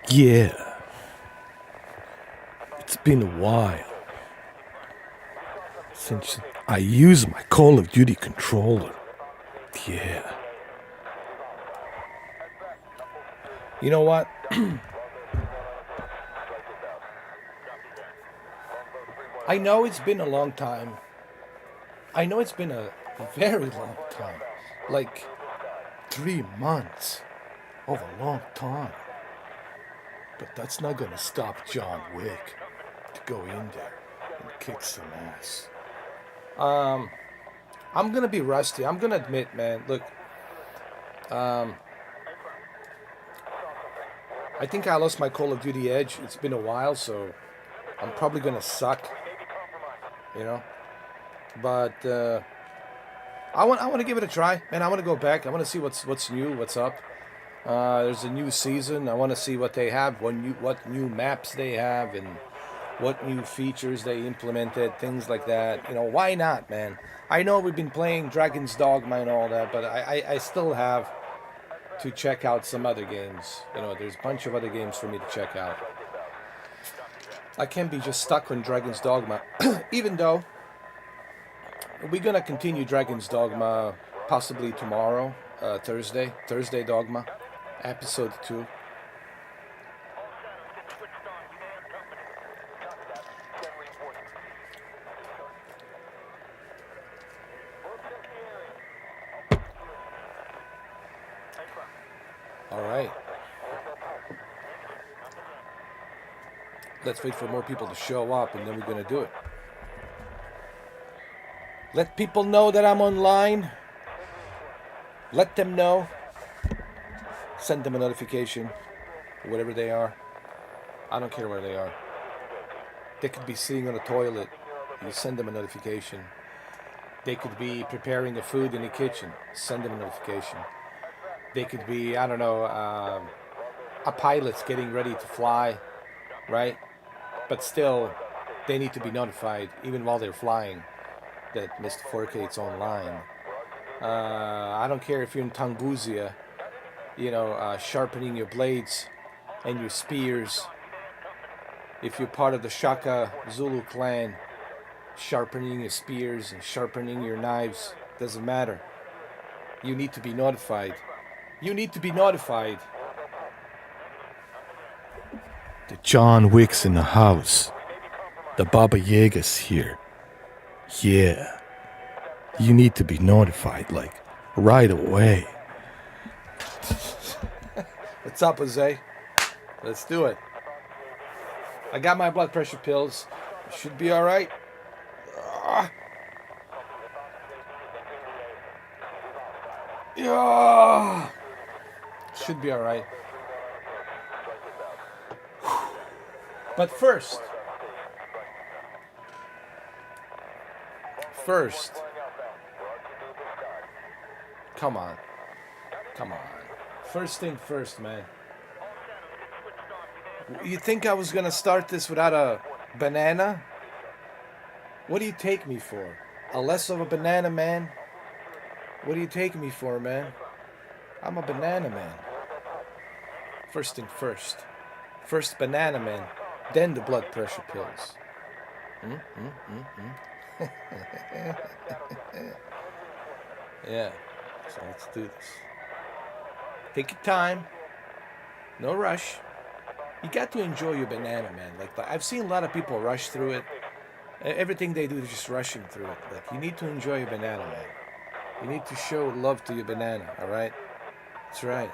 Yeah, it's been a while since I used my Call of Duty controller. Yeah. You know what? I know it's been a long time. I know it's been a very long time. Like 3 months of a long time. But that's not gonna stop John Wick to go in there and kick some ass. Um, I'm gonna be rusty. I'm gonna admit, man. Look, um, I think I lost my Call of Duty edge. It's been a while, so I'm probably gonna suck, you know. But I want to give it a try, man. I want to go back. I want to see what's new, what's up. There's a new season. I want to see what they have, what new maps they have, and what new features they implemented, things like that. You know, why not, man? I know we've been playing Dragon's Dogma and all that, but I still have to check out some other games. You know, there's a bunch of other games for me to check out. I can't be just stuck on Dragon's Dogma, even though we're gonna continue Dragon's Dogma possibly tomorrow, Thursday Dogma, episode 2. All right. Let's wait for more people to show up, and then we're gonna do it. Let people know that I'm online. Let them know. Send them a notification, whatever they are. I don't care where they are. They could be sitting on a toilet. You send them a notification. They could be preparing the food in the kitchen. Send them a notification. They could be, I don't know, a pilot's getting ready to fly, right? But still, they need to be notified, even while they're flying, that Mr. 4K's online. I don't care if you're in Tanguzia, you know, sharpening your blades and your spears. If you're part of the Shaka Zulu clan, sharpening your spears and sharpening your knives, doesn't matter. You need to be notified. You need to be notified. The John Wick's in the house. The Baba Yaga's here. Yeah. You need to be notified, like, right away. What's up, Jose? Let's do it. I got my blood pressure pills. Should be alright. Yeah. Should be alright. But first, come on. First thing first, man. You think I was gonna start this without a banana? What do you take me for? A less of a banana man? What do you take me for, man? I'm a banana man. First thing first. First banana man, then the blood pressure pills. Yeah, so let's do this. Take your time. No rush. You got to enjoy your banana, man. Like I've seen a lot of people rush through it. Everything they do is just rushing through it. Like you need to enjoy your banana, man. You need to show love to your banana, all right? That's right.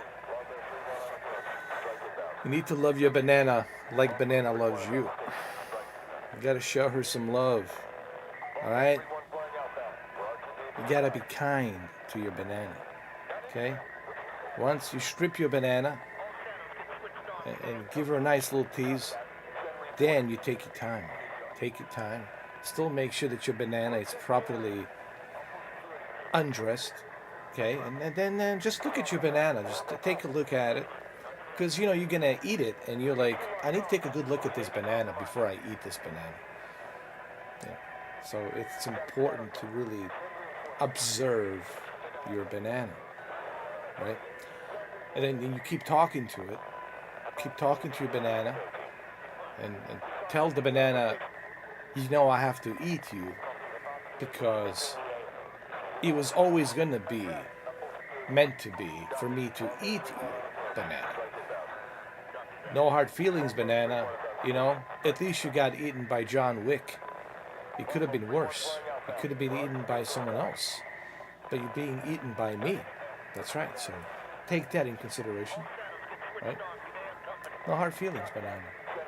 You need to love your banana like banana loves you. You gotta show her some love, all right? You gotta be kind to your banana, okay? Once you strip your banana and give her a nice little tease, then you take your time. Take your time. Still make sure that your banana is properly undressed, okay? And then just look at your banana. Just take a look at it. Because, you know, you're going to eat it, and you're like, I need to take a good look at this banana before I eat this banana. Yeah. So it's important to really observe your banana, right? And then you keep talking to it. keep talking to your banana and tell the banana, you know, I have to eat you because it was always going to be meant to be for me to eat you, banana. No hard feelings, banana. You know, at least you got eaten by John Wick. It could have been worse. It could have been eaten by someone else. But you're being eaten by me. That's right. So take that in consideration. Right? No hard feelings, banana.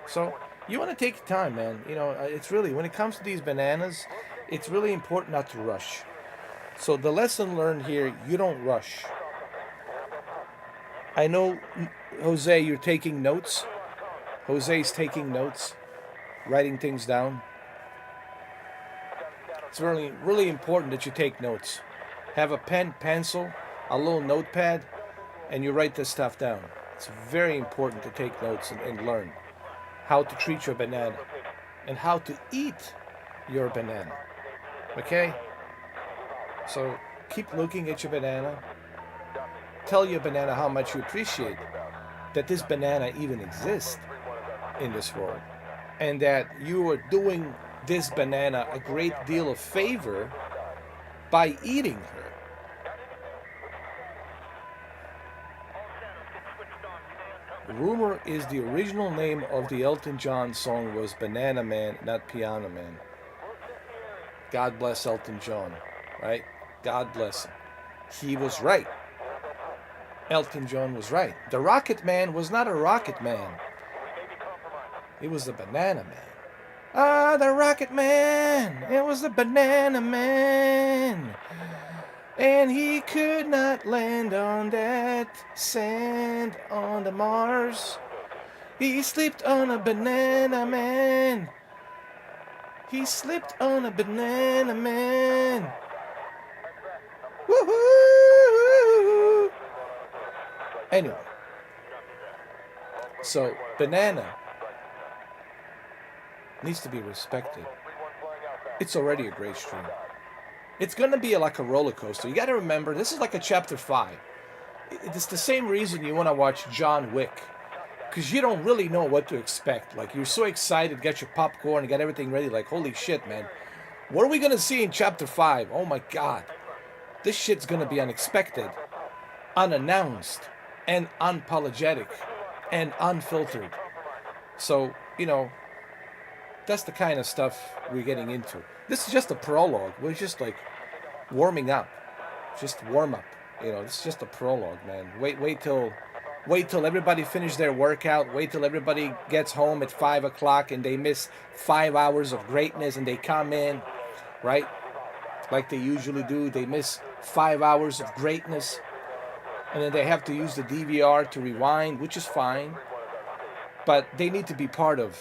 So you want to take your time, man. You know, it's really, when it comes to these bananas, it's really important not to rush. So the lesson learned here, you don't rush. I know, Jose, you're taking notes. Jose's taking notes, writing things down. It's really, really important that you take notes. Have a pen, pencil, a little notepad, and you write this stuff down. It's very important to take notes and learn how to treat your banana and how to eat your banana. Okay? So keep looking at your banana. Tell your banana how much you appreciate that this banana even exists in this world, and that you are doing this banana a great deal of favor by eating her. Rumor is the original name of the Elton John song was Banana Man, not Piano Man. God bless Elton John, right? God bless him. He was right. Elton John was right. The Rocket Man was not a Rocket Man. It was the Banana Man. Ah, the Rocket Man! It was the Banana Man! And he could not land on that sand on the Mars. He slipped on a Banana Man. He slipped on a Banana Man. Woohoo! Anyway, so banana needs to be respected. It's already a great stream. It's going to be like a roller coaster. You got to remember, this is like a chapter 5. It's the same reason you want to watch John Wick, because you don't really know what to expect. Like, you're so excited, get your popcorn and get everything ready, like, holy shit, man. What are we going to see in chapter 5? Oh my god. This shit's going to be unexpected, unannounced, and unapologetic, and unfiltered. So, you know, that's the kind of stuff we're getting into. This is just a prologue. We're just like warming up. Just warm up. You know, this is just a prologue, man. Wait till everybody finish their workout. Wait till everybody gets home at 5 o'clock and they miss 5 hours of greatness and they come in, right? Like they usually do. They miss 5 hours of greatness. And then they have to use the DVR to rewind, which is fine. But they need to be part of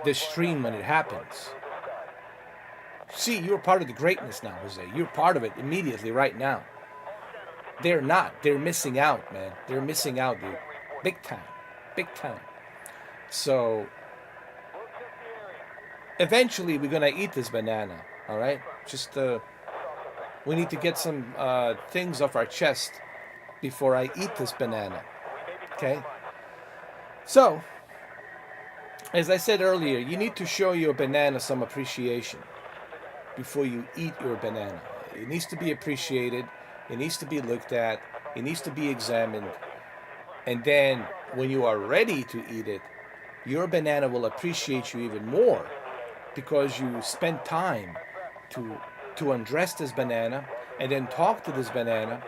this stream when it happens. See, you're part of the greatness now, Jose. You're part of it immediately right now. They're not. They're missing out, man. They're missing out, dude. Big time. Big time. So, eventually we're going to eat this banana, all right? Just, we need to get some things off our chest before I eat this banana, okay? So, as I said earlier, you need to show your banana some appreciation before you eat your banana. It needs to be appreciated. It needs to be looked at. It needs to be examined. And then when you are ready to eat it, your banana will appreciate you even more because you spent time to undress this banana and then talk to this banana.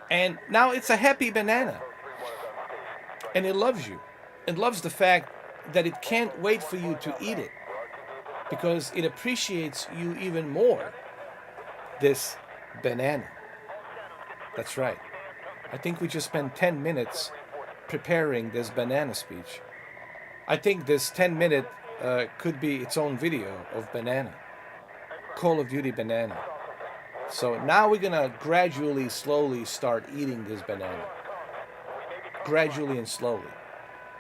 And now it's a happy banana. And it loves you. It loves the fact that it can't wait for you to eat it because it appreciates you even more, this banana. That's right. I think we just spent 10 minutes preparing this banana speech. I think this 10-minute could be its own video of banana. Call of Duty banana. So now we're going to gradually, slowly start eating this banana. Gradually and slowly.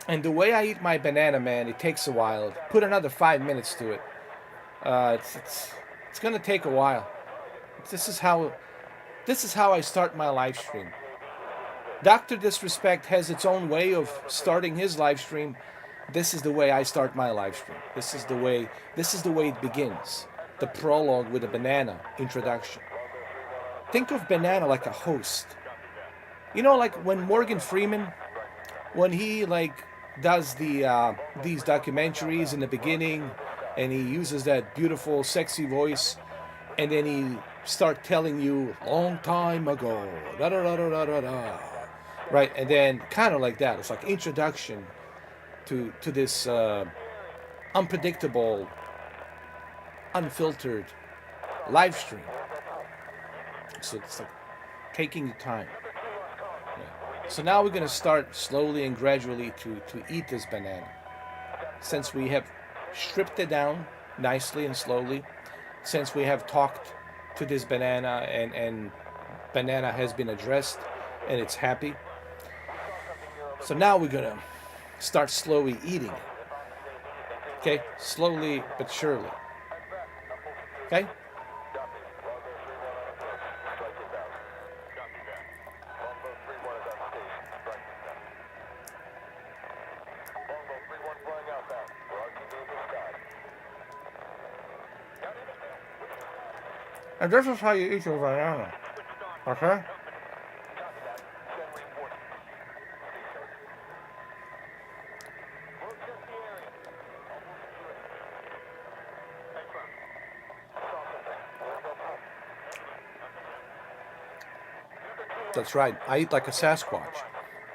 And the way I eat my banana, man, it takes a while. Put another 5 minutes to it. It's gonna take a while. This is how I start my live stream. Dr. Disrespect has its own way of starting his live stream. This is the way I start my live stream. This is the way it begins. The prologue with a banana introduction. Think of banana like a host. You know, like when Morgan Freeman, when he like does these documentaries in the beginning, and he uses that beautiful, sexy voice, and then he start telling you long time ago, da da da da da da, right? And then kind of like that. It's like introduction to this unpredictable, unfiltered live stream. So it's like taking your time. Yeah. So now we're gonna start slowly and gradually to eat this banana. Since we have stripped it down nicely and slowly, since we have talked to this banana and banana has been addressed and it's happy. So now we're gonna start slowly eating it. Okay? Slowly but surely. Okay? And this is how you eat your banana. Okay? That's right. I eat like a Sasquatch.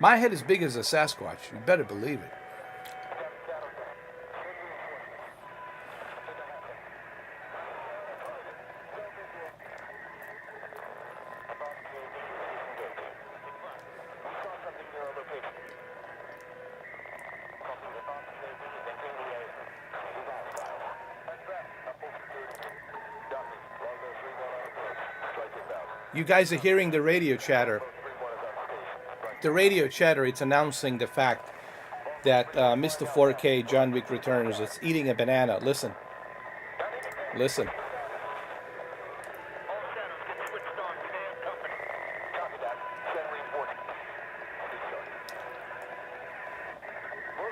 My head is big as a Sasquatch. You better believe it. You guys are hearing the radio chatter. The radio chatter, it's announcing the fact that Mr. 4K John Wick Returns is eating a banana. Listen. Listen.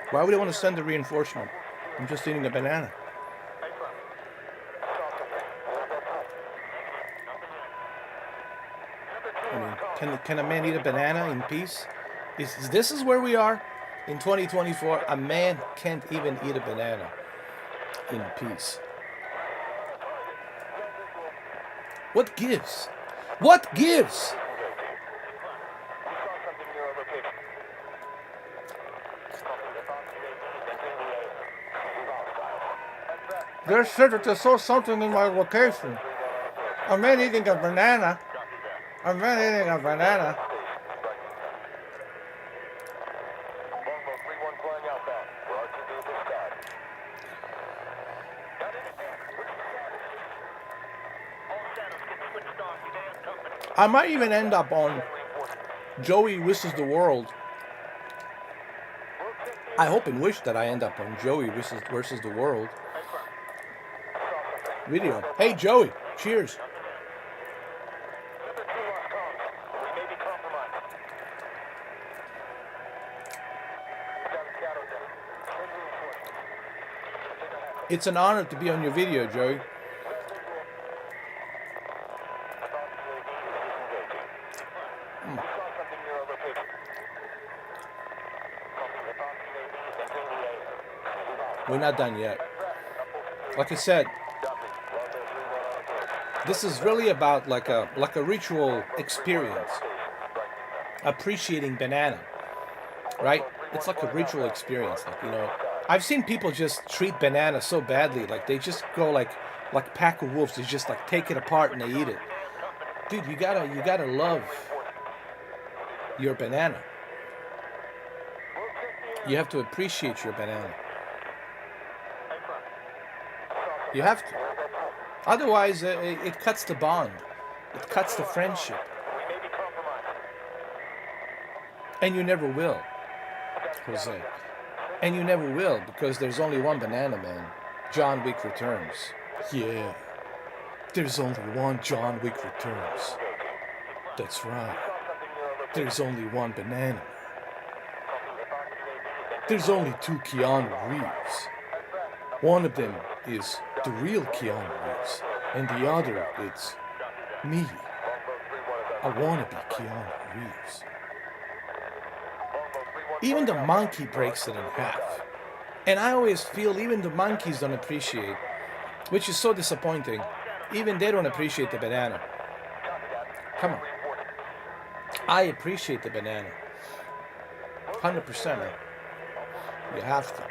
Why would I want to send a reinforcement? I'm just eating a banana. I mean, can a man eat a banana in peace? This is where we are in 2024. A man can't even eat a banana in peace. What gives? What gives? They said that they saw something in my location. A man eating a banana. A man eating a banana. I might even end up on Joey versus the World. I hope and wish that I end up on Joey versus the World video. Hey Joey, cheers. It's an honor to be on your video, Joey. We're not done yet. Like I said, this is really about like a ritual experience. Appreciating banana, right? It's like a ritual experience. Like, you know, I've seen people just treat banana so badly. Like they just go like pack of wolves. They just like take it apart and they eat it. Dude, you gotta love your banana. You have to appreciate your banana. You have to. Otherwise, it cuts the bond. It cuts the friendship. And you never will, Jose. And you never will, because there's only one banana man. John Wick Returns. Yeah. There's only one John Wick Returns. That's right. There's only one banana. There's only two Keanu Reeves. One of them is the real Keanu Reeves, and the other it's me. I wanna be Keanu Reeves. Even the monkey breaks it in half. And I always feel even the monkeys don't appreciate, which is so disappointing. Even they don't appreciate the banana. Come on. I appreciate the banana. 100%. You have to.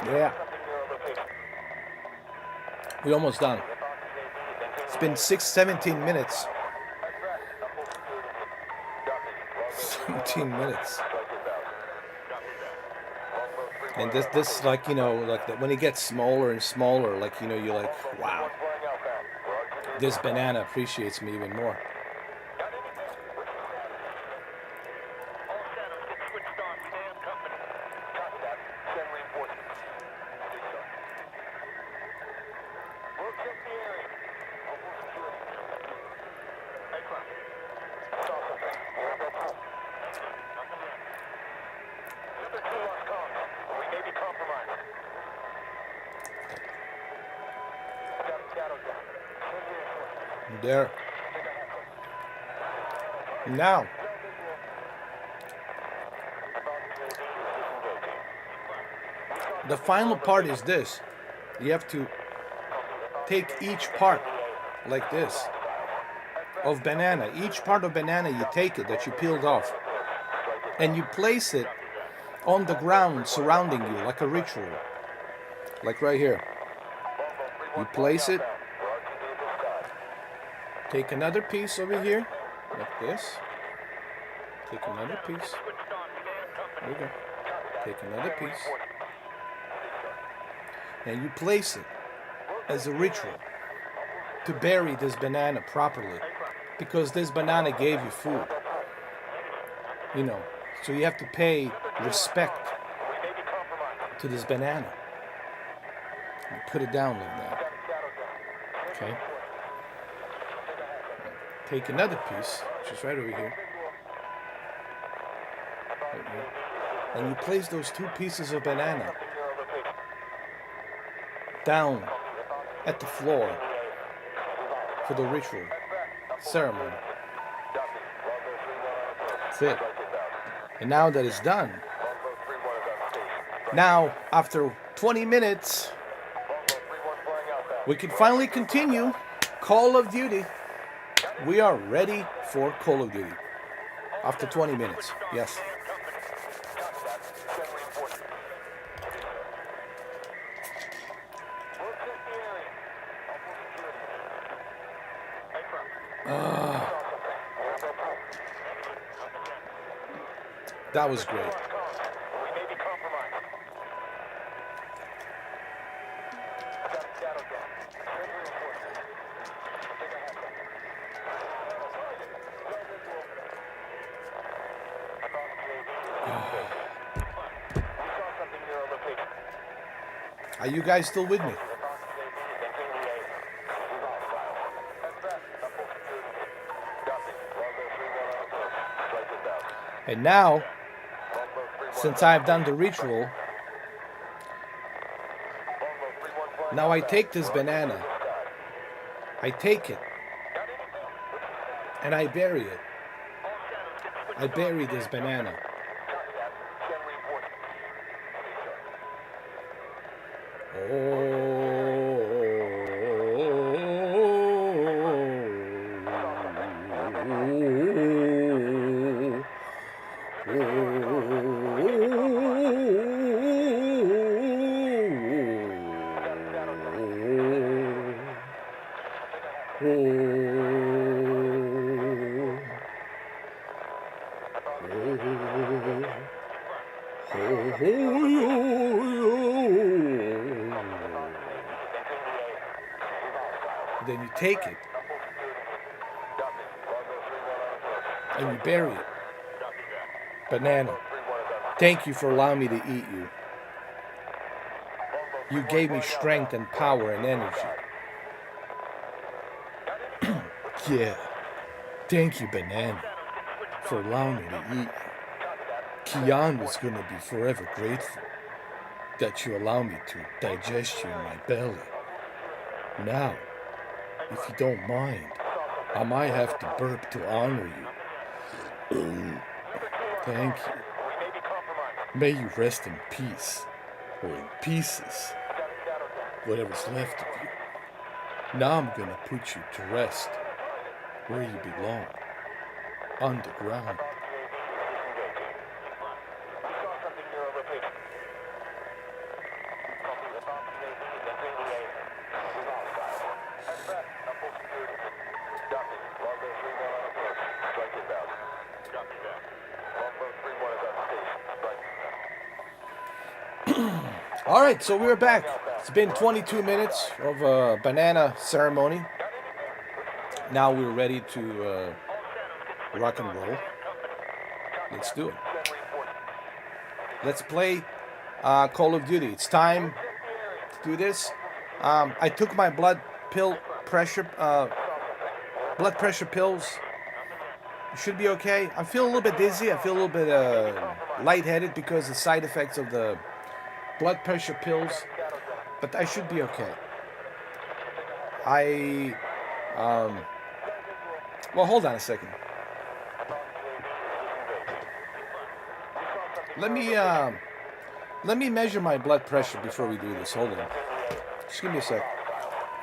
Yeah. We're almost done. It's been 17 minutes. 17 minutes. And this like, you know, like when it gets smaller and smaller, like, you know, you're like, wow, this banana appreciates me even more. There. Now, the final part is this. You have to take each part like this of banana. Each part of banana, you take it that you peeled off, and you place it on the ground surrounding you like a ritual. Like right here. You place it. Take another piece over here, like this. Take another piece. There you go. Take another piece. And you place it as a ritual to bury this banana properly. Because this banana gave you food. You know, so you have to pay respect to this banana. And put it down like that. Okay? Take another piece, which is right over here. Right here. And you place those two pieces of banana down at the floor for the ritual ceremony. That's it. And now that it's done, now after 20 minutes, we can finally continue Call of Duty. We are ready for Call of Duty. After 20 minutes, yes. That was great. Are you guys still with me? And now, since I've done the ritual, now I take this banana, I take it, and I bury it. I bury this banana. then you take it and you bury it. Banana, thank you for allowing me to eat you. You gave me strength and power and energy. Yeah, thank you, Banana, for allowing me to eat you. Kian was going to be forever grateful that you allow me to digest you in my belly. Now, if you don't mind, I might have to burp to honor you. Thank you. May you rest in peace, or in pieces, whatever's left of you. Now I'm gonna put you to rest, where you belong, underground. All right, so we're back. It's been 22 minutes of a banana ceremony. Now we're ready to rock and roll. Let's do it. Let's play Call of Duty. It's time to do this. I took my blood pressure pills. It should be okay. I feel a little bit dizzy. I feel a little bit lightheaded because the side effects of the blood pressure pills, but I should be okay. Well, hold on a second. Let me measure my blood pressure before we do this. Hold on. Just give me a sec.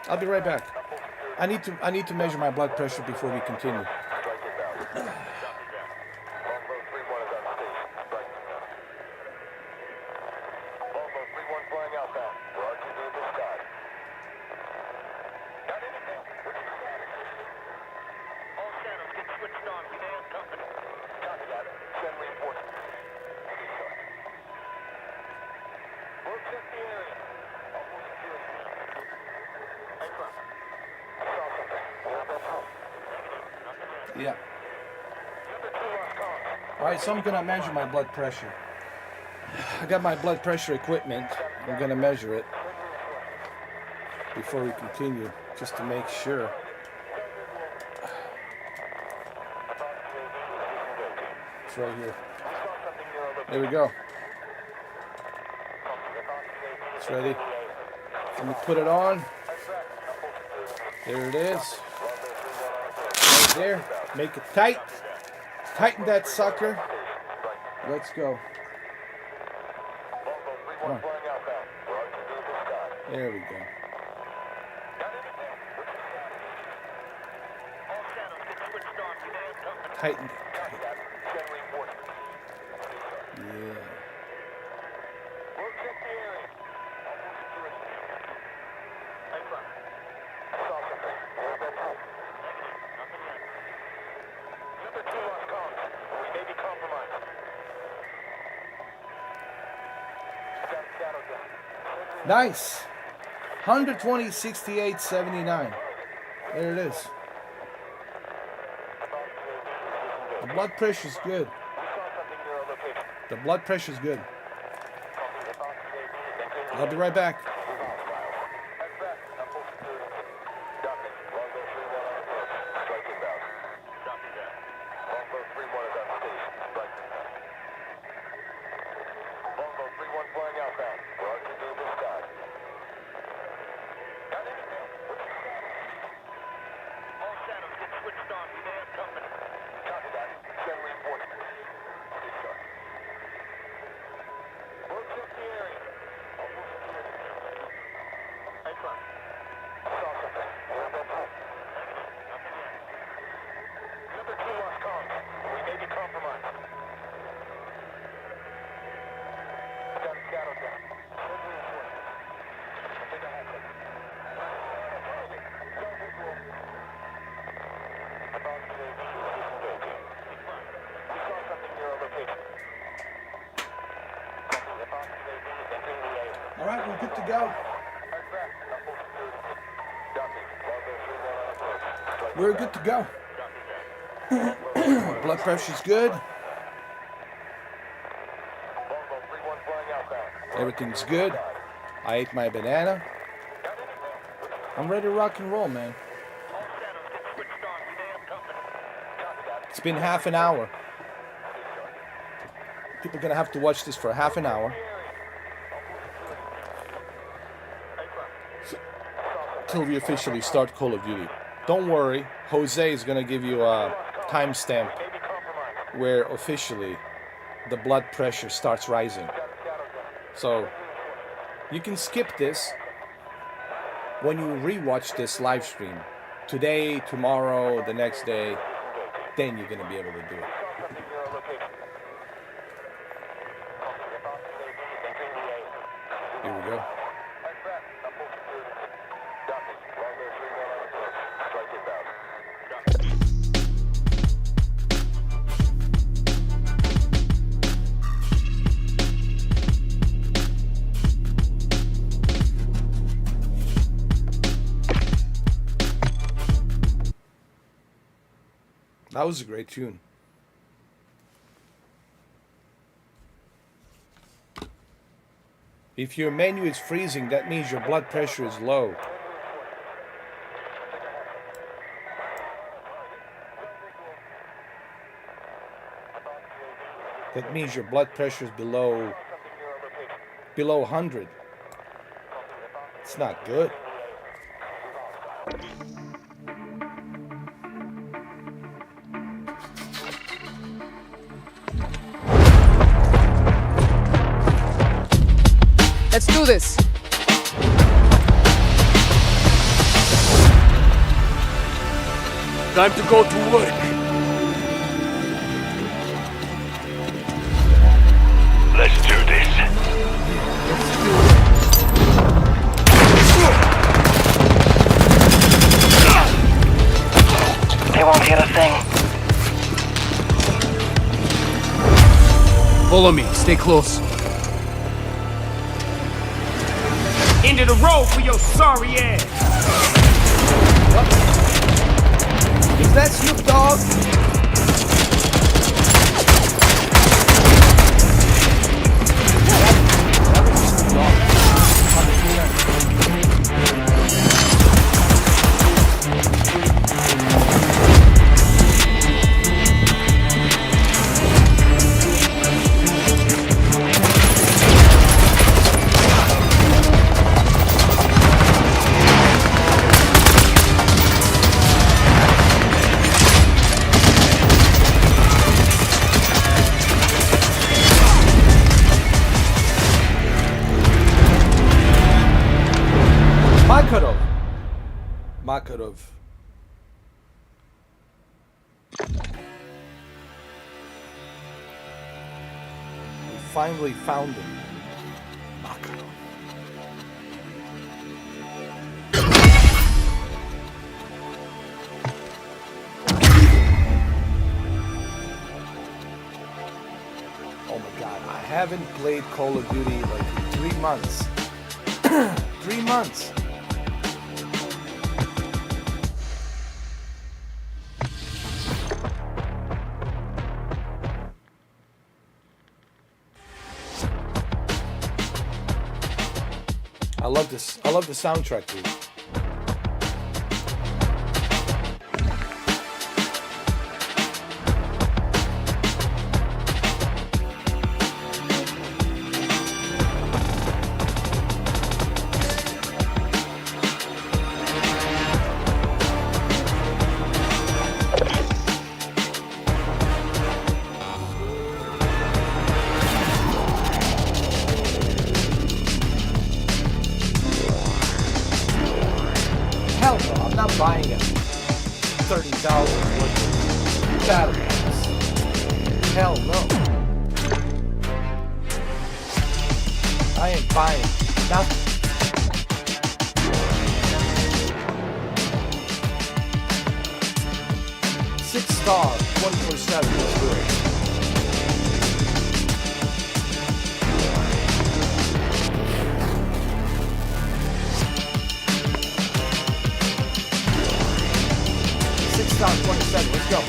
I'll be right back. I need to measure my blood pressure before we continue. Yeah. Alright, so I'm going to measure my blood pressure. I got my blood pressure equipment. I'm going to measure it before we continue, just to make sure. It's right here. There we go. It's ready. Let me put it on. There it is. Right there. Make it tight. Tighten that sucker. Let's go. Come on. There we go. Tighten it. Yeah. Nice. 120, 68, 79. There it is. The blood pressure's good. The blood pressure's good. I'll be right back. All right, we're good to go. we're good to go. Blood pressure's good. Everything's good. I ate my banana. I'm ready to rock and roll, man. It's been half an hour. People are gonna have to watch this for half an hour till we officially start Call of Duty. Don't worry, Jose is gonna give you a timestamp where officially the blood pressure starts rising. So you can skip this when you rewatch this live stream. Today, tomorrow, the next day, then you're gonna be able to do it. Here we go. That was a great tune. If your menu is freezing, that means your blood pressure is low. That means your blood pressure is below 100. It's not good. Let's do this. Time to go to work. Let's do this. They won't hear a thing. Follow me. Stay close. Into the road for your sorry ass. Is that Snoop Dogg? Makarov. We finally found him. Makarov. Oh my god, I haven't played Call of Duty like in 3 months. 3 months. I love this. I love the soundtrack, dude. Hell no, I'm not buying it. $30 worth of batteries. Hell no. I ain't buying nothing. Six star, 24/7. Let's do it. 6,27. Let's go.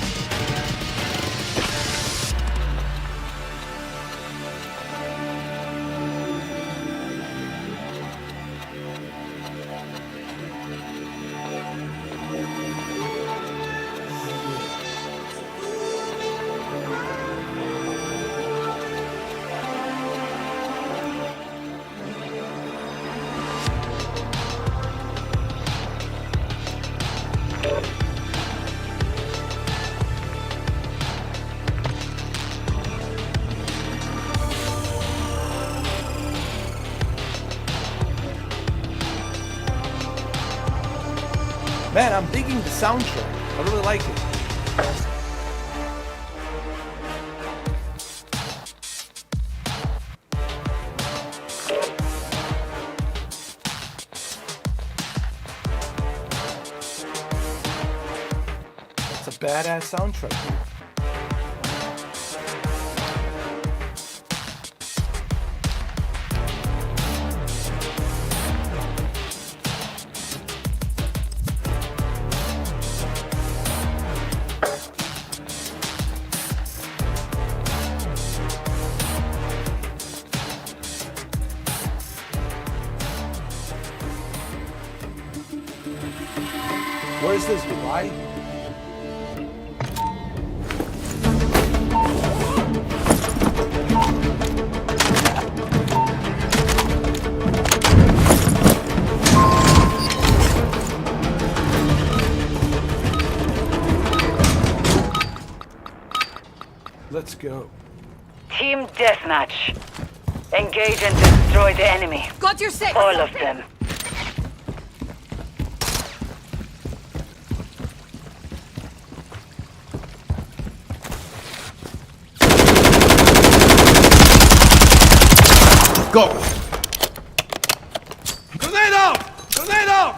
Man, I'm digging the soundtrack. I really like it. It's a badass soundtrack, dude. Where is this, Dubai? Let's go. Team deathmatch. Engage and destroy the enemy. Got your six. All of them. Go. Grenade out! Grenade out!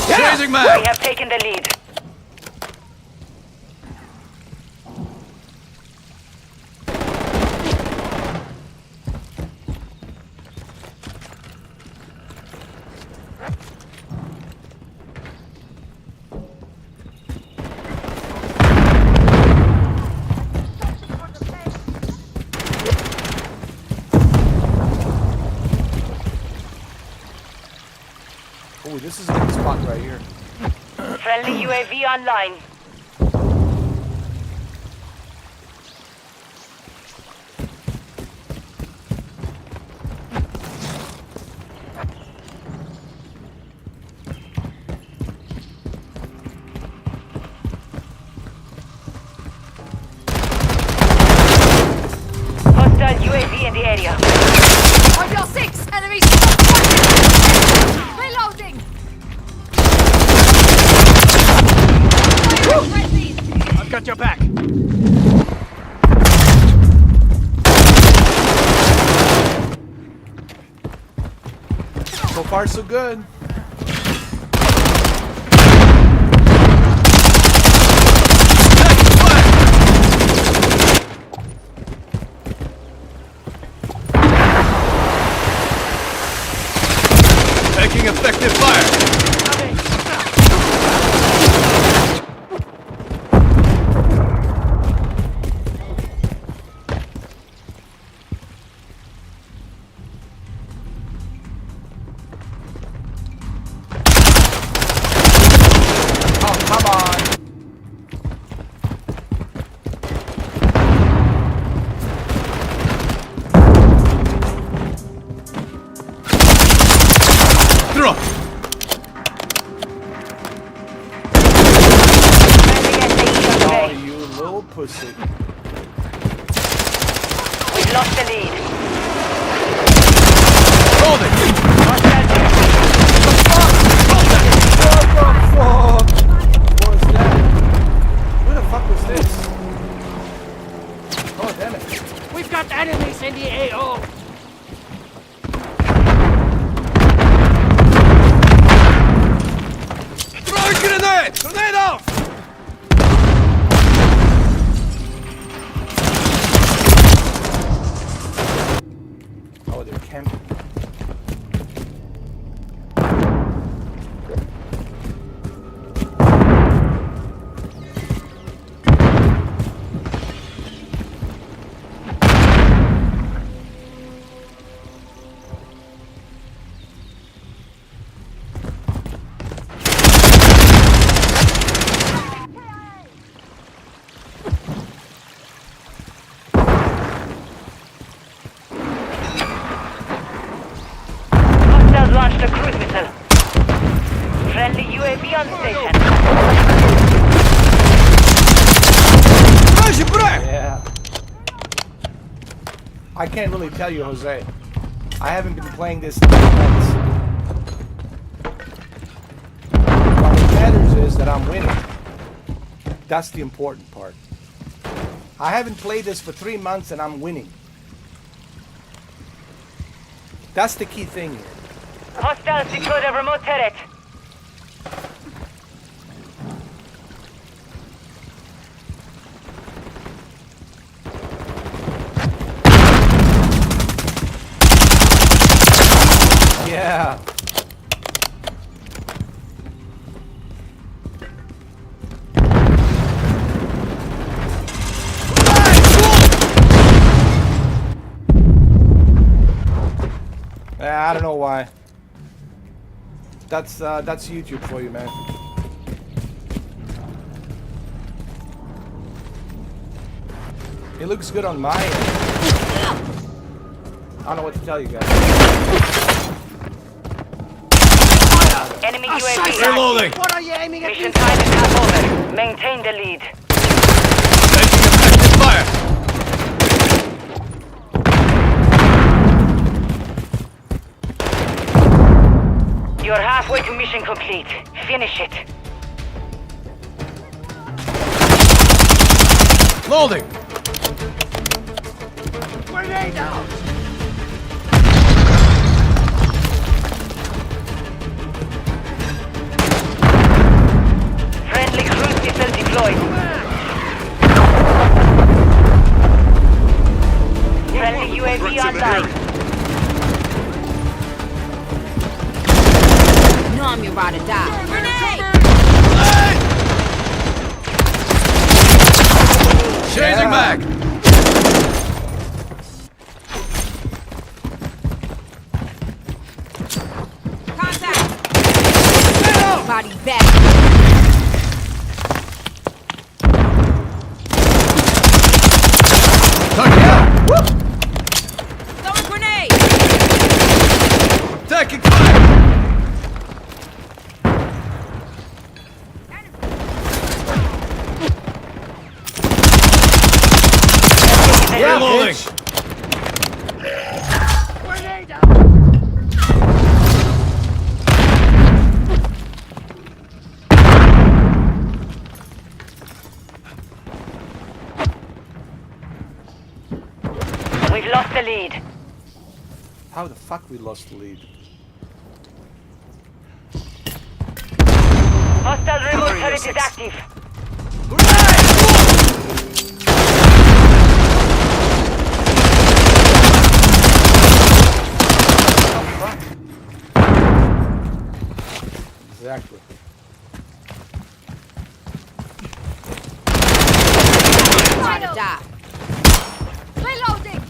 Chasing We man. have taken the lead. Oh, this is a good spot right here. Friendly UAV online. Hostile UAV in the area. On your six. Enemies. Reloading. I've got your back. So far, so good. Taking effective fire. Oh, come on. Throw. Oh, you little pussy. We've lost the lead. Hold it. What was that? Who the fuck was this? Oh, damn it. We've got enemies in the AO. Throw a grenade! Grenade out! launched a cruise missile. Friendly UAV on station. Yeah. I can't really tell you, Jose. I haven't been playing this in months. What matters is that I'm winning. That's the important part. I haven't played this for 3 months and I'm winning. That's the key thing here. Hostiles secured a remote turret. Yeah. I don't know why. That's YouTube for you, man. It looks good on my end. I don't know what to tell you guys. Enemy UAV. Reloading. What are you aiming at? Mission time is half over. Maintain the lead. Taking effective fire. You're halfway to mission complete. Finish it. Loading. Grenade out! Friendly cruise missile deployed. Friendly UAV online. No, I'm about to die. Grenade! Changing back. Contact! Body back. Tuck it out. Throwing grenade! Taking fire. Reloading. bitch. Grenade out! We've lost the lead. How the fuck we lost the lead? Hostile remote turret is active. Exactly. About to die. Reloading.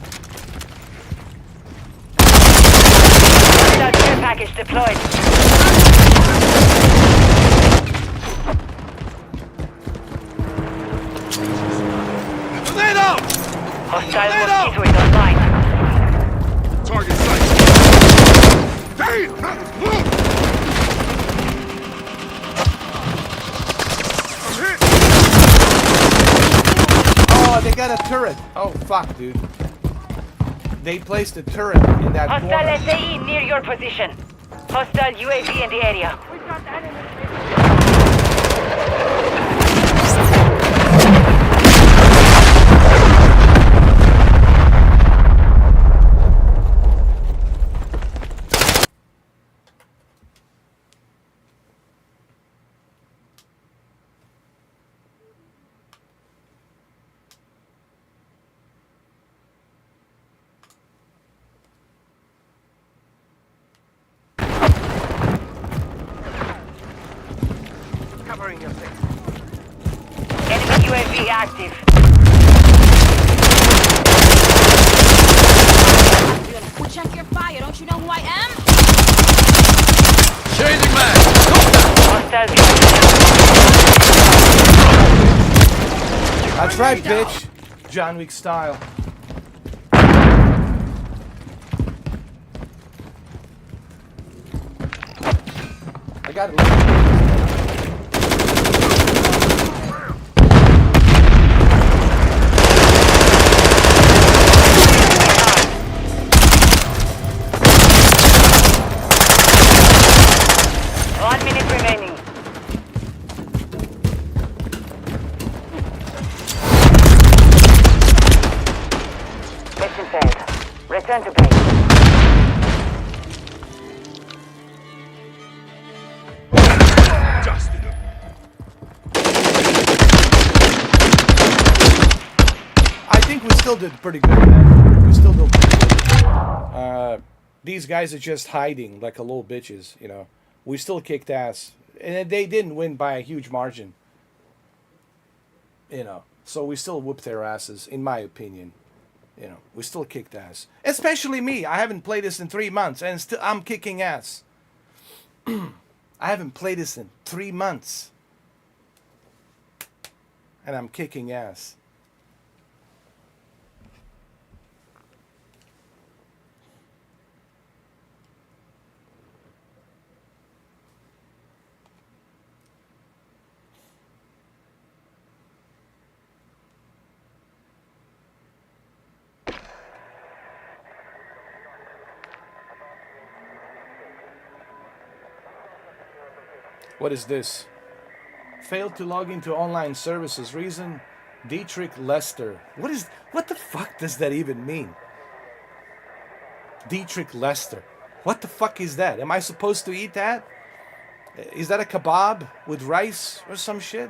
Hostile care package deployed. Tornado. Hostile mosquito is online. Target sight. Oh, they got a turret. Oh, fuck, dude. They placed a turret in that Hostile corner. SAE near your position. Hostile UAV in the area. Covering your face. Enemy UAV active. Well, check your fire. Don't you know who I am? Changing back. Hostile That's right, bitch. John Wick style. got it. One minute remaining. Mission failed. Return to base. Dusted him. I think we still did pretty good, man. We still did pretty good. These guys are just hiding like a little bitches, you know. We still kicked ass. And they didn't win by a huge margin. You know. So we still whooped their asses, in my opinion. You know, we still kicked ass. Especially me. I haven't played this in 3 months, and still I'm kicking ass. I haven't played this in 3 months. And I'm kicking ass. What is this? Failed to log into online services. Reason, Dietrich Lester. What the fuck does that even mean? Dietrich Lester. What the fuck is that? Am I supposed to eat that? Is that a kebab with rice or some shit?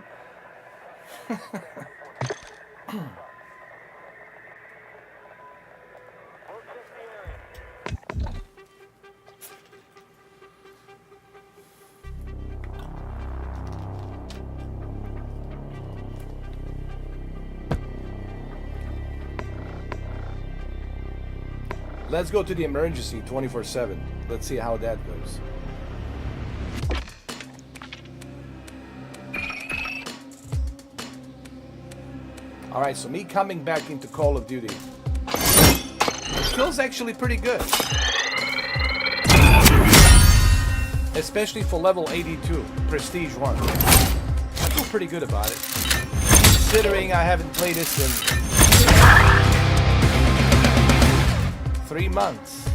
Let's go to the emergency 24/7. Let's see how that goes. Alright, so me coming back into Call of Duty. It feels actually pretty good. Especially for level 82, Prestige 1. I feel pretty good about it. Considering I haven't played this in 3 months.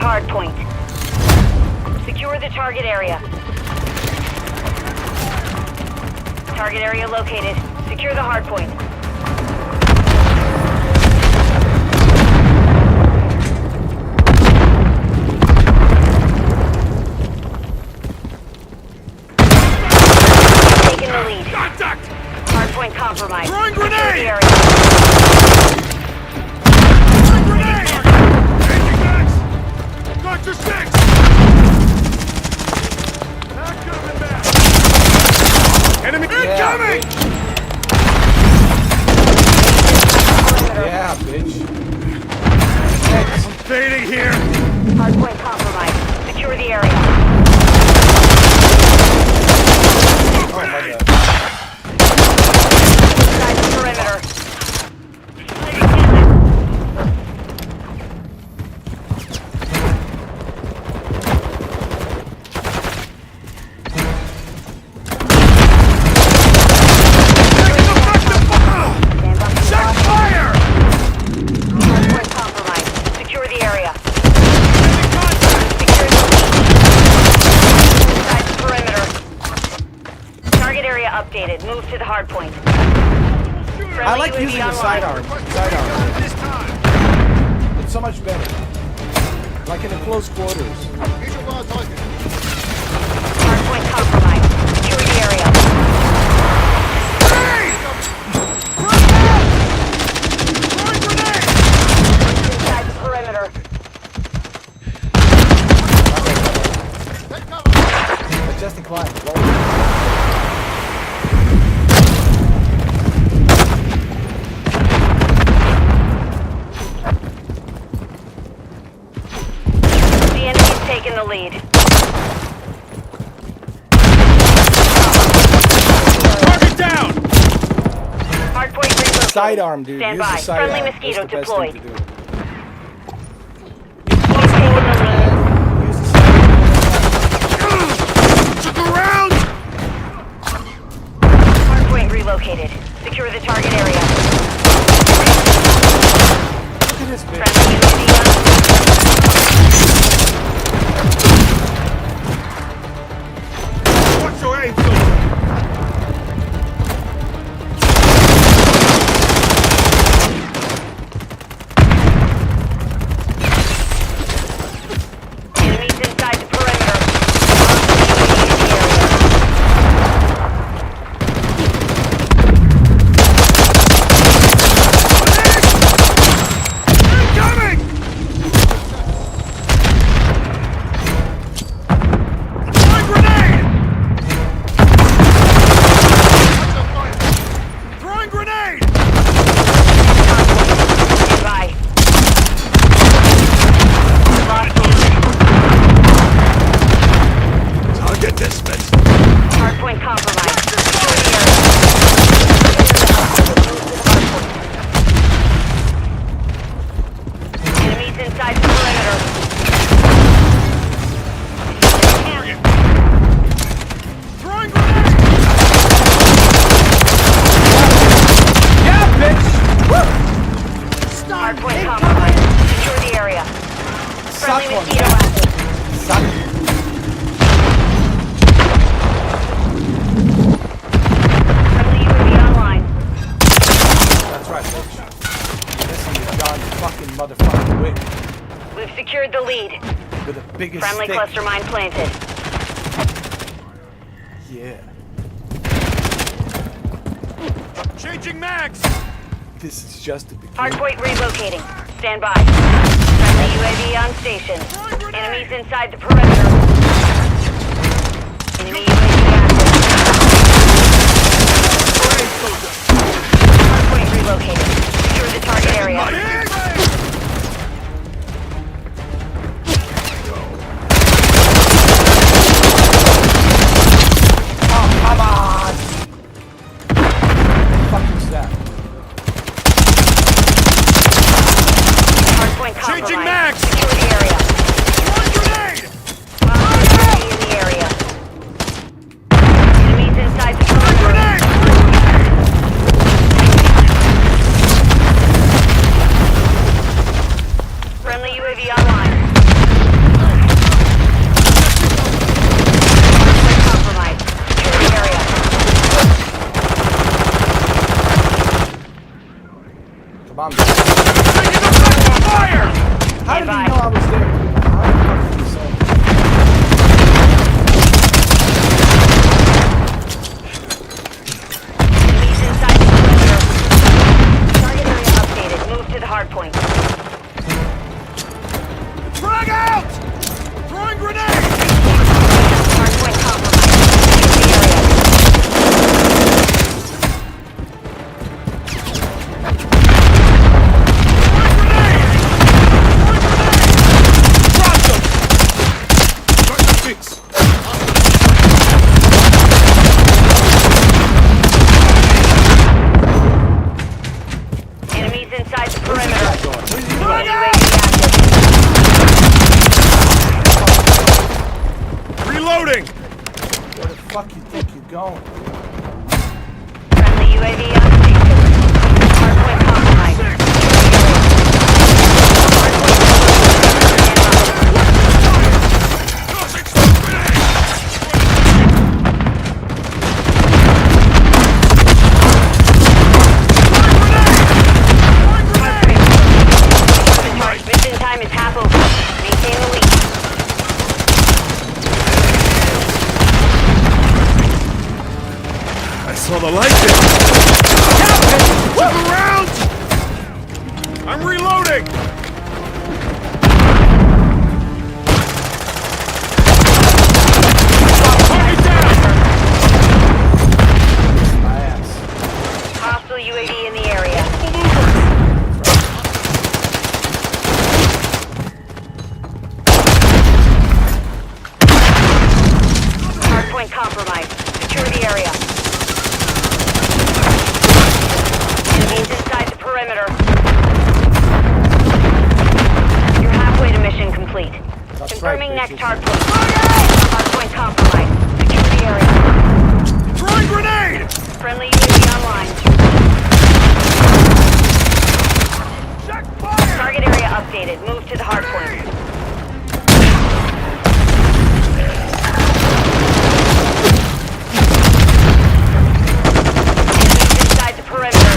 Hard point. Secure the target area. Target area located. Secure the hard point. Taking the lead. Contact! Hard point compromised. Throwing Secure grenade! the area. Throwing grenade! Changing mags! Got your six! Not coming back! Enemy incoming! Yeah, bitch. I'm fading here! Hard point compromised. Secure the area. Oh my god. Inside the perimeter. updated. Move to the hard point. I like Friendly using UAV the online. sidearm. This time. It's so much better. Like in the close quarters. Visual on target. Hardpoint compromised. Secure the area. Inside the perimeter. Take cover. Adjusting climb. The enemy's taking the lead. Target down. Hardpoint relocated. Sidearm, dude. Stand Use by. the sidearm. Friendly That's mosquito the best deployed. thing to do. He's taking the lead. Use the sidearm. Took around. Hardpoint relocated. Secure the target area. Look at this bitch. Friendly UAV on. Watch your aim, soldier. Enemies inside the perimeter. Incoming. Throwing grenade. Throwing grenade. Stand by. Target dismissed. Hardpoint compromised. Secure the area. Enemies inside the perimeter. Target. Throwing grenade. Yeah, bitch! Hardpoint compromised. Secure the area. Suck Friendly one, mosquito man. active. Suck. Friendly UAV online. That's right, bitch. You're missing your John fucking motherfucking Wick We've secured the lead. with the biggest Friendly stick. cluster mine planted. Yeah. Changing mags. This is just the beginning. Hardpoint relocating. Stand by. Friendly UAV on station. Enemies inside the perimeter. Enemy UAV active. Hardpoint relocated. Secure the target area. Oh, come on! What the fuck is that? Hardpoint Changing compromised. mags. Secure the area. Throwing grenade. Hostile in the area. Enemies inside the perimeter. Grenade. Friendly UAV online. Hardpoint compromised. Secure the area. Come on, Taking effective fire. how did he Stand know by. I was there? How the fuck did he say? Enemies inside the perimeter. Target area updated. Move to the hard point. Frag out. Throwing grenade. Hardpoint compromised. Secure the area. Enemies inside the perimeter. UAV active. Reloading. Where the fuck you think you're going? Friendly UAV on station. Hardpoint compromised. fella like it. Look around! I'm reloading! Target down! Hostile UAV in the area. Hardpoint compromised. Secure the area. Enemies inside the perimeter. You're halfway to mission complete. Confirming next hardpoint. Hardpoint compromised. Secure the area. Throwing grenade! Friendly UAV online. Check fire! Target area updated. Move to the hardpoint. Enemies inside the perimeter.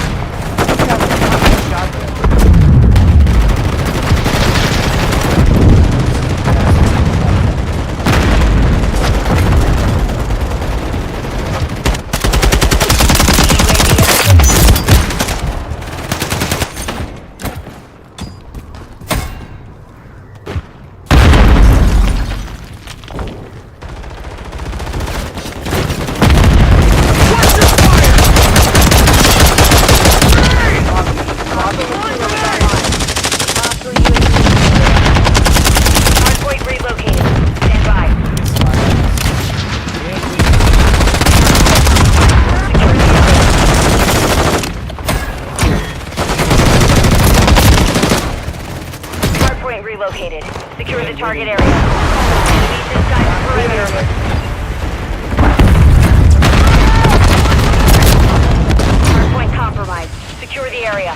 Hardpoint relocated. Stand by. Hardpoint relocated. Secure the target area. Enemies inside the perimeter. Hardpoint compromised. Secure the area.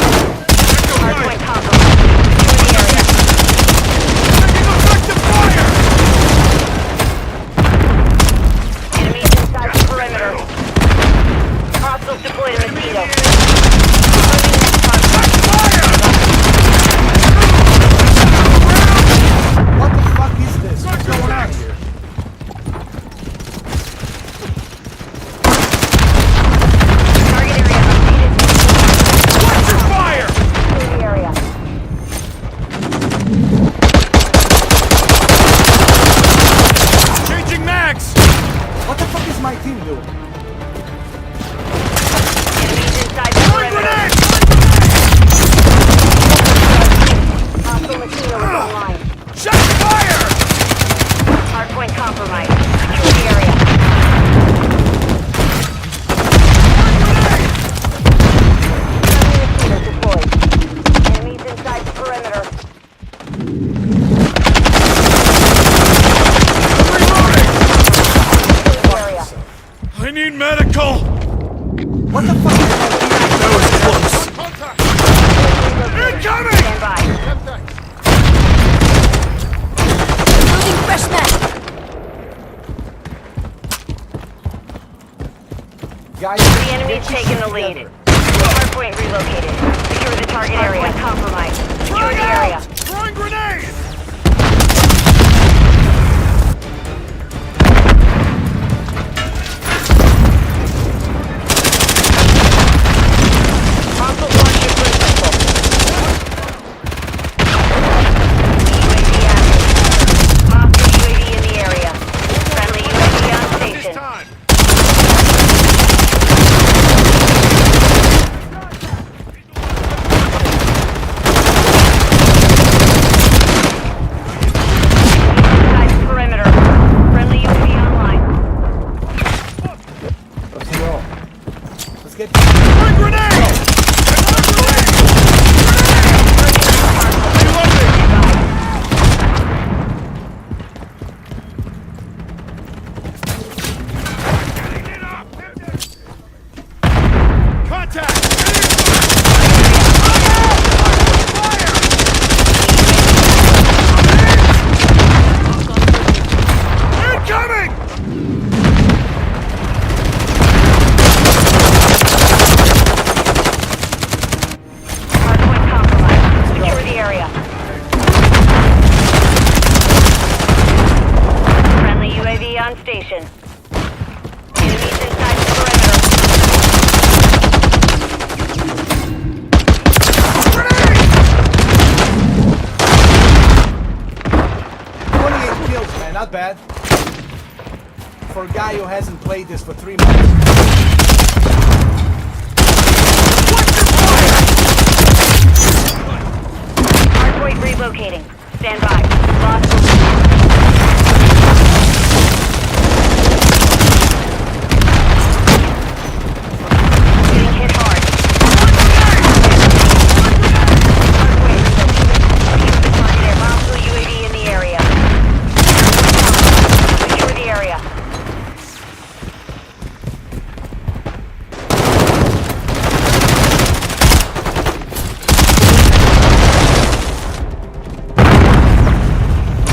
Hardpoint compromised. Secure the area. Taking effective fire! Enemies inside the perimeter. Hostiles deployed a mosquito. What the fuck is this? What's going on here? Target area updated. Watch your fire! Clear the area. Changing mags! What the fuck is my team doing? Enemies inside the Throwing perimeter. grenade! Hostile mosquito is online. Check fire! Hardpoint compromised. Secure the area. Friendly mosquito deployed. Enemies inside the perimeter. Reloading! Clear the area. I need medical! What the fuck is my team? That was close. Incoming! Stand by. Building fresh map. Guys, The enemy's taken the lead. Hardpoint relocated. Secure the target area. Hardpoint compromised. Secure the area. Throwing grenade! Hostile launcher cruise missile. UAV active. Hostile UAV in the area. Friendly UAV on This station. time! for a guy who hasn't played this for 3 months. Hardpoint relocating. Stand by. Lost. Getting hit hard. Hostile UAV in the area. Secure the area.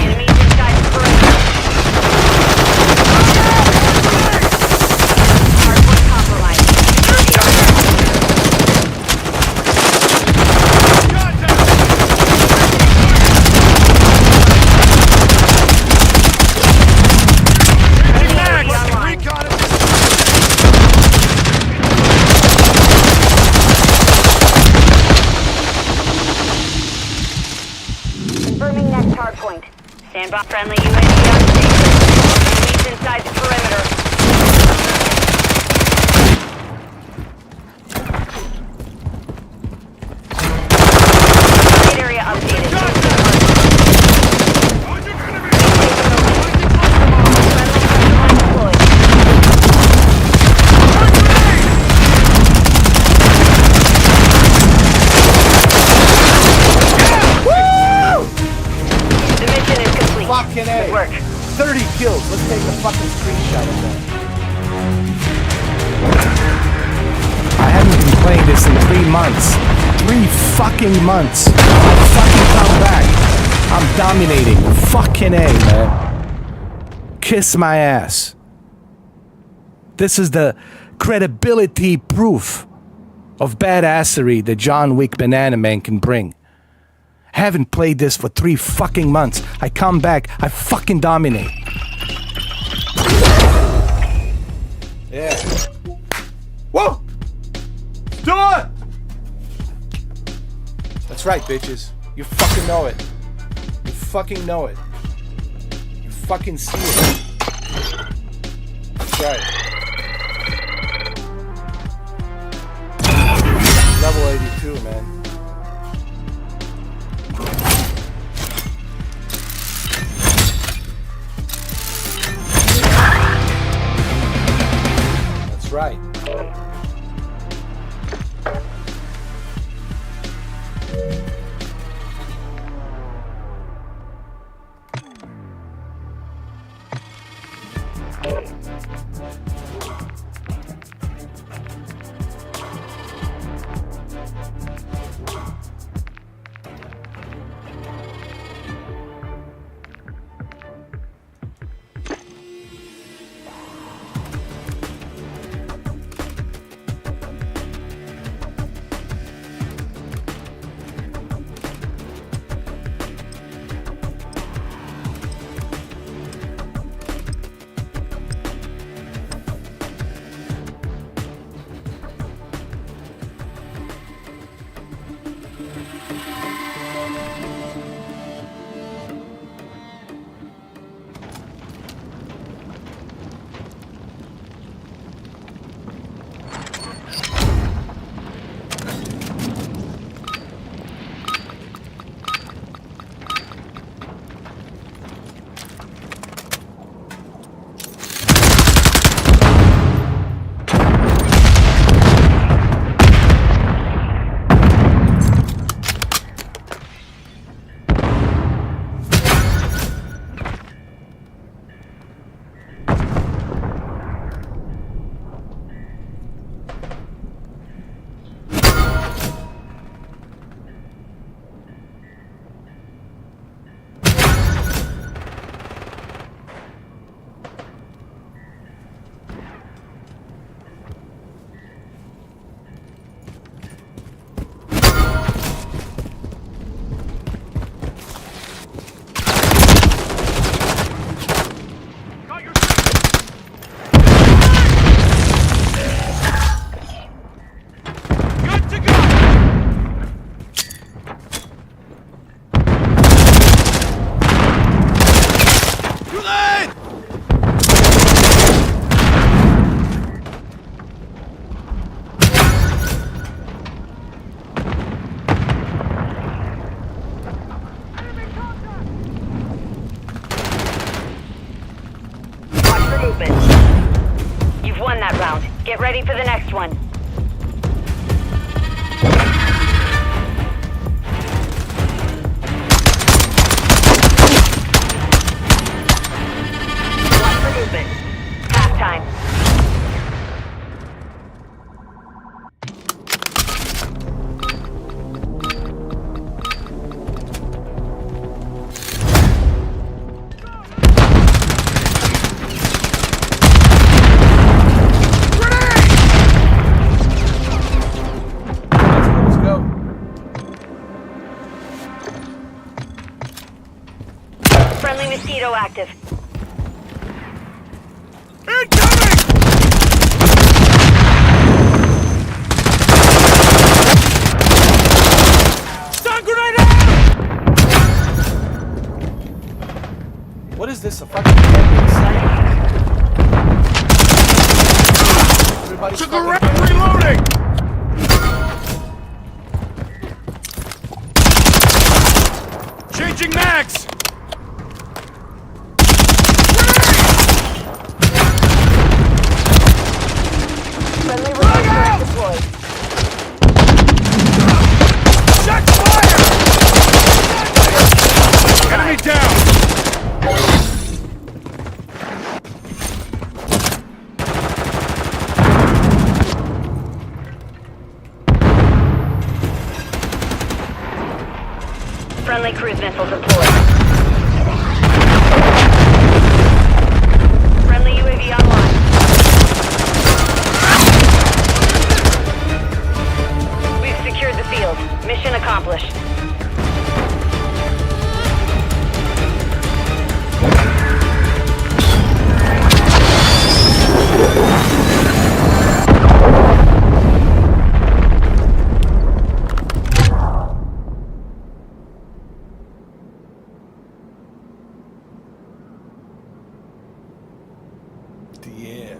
Enemies inside the perimeter. Hardpoint compromised. Secure the area. UAV online. Recon it. Confirming next hard point. Stand by. Friendly UAV on station. Enemies inside the perimeter. Target area updated. On your enemy. Friendly deployed. The mission is complete. Fucking A. Good work. 30 kills. Let's take a fucking screenshot of that. I haven't been playing this in 3 months. 3 fucking months. I fucking come back. I'm dominating. Fucking A, man. Kiss my ass. This is the credibility proof of badassery that John Wick Banana Man can bring. Haven't played this for 3 fucking months. I come back, I fucking dominate. Yeah. Whoa! Do it! That's right, bitches. You fucking know it. You fucking know it. You fucking see it. That's right. Level 82, man. That's right. ready for the next one. One for movement. Halftime. Let's go. Friendly mosquito active. Incoming! Stun grenade out! What is this? A fucking camping site? Everybody's Cigarette fucking- reloading! Changing mags! Friendly remote deployed. Shots fired! Enemy down! Friendly cruise missile deployed. Friendly UAV online. We've secured the field. Mission accomplished. Yeah.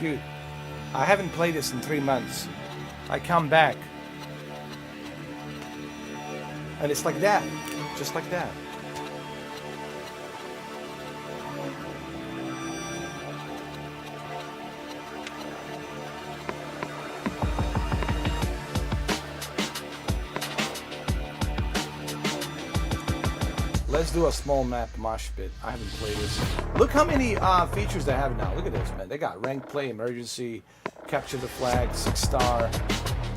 Dude, I haven't played this in 3 months. I come back. And it's like that. Just like that. Let's do a small map mosh pit. I haven't played this. Look how many features they have now. Look at this, man. They got ranked play, emergency, capture the flag, 6-star,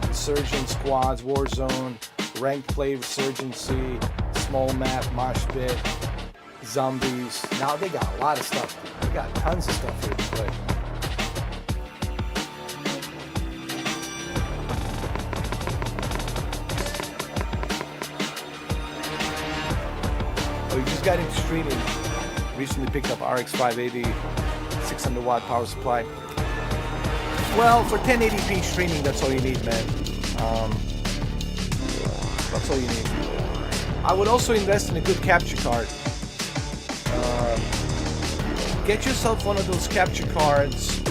insurgent squads, war zone, ranked play, resurgency, small map, mosh pit, zombies. Now they got a lot of stuff. They got tons of stuff here to play. Oh, you just got into streaming. Recently picked up RX 580, 600 watt power supply. Well, for 1080p streaming, that's all you need, man. That's all you need. I would also invest in a good capture card. Get yourself one of those capture cards.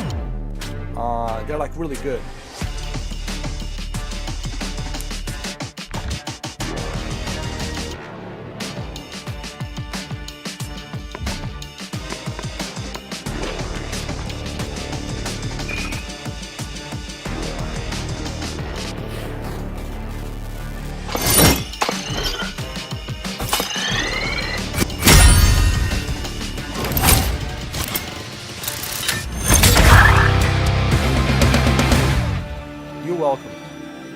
They're like really good. Welcome.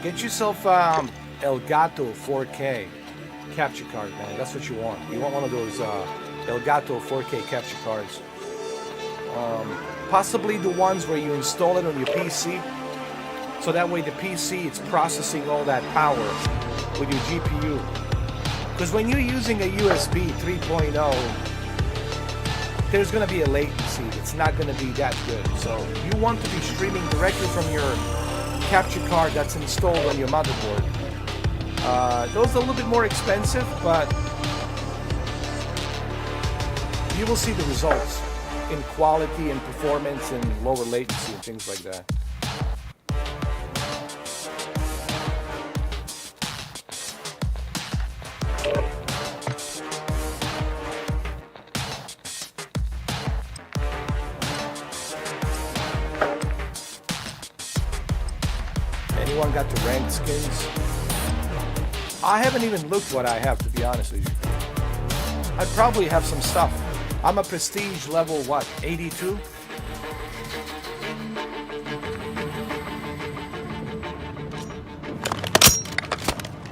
Get yourself Elgato 4K capture card, man. That's what you want. You want one of those Elgato 4K capture cards. Possibly the ones where you install it on your PC, so that way the PC it's processing all that power with your GPU. Because when you're using a USB 3.0, there's going to be a latency. It's not going to be that good. So you want to be streaming directly from your capture card that's installed on your motherboard. Those are a little bit more expensive, but you will see the results in quality and performance and lower latency and things like that. everyone got the ranked skins. I haven't even looked what I have, to be honest with you. I probably have some stuff. I'm a prestige level, what, 82?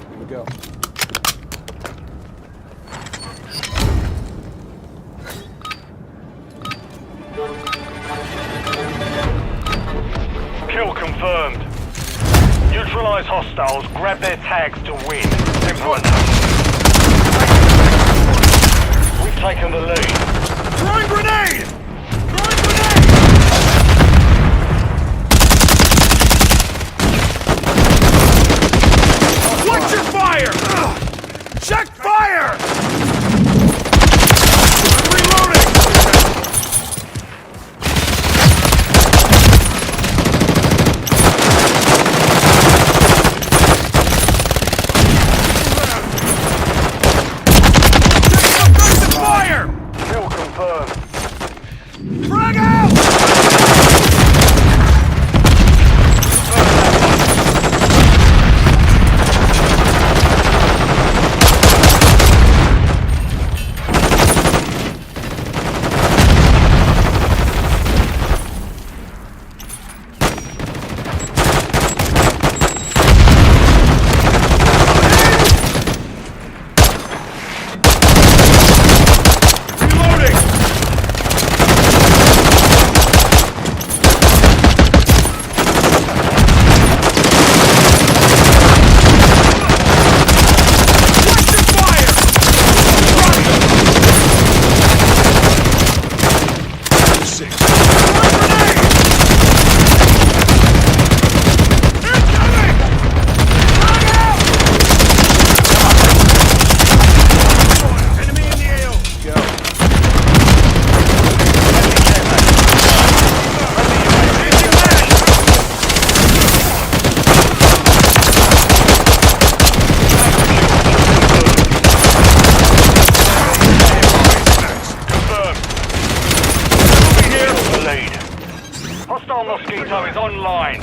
Here we go. Kill confirmed. Neutralize hostiles, grab their tags to win. Simple enough. We've taken the lead. Throwing grenade! Throwing grenade! Watch your fire! Check fire! I'm reloading! Fire! Kill confirmed. Frag out! Hostile Mosquito is online.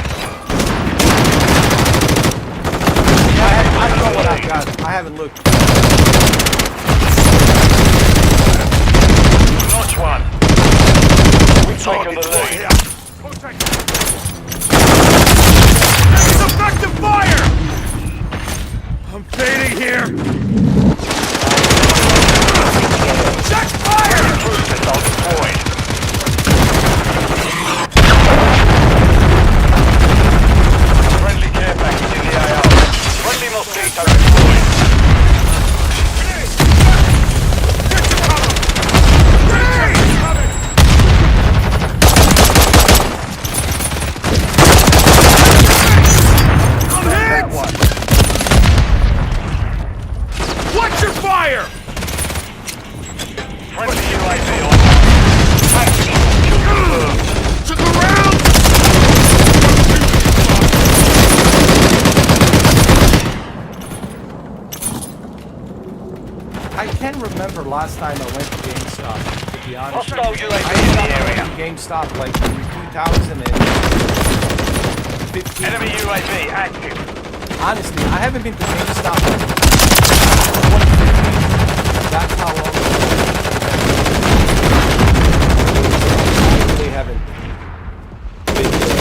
I don't know what I've got. I haven't looked. Notch one. We've taken the lead. It's effective fire! I'm fading here. Check fire! Cruise missile deployed. Friendly care package in the AO. Friendly Mosquito deployed. I'm hit! Watch your fire! Friendly UAV on. Took around! I can't remember last time I went to GameStop, to be honest. Hostile I UAV in the area. stopped going to GameStop like in 2015. Enemy UAV active. Honestly, I haven't been to GameStop since 2015. That's how long they haven't been there.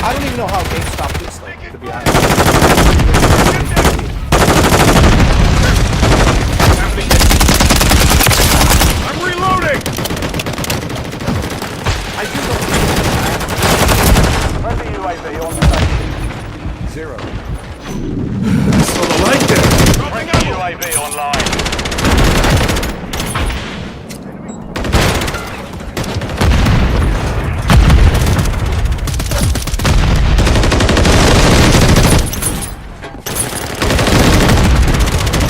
I don't even know how GameStop looks like, to be honest. I'm reloading! I do know. Friendly UAV on the station. Zero. That's what I like it. Friendly UAV online.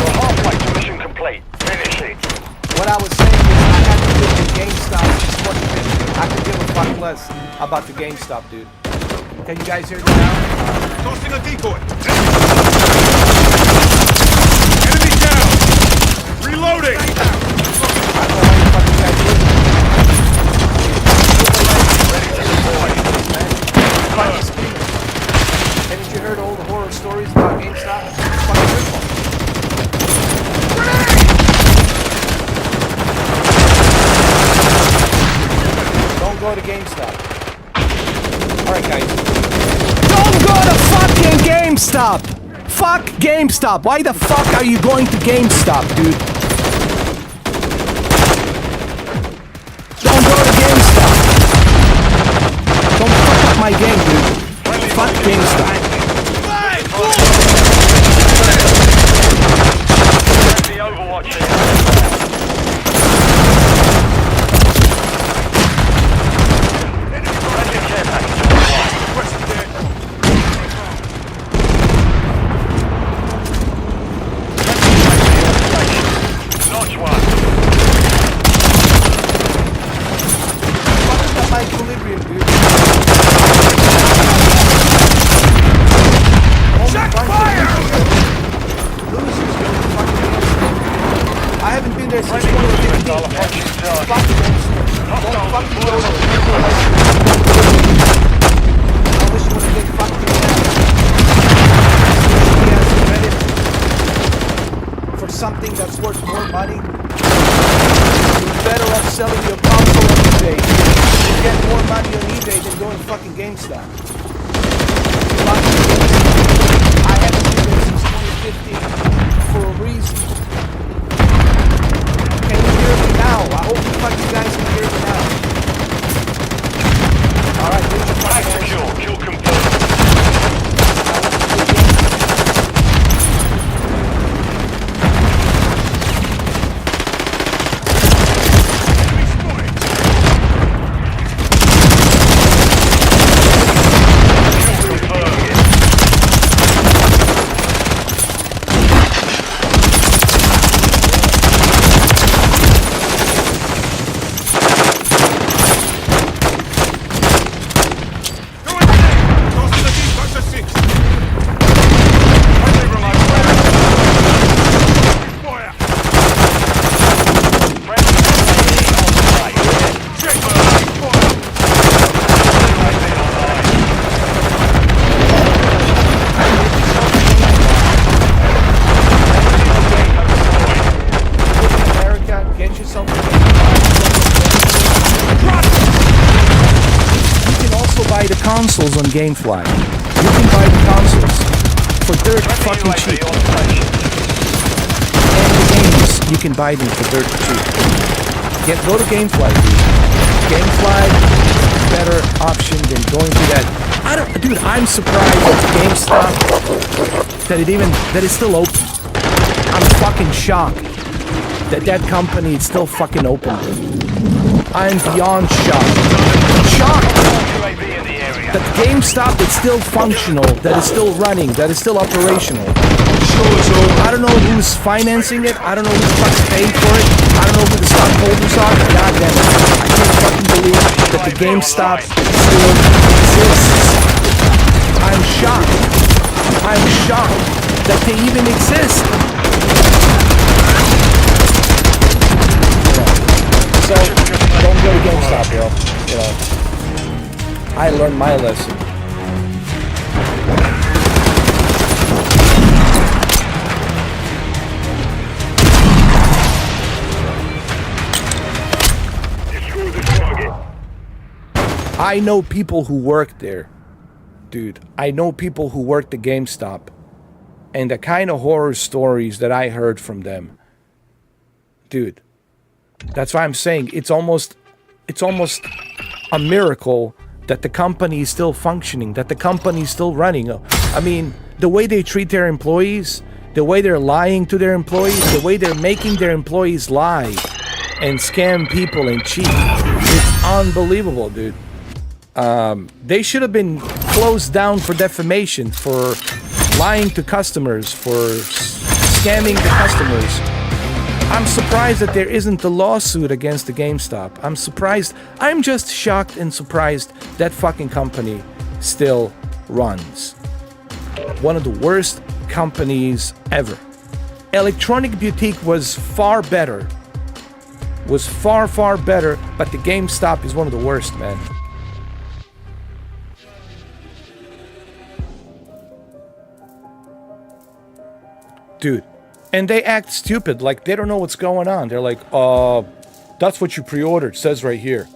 We're halfway to mission complete. Finish it. What I was saying is I had to go to GameStop in 2015. I could give a fuck less about the GameStop, dude. Can you guys hear me now? Tossing a decoy. Enemy down. Reloading. I don't know how you fucking guys do it. Ready to deploy. Haven't you heard all the go to GameStop. Alright, guys. Don't go to fucking GameStop! Fuck GameStop! Why the fuck are you going to GameStop, dude? Don't go to GameStop! Don't fuck up my game, dude. Fuck GameStop. The Overwatch here. Friendly care package on the way. Notch one. Fuck up my equilibrium, dude. Check fire! I haven't been there since 2015. Dollar punching charge. Fuck it, man. Hostiles Fuck you, deployed. I wish you would have been fucked in the for something that's worth more money. You're better off selling your console on eBay. You get more money on eBay than going fucking GameStop. Fucking GameStop. I haven't been there since 2015 for a reason. Can you hear me now? I hope the fuck you guys can hear me now. Alright, here's the Tag fucking secure. Kill confirmed. consoles on GameFly. You can buy the consoles for dirt fucking cheap. And the games, you can buy them for dirt cheap. Go to GameFly, dude. GameFly is a better option than going to that. Dude, I'm surprised at GameStop that it's still open. I'm fucking shocked that company is still fucking open. I'm beyond shocked that GameStop is still functional, that is still running, that is still operational. I don't know who's financing it, I don't know who's fucking paying for it, I don't know who the stockholders are, but goddamn it, I can't fucking believe that the GameStop still exists. I'm shocked that they even exist. So, don't go to GameStop, bro. You know, I learned my lesson. I know people who work there. Dude, I know people who work the GameStop. And the kind of horror stories that I heard from them. Dude, that's why I'm saying it's almost a miracle that the company is still functioning, that the company is still running. I mean, the way they treat their employees, the way they're lying to their employees, the way they're making their employees lie and scam people and cheat. It's unbelievable, dude. They should have been closed down for defamation, for lying to customers, for scamming the customers. I'm surprised that there isn't a lawsuit against the GameStop. I'm surprised. I'm just shocked and surprised that fucking company still runs. One of the worst companies ever. Electronic Boutique was far better. Was far, far better, but the GameStop is one of the worst, man. Dude. And they act stupid, like they don't know what's going on. They're like, that's what you pre-ordered, says right here.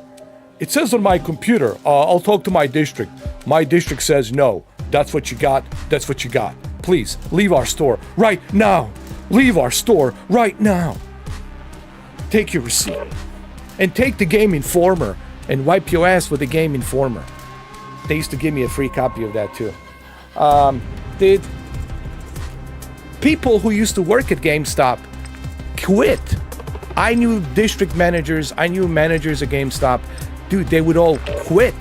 It says on my computer, I'll talk to my district. My district says no. That's what you got. That's what you got. Please, leave our store right now. Leave our store right now. Take your receipt. And take the Game Informer and wipe your ass with the Game Informer. They used to give me a free copy of that too. Did people who used to work at GameStop quit? I knew district managers, I knew managers at GameStop. Dude, they would all quit.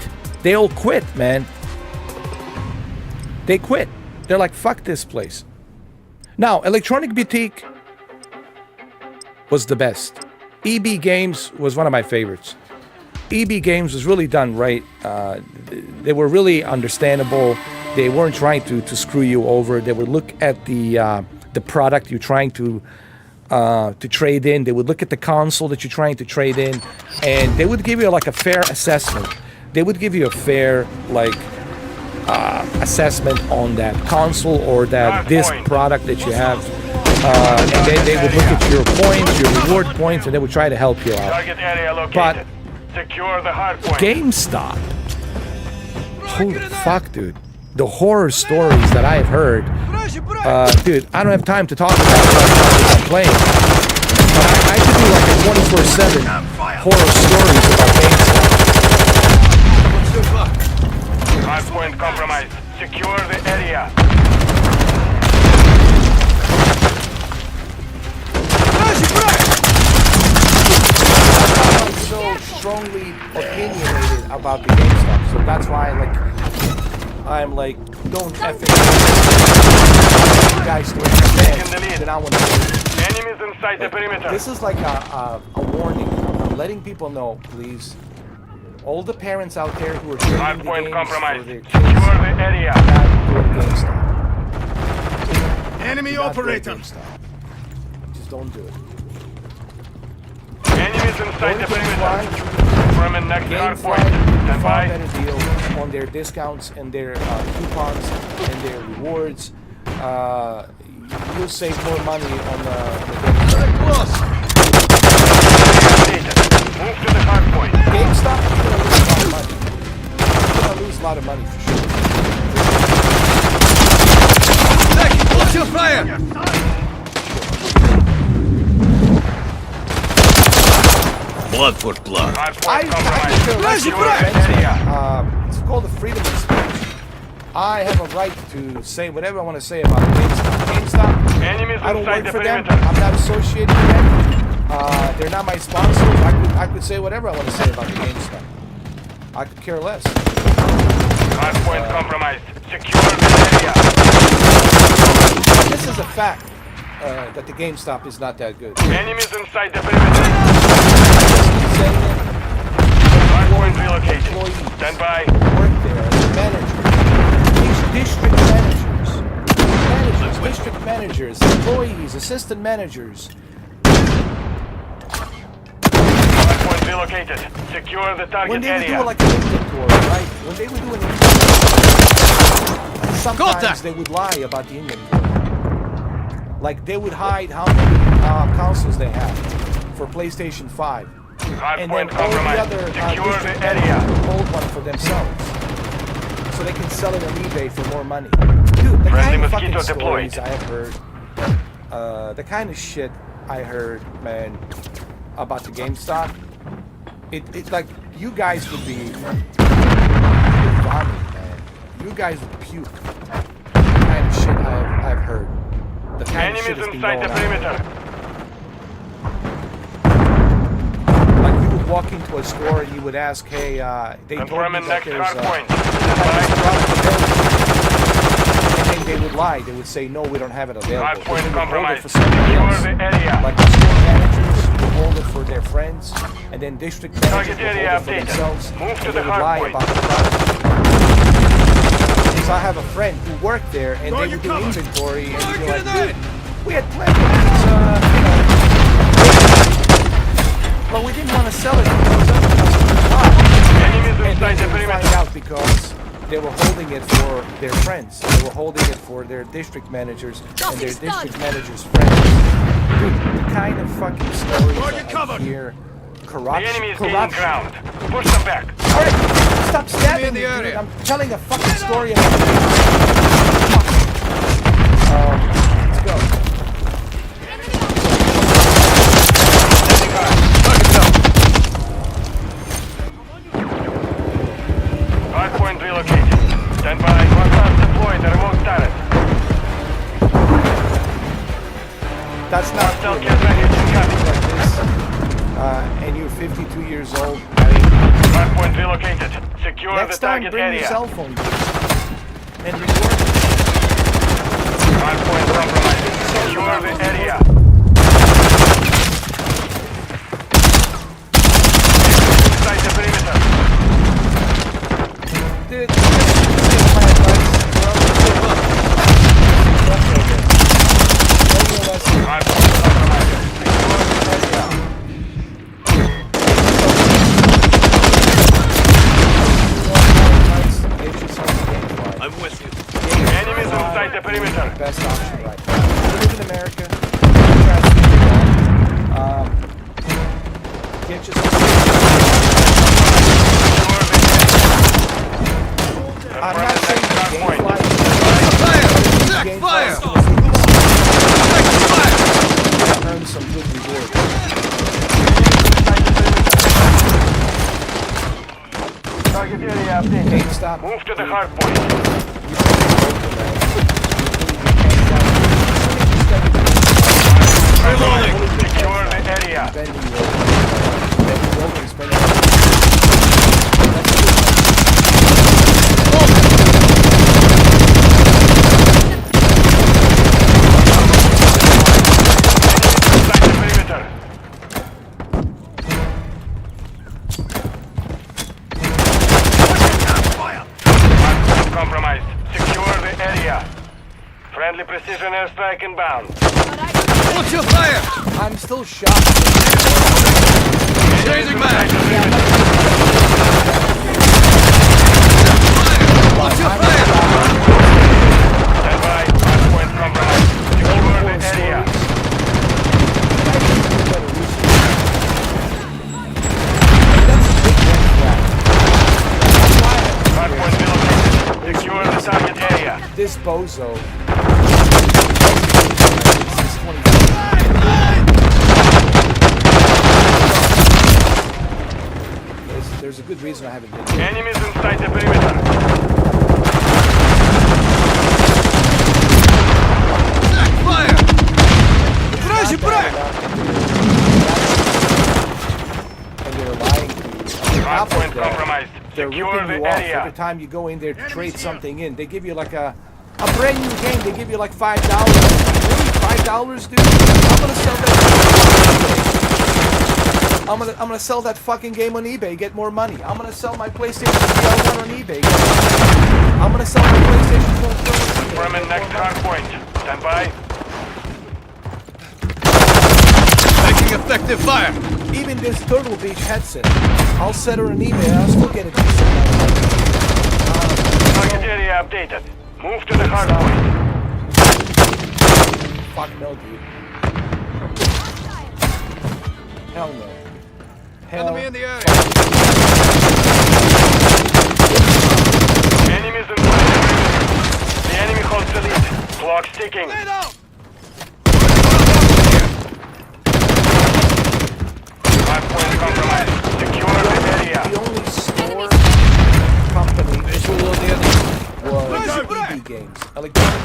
They all quit, man. They quit. They're like, fuck this place. Now, Electronic Boutique was the best. EB Games was one of my favorites. EB Games was really done right. They were really understandable. They weren't trying to screw you over. They would look at the product you're trying to trade in. They would look at the console that you're trying to trade in, and they would give you like a fair assessment. They would give you a fair assessment on that console or that disc product that you have. And they would look at your points, your reward points, and they would try to help you out. Target area located. But secure the hard point. GameStop, holy fuck, dude. The horror stories that I've heard, dude, I don't have time to talk about it while I'm playing. But I could do like a 24/7 horror stories about GameStop. Hard point compromised. Secure the area. I'm so strongly opinionated about the GameStop, so that's why I'm like, don't effing you guys to understand that I want to. Enemies inside the perimeter. This is like a warning. I'm letting people know, please. All the parents out there who are trading hard the point games compromised. for their kids, Secure the area. not go to GameStop. Enemy Do not go to operator. GameStop. Just don't do it. Enemies inside the perimeter. Confirming next hard point. GameFly Stand far by. better deals on their discounts and their coupons and their rewards. You'll save more money on the Move to the hard point. GameStop. You're gonna lose a lot of money for sure. What's your fire? Blood for blood. Hard I point compromised. feel like Secure you're the area. it's called the freedom of speech. I have a right to say whatever I want to say about GameStop. GameStop, Enemies I don't inside work the for them. perimeter. I'm not associated with them. They're not my sponsors. I could say whatever I want to say about the GameStop. I could care less. Hard point compromised. Secure the area. This is a fact that the GameStop is not that good. Enemies inside the perimeter. Hard point relocated. Stand by. Work there as a manager. These district managers, district managers, employees, assistant managers. Hard point relocated. Secure the When target they would area. do like an inventory, right? When they would do an inventory, sometimes they would lie about the inventory. Like they would hide how many consoles they have for PlayStation 5. Hard And point then all the compromised. other Secure the district area. managers would hold one for themselves. So they can sell it on eBay for more money. Dude, the Friendly kind of fucking mosquito stories deployed. I have heard, the kind of shit I heard, man, about the GameStop, it's like you guys would be vomit, man. You guys would puke. The kind of shit I've heard. The kind of shit Enemies that's been inside the going on. perimeter. Like you would walk into a store and you would ask, hey, they told me Confirming that next there's hard point. and then they would lie. They would say, no, we don't have it available. Hard But point they would hold it compromised. for somebody Secure else. the area. Like the store managers would hold it for their friends, and then district managers Target would hold area it for updated. themselves. Move to and the they would hard lie point. about the product. Because I have a friend who worked there, and they would do inventory, and you'd be like, dude, we had plenty of these, but we didn't want to sell it because other customers bought. Enemies And inside then the they would perimeter. find out because they were holding it for their friends. They were holding it for their district managers and their district managers' friends. Dude, the kind of fucking stories that I hear The enemy is gaining ground. Push them back. Alright, stop stabbing me, dude. I'm telling a fucking story about let's go. Hardpoint relocated. Stand by. Hostiles deployed. The remote turret. That's not Hostile cool. care package incoming. Like this. And you're 52 years old. Hardpoint relocated. Secure Next the time, target bring area. your cell phone and record it. Hardpoint compromised. Secure the area. Inside the perimeter. Dude, take my advice. Hardpoint compromised. I'm with you. Enemies inside the perimeter. Best option right now. You live in America. Get yourself. I'm not saying you can't fly. Fire! Earn some good reward. Target area updated. Hey, stop. Move to the hard point. Reloading. Secure the area. Bending over and spending. Inside the perimeter. Hardpoint compromised. Secure the area. Friendly precision airstrike inbound. Watch your fire! I'm still shocked. Changing Inside back! the perimeter. Watch your fire! Stand by. Hardpoint compromised. Secure the area. Hardpoint relocated. Secure the target area. This bozo. There's a good reason I haven't been here. Enemies inside the perimeter. Fire! Дрожи, брат! And they're lying to you. On top of Hardpoint that, compromised. they're Secure ripping the you off every area. time you go in there to trade something in. They give you like a brand new game. They give you like $5. Really, $5, dude? I'm gonna sell that. I'm gonna sell that fucking game on eBay. Get more money. I'm gonna sell my PlayStation 1 on eBay. I'm gonna sell my PlayStation 4 on eBay. Confirming next hardpoint. Stand by. Taking effective fire! Even this Turtle Beach headset, I'll set her on eBay. I'll still get a decent amount of money. Target area updated. Move to the hardpoint. Fuck no, dude. Hell no. Hell. Enemy in the area! Enemies inside the perimeter. The enemy holds the lead. Clock's ticking. Lay down! Hardpoint compromised. Secure the area. The only store company was EB Games. Electronic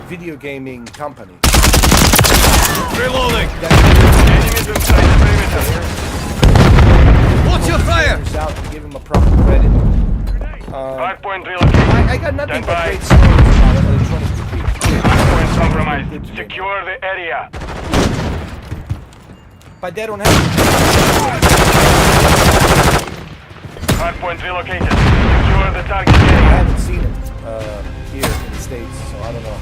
video gaming company. Reloading! Enemies inside the perimeter. Watch your fire! Turns out to give him a proper credit. Hardpoint relocated. I got nothing Stand but by. great stories about electronic video. Hardpoint compromised. Secure the area. But they don't have. Hardpoint relocated. Secure the target I area. haven't seen it here in the States, so I don't know.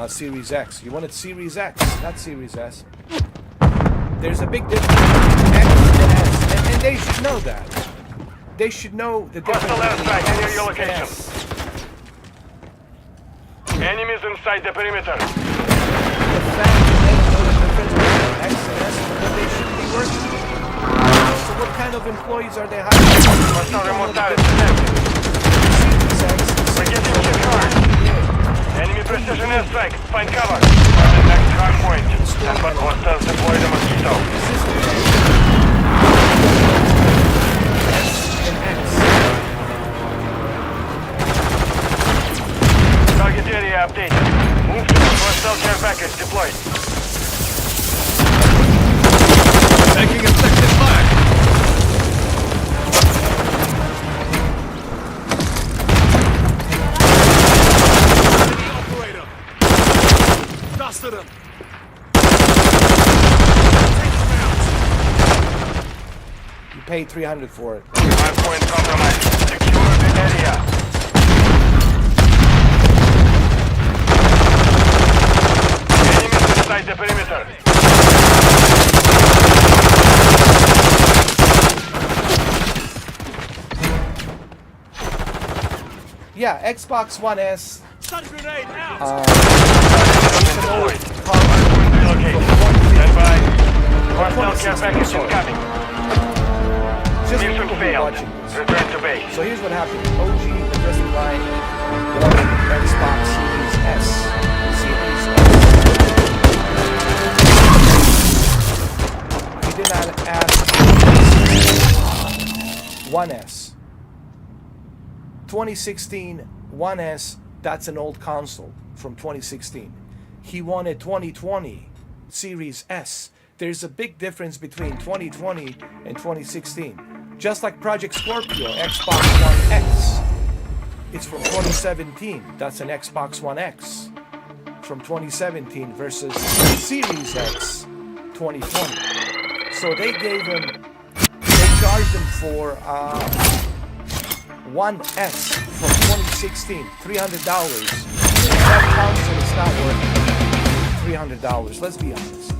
Series X. You wanted Series X, not Series S. There's a big difference. X they should know the difference Hostile between airstrike near X your and location. S. Enemies inside the perimeter. The fact that they know the difference between X and S, then they should be working. So what kind of employees are they hiring? Hostile remote tower detected. We're getting shit hard. Enemy precision airstrike. Find cover. On the next hard point. Stand by. Hostiles deploy the mosquito. Target area updated. Move to the hostile care package deployed. Taking effective fire. Operator. Dusted him. You paid $300 for it. Hard point compromised. Secure the area. Enemies inside the perimeter. Yeah, Xbox One S. Stun grenade out. Deployed. Hard point relocated. Stand by. Hostile care package incoming. Just Mission people who are failed. watching this. Return to base. So here's what happened. OG addressing line, Xbox Series S. Series S. He did not ask One S. 2016 One S, that's an old console from 2016. He wanted 2020 Series S. There's a big difference between 2020 and 2016. Just like Project Scorpio, Xbox One X. It's from 2017. That's an Xbox One X from 2017 versus Series X 2020. So they charged him for One S from 2016, $300. That console is not worth $300. Let's be honest.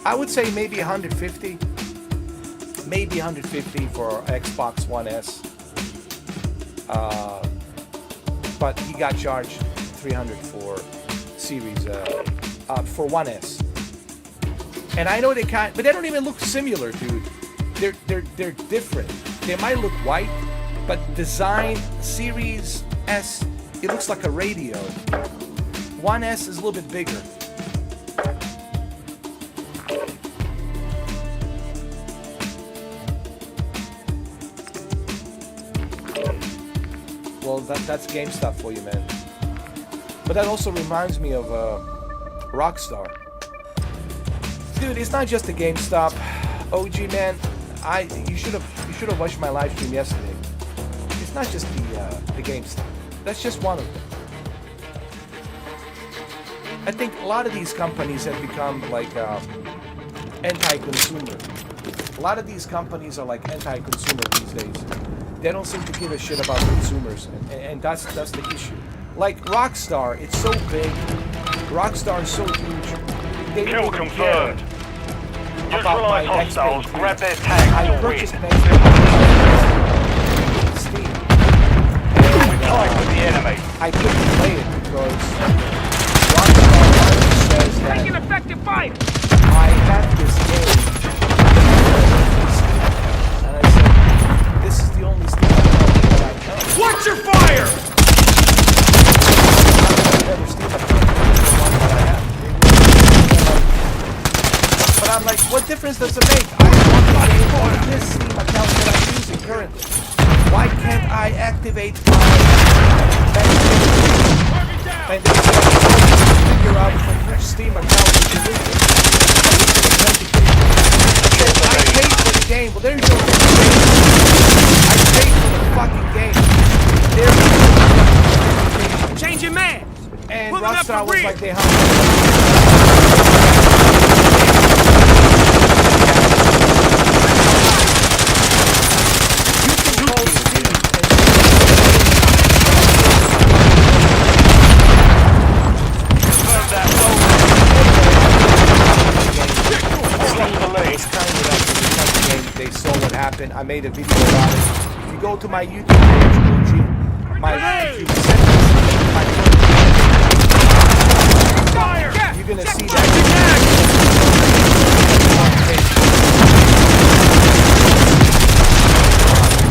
I would say maybe 150. Maybe 150 for Xbox One S. But he got charged $300 for Series for One S. And I know they can't, but they don't even look similar, dude. They're different. They might look white, but design Series S, it looks like a radio. One S is a little bit bigger. Well, that's game stuff for you, man. But that also reminds me of Rockstar. Dude, it's not just the GameStop. OG, man, you should have watched my live stream yesterday. It's not just the GameStop. That's just one of them. I think a lot of these companies have become like anti-consumer. A lot of these companies are like anti-consumer these days. They don't seem to give a shit about consumers, and that's the issue. Like Rockstar, it's so big. Rockstar is so huge. They Kill don't even care confirmed. about my Neutralize next hostiles. page. Grab their tags I to win. purchased next Steam. Fight with the enemy. I couldn't play it because Rockstar says that Taking effective fire. I have this game. And I said, this is the only Steam account that I have. Watch your fire. Never Steam account, the one that I have. But I'm like, what difference does it make? I want the game on this Steam account that I'm using currently. Why can't I activate my and they said, figure out from which Steam account you can use it. I paid for the game. Well, there's no game. I paid for the fucking game. There's no Changing man. and Pulling up Rockstar for was real. like, they have you can call Steam They saw what happened. I made a video about it. If you go to my YouTube page, Gucci, my YouTube settings, you're gonna see that.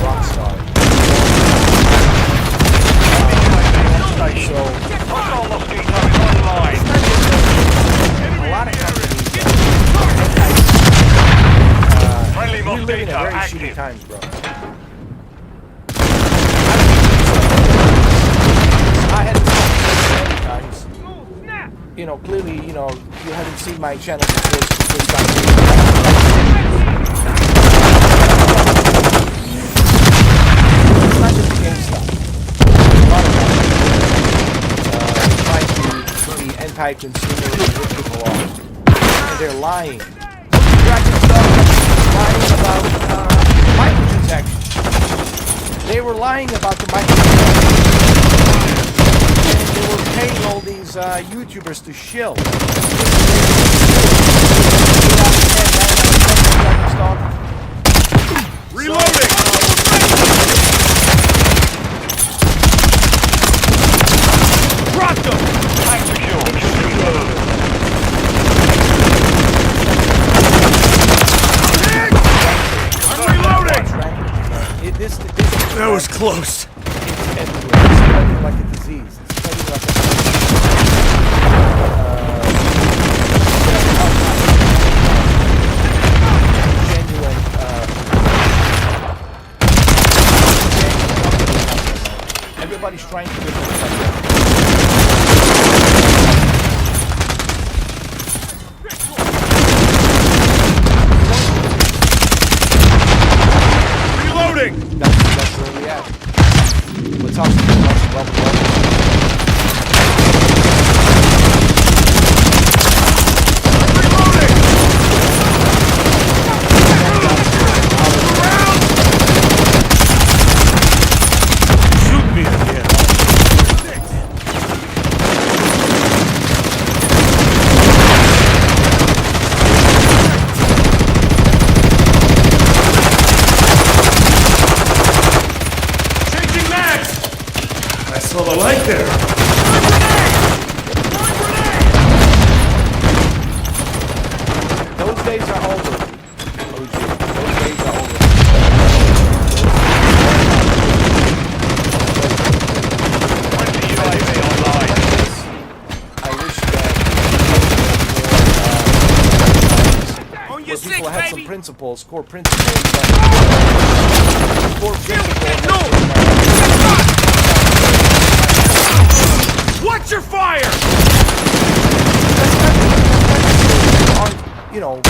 Rockstar. So, Hostile mosquito is online. a lot of companies, Friendly we live in mosquito a very shitty active. times, bro. I had to many times. You know, clearly, you know, you haven't seen my channel before. It's the first time. It's not just game stuff. A lot of trying to be anti-consumer and rip people off. And they're lying. Dragon stuff, lying about microtransactions. They were lying about the microtransactions. And they were paying all these YouTubers to shill. Reloading! Dropped them! Tank secure. Reload. I'm reloading! That was close. It's everywhere. It's spreading like a disease. It's spreading like a genuine everybody's trying to do it. Reloading! That's where we at. Let's talk to Shoot me again. Changing mags! I saw the light there. Those days are over. OG. Those days are over. UAV online. I wish that On your where six, people had some baby. principles, core principles. Core principles. Watch your fire! You know,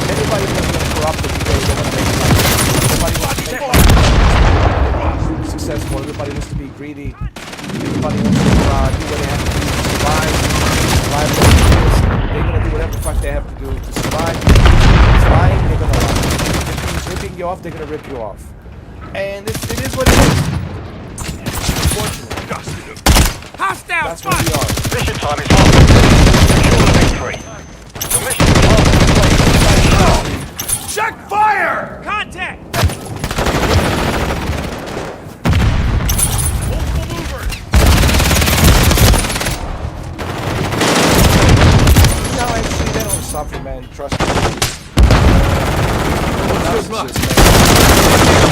everybody wants to corrupt the people. They want to make money. Everybody wants to make money. Successful. Everybody wants to be greedy. Everybody wants to do what they have to do to survive. They're gonna do whatever the fuck they have to do to survive. If it's lying, they're gonna lie. If it's ripping you off, they're gonna rip you off. And it is what it is. Unfortunately, Hostile that's where spot. we are. Mission time is half. Secure the victory. The mission is half complete. Check fire! Contact. Multiple movers. No, actually, they don't suffer, man. Trust me.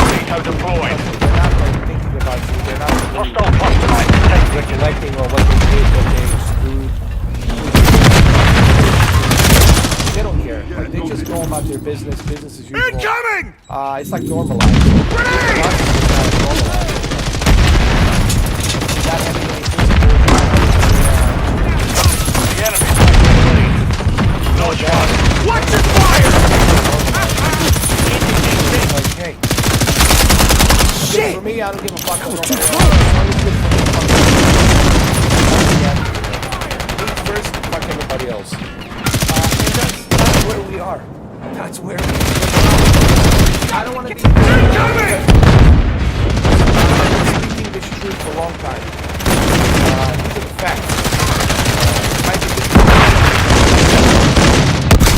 Veto deployed. They're not like thinking about you. They're not Hostile cluster mine detected. recollecting on what they did, what they screwed. They don't care. They just go about their business. Business as usual. Incoming! It's like normalized. Grenade! Normalized. Not having any principles. The enemy's taking the lead. Dodge one. Watch your fire! Like, hey. Shit! For me, I don't give a fuck. That was too close. First, fuck everybody else. And that's where we are. That's where we are. I don't want to be speaking this truth for a long time. These are the facts.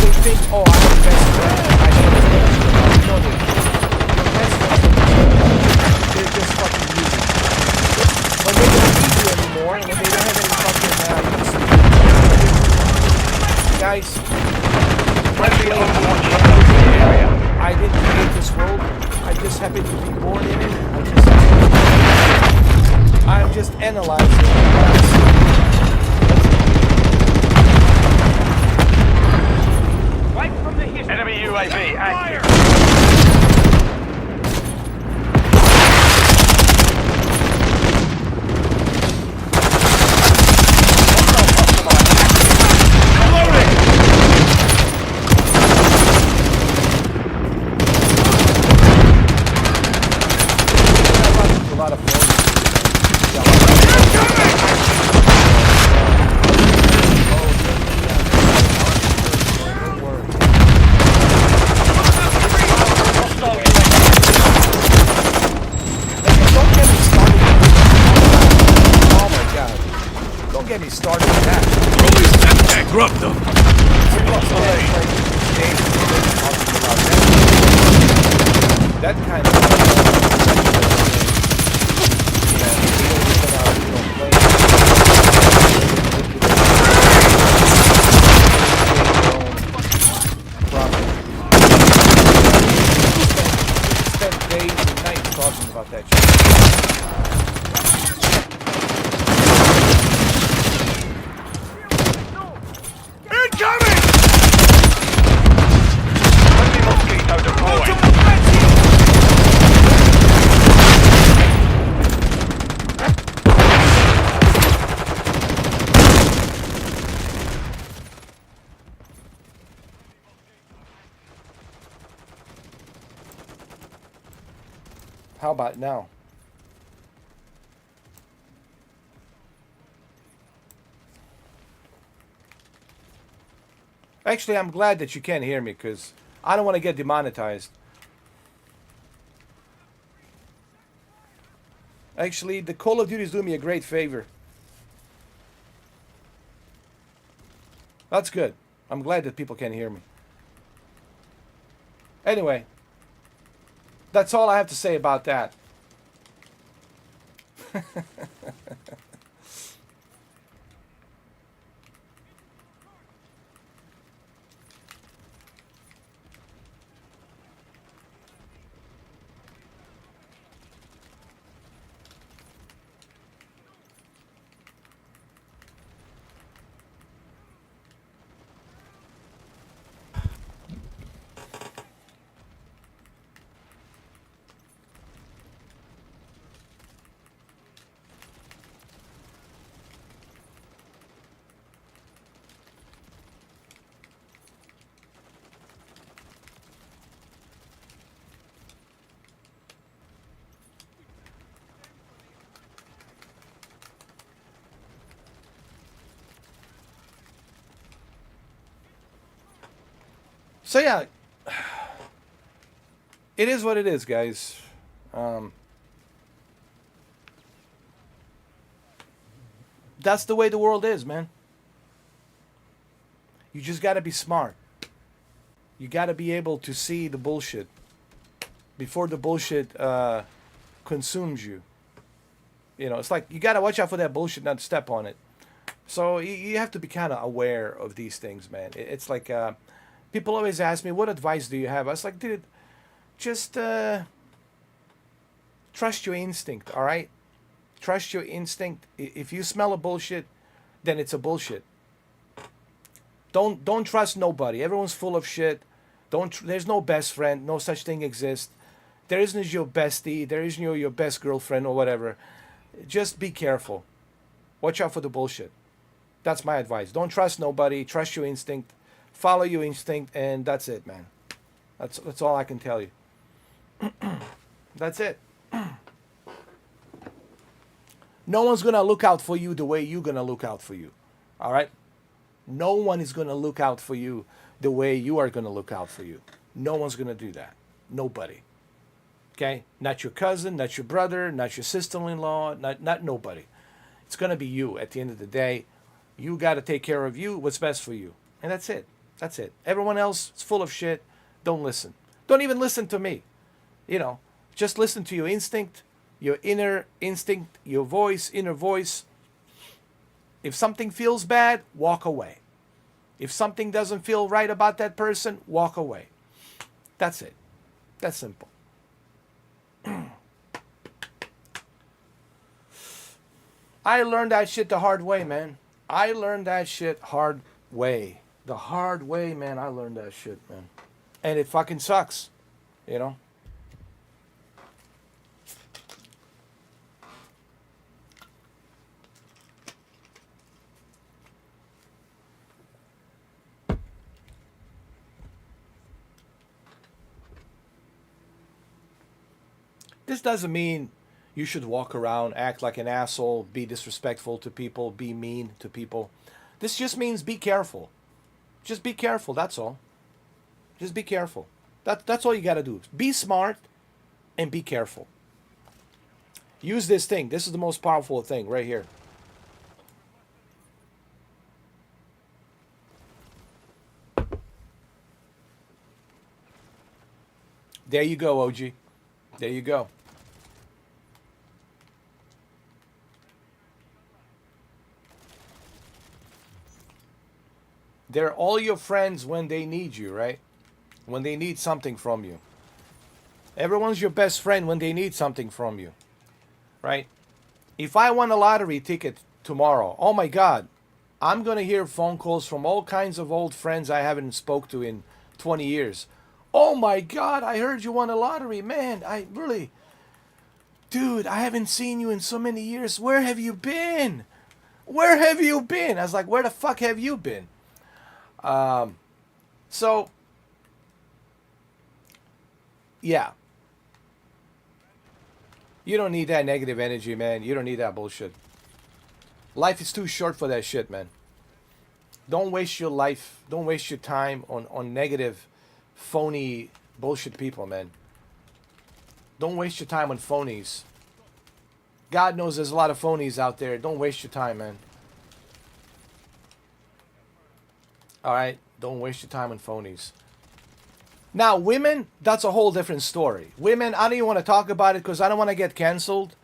They think, oh, I'm the best friend. I know the best. Enemy UAV active. A lot of Don't get me started with that. That kind spent days and nights talking about that shit. Incoming! Friendly mosquito deployed. How about now? Actually, I'm glad that you can't hear me because I don't want to get demonetized. Actually, the Call of Duty is doing me a great favor. That's good. I'm glad that people can hear me. Anyway, that's all I have to say about that. So yeah, it is what it is, guys. That's the way the world is, man. You just got to be smart. You got to be able to see the bullshit before the bullshit consumes you. You know, it's like you got to watch out for that bullshit, not step on it. So you have to be kind of aware of these things, man. It's like people always ask me, what advice do you have? I was like, dude, just trust your instinct, all right? Trust your instinct. If you smell a bullshit, then it's a bullshit. Don't trust nobody. Everyone's full of shit. There's no best friend. No such thing exists. There isn't your bestie. There isn't your best girlfriend or whatever. Just be careful. Watch out for the bullshit. That's my advice. Don't trust nobody. Trust your instinct. Follow your instinct, and that's it, man. That's all I can tell you. That's it. No one's gonna look out for you the way you're gonna look out for you. All right? No one is gonna look out for you the way you are gonna look out for you. No one's gonna do that. Nobody. Okay? Not your cousin, not your brother, not your sister-in-law, not nobody. It's gonna be you at the end of the day. You gotta take care of you, what's best for you. And that's it. That's it. Everyone else is full of shit. Don't listen. Don't even listen to me. You know, just listen to your instinct, your inner instinct, your voice, inner voice. If something feels bad, walk away. If something doesn't feel right about that person, walk away. That's it. That's simple. I learned that shit the hard way, man. I learned that shit hard way. The hard way, man. I learned that shit, man. And it fucking sucks, you know? This doesn't mean you should walk around, act like an asshole, be disrespectful to people, be mean to people. This just means be careful. Just be careful, that's all. Just be careful. That's all you got to do. Be smart and be careful. Use this thing. This is the most powerful thing right here. There you go, OG. There you go. They're all your friends when they need you, right? When they need something from you. Everyone's your best friend when they need something from you, right? If I won a lottery ticket tomorrow, oh my God, I'm going to hear phone calls from all kinds of old friends I haven't spoke to in 20 years. Oh my God, I heard you won a lottery. Man, I really... Dude, I haven't seen you in so many years. Where have you been? Where have you been? I was like, where the fuck have you been? So, yeah. You don't need that negative energy, man. You don't need that bullshit. Life is too short for that shit, man. Don't waste your life. Don't waste your time on negative, phony bullshit people, man. Don't waste your time on phonies. God knows there's a lot of phonies out there. Don't waste your time, man. Alright? Don't waste your time on phonies. Now, women, that's a whole different story. Women, I don't even want to talk about it because I don't want to get canceled.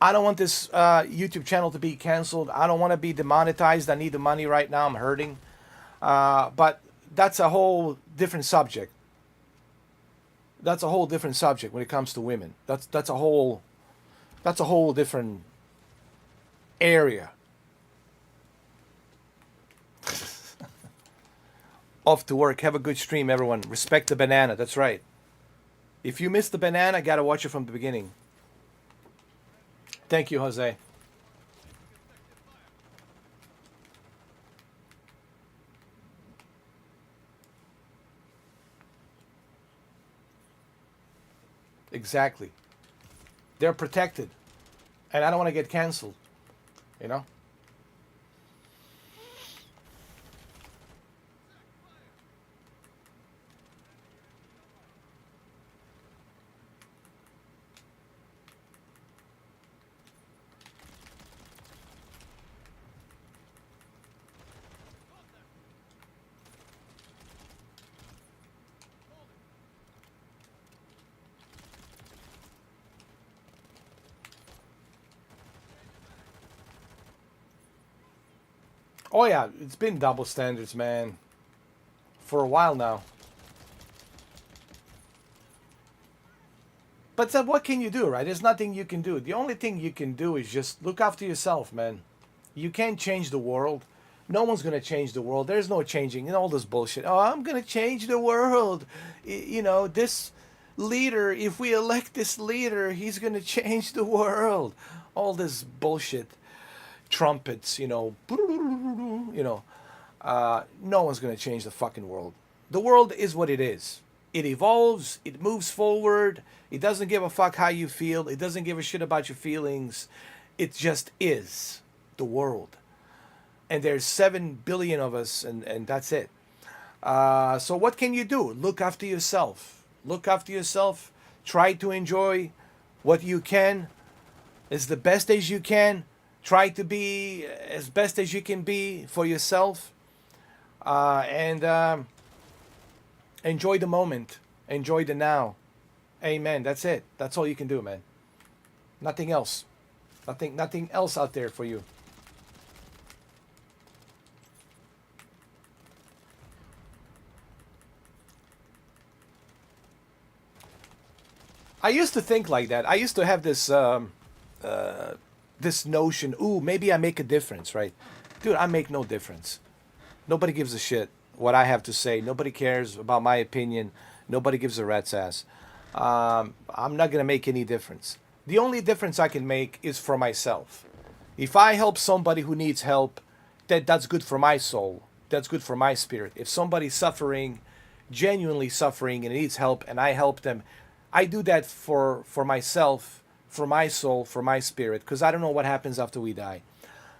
I don't want this YouTube channel to be canceled. I don't want to be demonetized. I need the money right now. I'm hurting. But that's a whole different subject. That's a whole different subject when it comes to women. That's a whole different area. Off to work. Have a good stream, everyone. Respect the banana. That's right. If you missed the banana, gotta watch it from the beginning. Thank you, Jose. Exactly. They're protected. And I don't want to get canceled. You know? Oh yeah, it's been double standards, man. For a while now. But then what can you do, right? There's nothing you can do. The only thing you can do is just look after yourself, man. You can't change the world. No one's going to change the world. There's no changing. You know, all this bullshit. Oh, I'm going to change the world. You know, this leader, if we elect this leader, he's going to change the world. All this bullshit. Trumpets, you know. No one's going to change the fucking world. The world is what it is. It evolves. It moves forward. It doesn't give a fuck how you feel. It doesn't give a shit about your feelings. It just is the world. And there's 7 billion of us, and that's it. So what can you do? Look after yourself. Look after yourself. Try to enjoy what you can as the best as you can. Try to be as best as you can be for yourself. And enjoy the moment. Enjoy the now. Amen. That's it. That's all you can do, man. Nothing else. Nothing else out there for you. I used to think like that. I used to have this this notion, ooh, maybe I make a difference, right? Dude, I make no difference. Nobody gives a shit. what I have to say. Nobody cares about my opinion. Nobody gives a rat's ass. I'm not gonna make any difference. The only difference I can make is for myself. If I help somebody who needs help, that's good for my soul. That's good for my spirit. If somebody's suffering, genuinely suffering, and needs help, and I help them, I do that for myself, for my soul, for my spirit, because I don't know what happens after we die.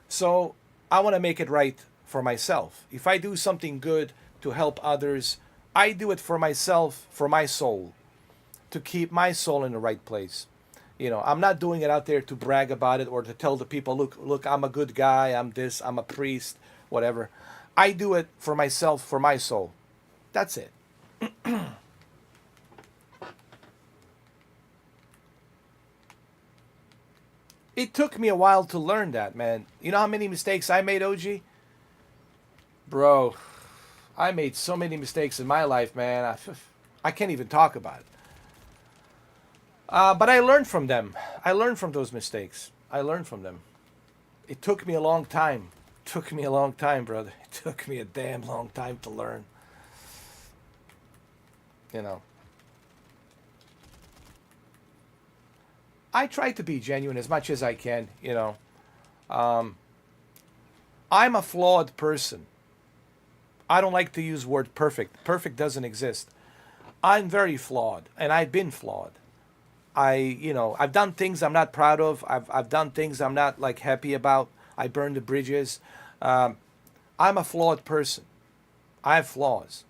So I want to make it right for myself. If I do something good to help others, I do it for myself, for my soul, to keep my soul in the right place. You know, I'm not doing it out there to brag about it or to tell the people, look, I'm a good guy, I'm this, I'm a priest, whatever. I do it for myself, for my soul. That's it. It took me a while to learn that, man. You know how many mistakes I made, OG? Bro, I made so many mistakes in my life, man. I can't even talk about it. But I learned from them. I learned from those mistakes. I learned from them. It took me a long time. It took me a long time, brother. It took me a damn long time to learn. You know. I try to be genuine as much as I can, you know. I'm a flawed person. I don't like to use word perfect. Perfect doesn't exist. I'm very flawed, and I've been flawed. I've done things I'm not proud of. I've done things I'm not like happy about. I burned the bridges. I'm a flawed person. I have flaws.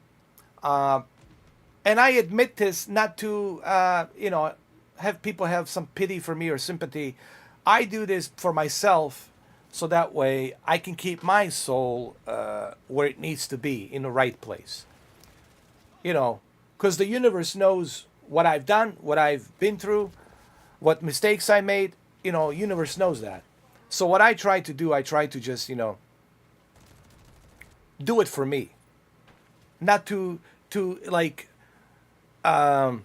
And I admit this not to, have people have some pity for me or sympathy. I do this for myself so that way I can keep my soul where it needs to be, in the right place. You know, because the universe knows what I've done, what I've been through, what mistakes I made. You know, universe knows that. So what I try to do, I try to just, do it for me. Not to like have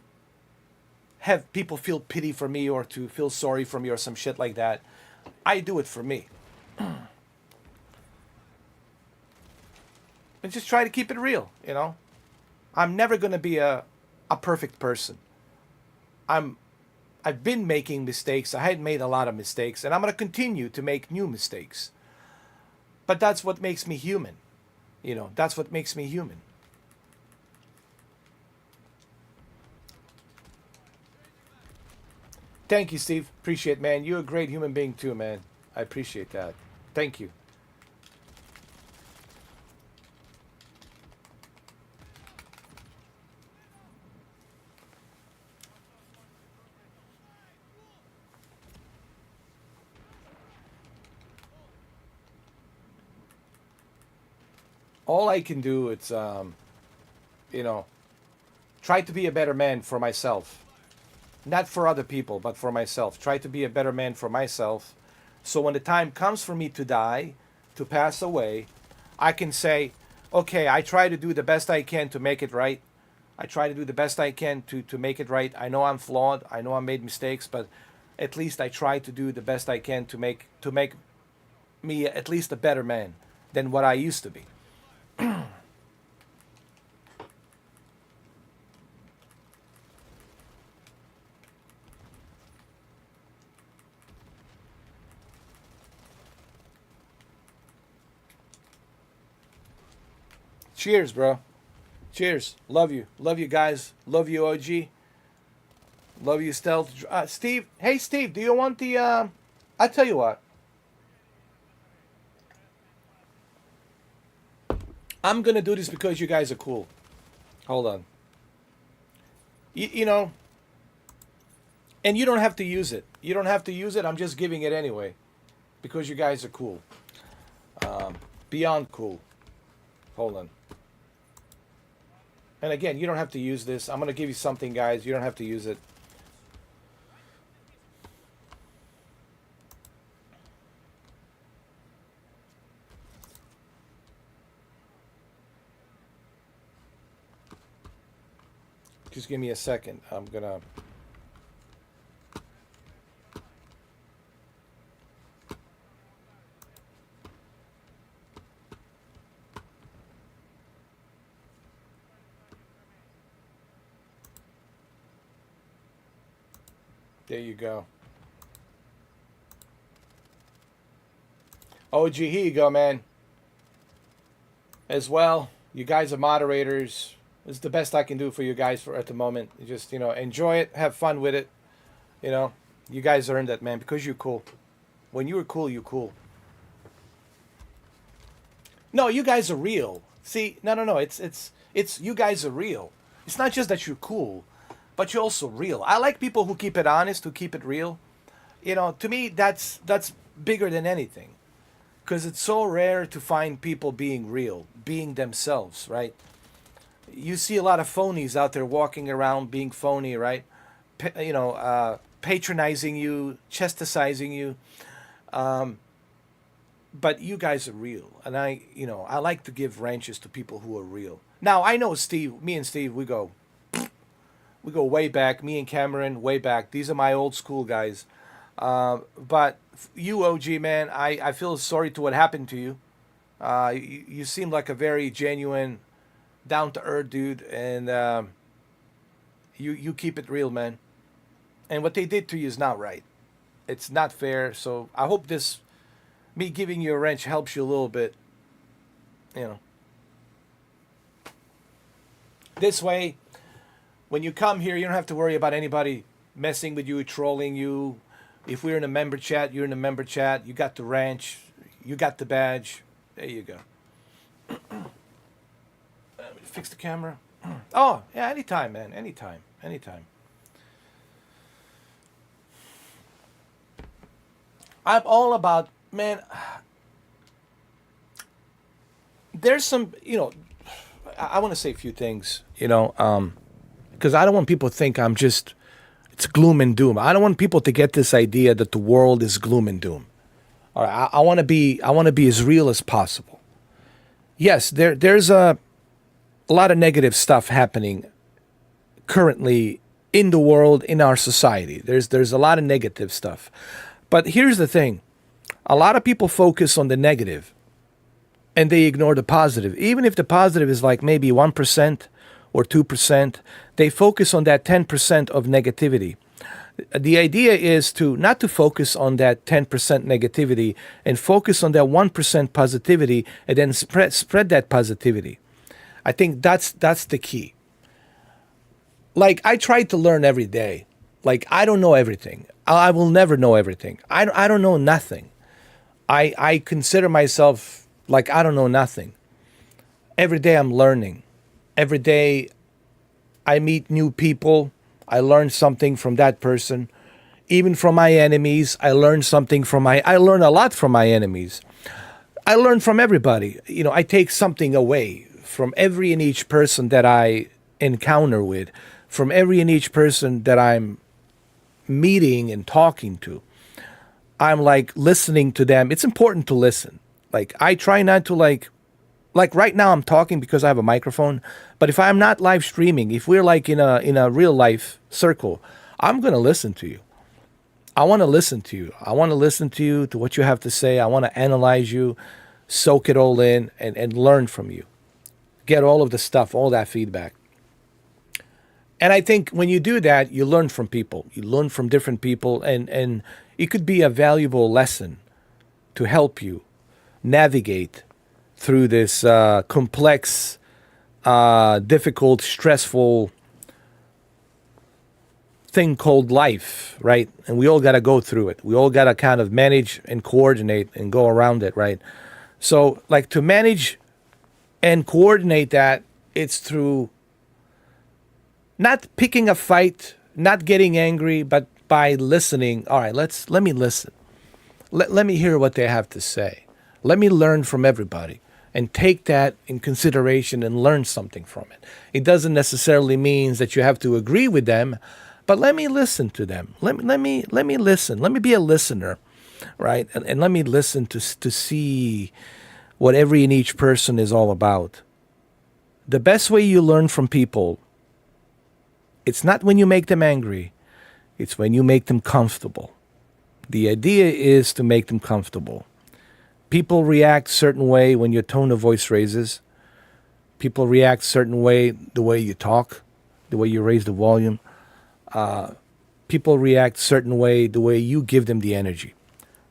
people feel pity for me or to feel sorry for me or some shit like that. I do it for me. And just try to keep it real, you know. I'm never going to be a perfect person. I've been making mistakes. I had made a lot of mistakes, and I'm going to continue to make new mistakes. But that's what makes me human. You know, that's what makes me human. Thank you, Steve. Appreciate it, man. You're a great human being too, man. I appreciate that. Thank you. All I can do is, try to be a better man for myself. Not for other people, but for myself. Try to be a better man for myself. So when the time comes for me to die, to pass away, I can say, okay, I try to do the best I can to make it right. I try to do the best I can to make it right. I know I'm flawed. I know I made mistakes, but at least I try to do the best I can to make me at least a better man than what I used to be. Cheers, bro. Cheers. Love you. Love you guys. Love you, OG. Love you, Stealth. Steve. Hey, Steve, do you want the... I tell you what. I'm going to do this because you guys are cool. Hold on. You know... And you don't have to use it. You don't have to use it. I'm just giving it anyway. Because you guys are cool. Beyond cool. Hold on. And again, you don't have to use this. I'm going to give you something, guys. You don't have to use it. Just give me a second. I'm going to... There you go. OG, here you go, man. As well, you guys are moderators. This is the best I can do for you guys for at the moment. You just, enjoy it, have fun with it. You guys earned that, man, because you're cool. When you were cool, you're cool. No, you guys are real. See, no. It's you guys are real. It's not just that you're cool, but you're also real. I like people who keep it honest, who keep it real. To me, that's bigger than anything, because it's so rare to find people being real, being themselves, right? You see a lot of phonies out there walking around being phony, right? Patronizing you, chastising you. But you guys are real, and I like to give ranches to people who are real. Now I know me and Steve, we go way back. Me and Cameron, way back. These are my old school guys. But you, OG man, I feel sorry to what happened to you. You seem like a very genuine, down to earth dude, and you keep it real, man. And what they did to you is not right. It's not fair. So I hope me giving you a wrench helps you a little bit. This way, when you come here, you don't have to worry about anybody messing with you, trolling you. If we're in a member chat, you're in a member chat. You got the wrench. You got the badge. There you go. Fix the camera. Oh, yeah, anytime, man. Anytime. I'm all about, man, there's some, I want to say a few things, because I don't want people to think it's gloom and doom. I don't want people to get this idea that the world is gloom and doom. All right, I want to be as real as possible. Yes, there's a lot of negative stuff happening currently in the world, in our society. There's a lot of negative stuff. But here's the thing. A lot of people focus on the negative and they ignore the positive. Even if the positive is like maybe 1% or 2%, they focus on that 10% of negativity. The idea is not to focus on that 10% negativity and focus on that 1% positivity and then spread that positivity. I think that's the key. Like, I try to learn every day. Like, I don't know everything. I will never know everything. I don't know nothing. I consider myself like I don't know nothing. Every day I'm learning. Every day I meet new people. I learn something from that person. Even from my enemies, I learn something I learn a lot from my enemies. I learn from everybody. I take something away from every and each person that I encounter with, from every and each person that I'm meeting and talking to. I'm like listening to them. It's important to listen. Like, I try not to like right now I'm talking because I have a microphone, but if I'm not live streaming, if we're like in a real life circle, I'm going to listen to you. I want to listen to you. I want to listen to you, to what you have to say. I want to analyze you, soak it all in and learn from you. Get all of the stuff, all that feedback. And I think when you do that, you learn from people. You learn from different people, and it could be a valuable lesson to help you navigate through this complex, difficult, stressful thing called life, right? And we all got to go through it. We all got to kind of manage and coordinate and go around it, right? So, like, to manage and coordinate that, it's through not picking a fight, not getting angry, but by listening. All right, let me listen. Let me hear what they have to say. Let me learn from everybody and take that in consideration and learn something from it. It doesn't necessarily mean that you have to agree with them, but let me listen to them. Let me listen. Let me be a listener, right? And let me listen to see what every and each person is all about. The best way you learn from people, it's not when you make them angry, it's when you make them comfortable. The idea is to make them comfortable. People react a certain way when your tone of voice raises. People react a certain way the way you talk, the way you raise the volume. people react certain way the way you give them the energy.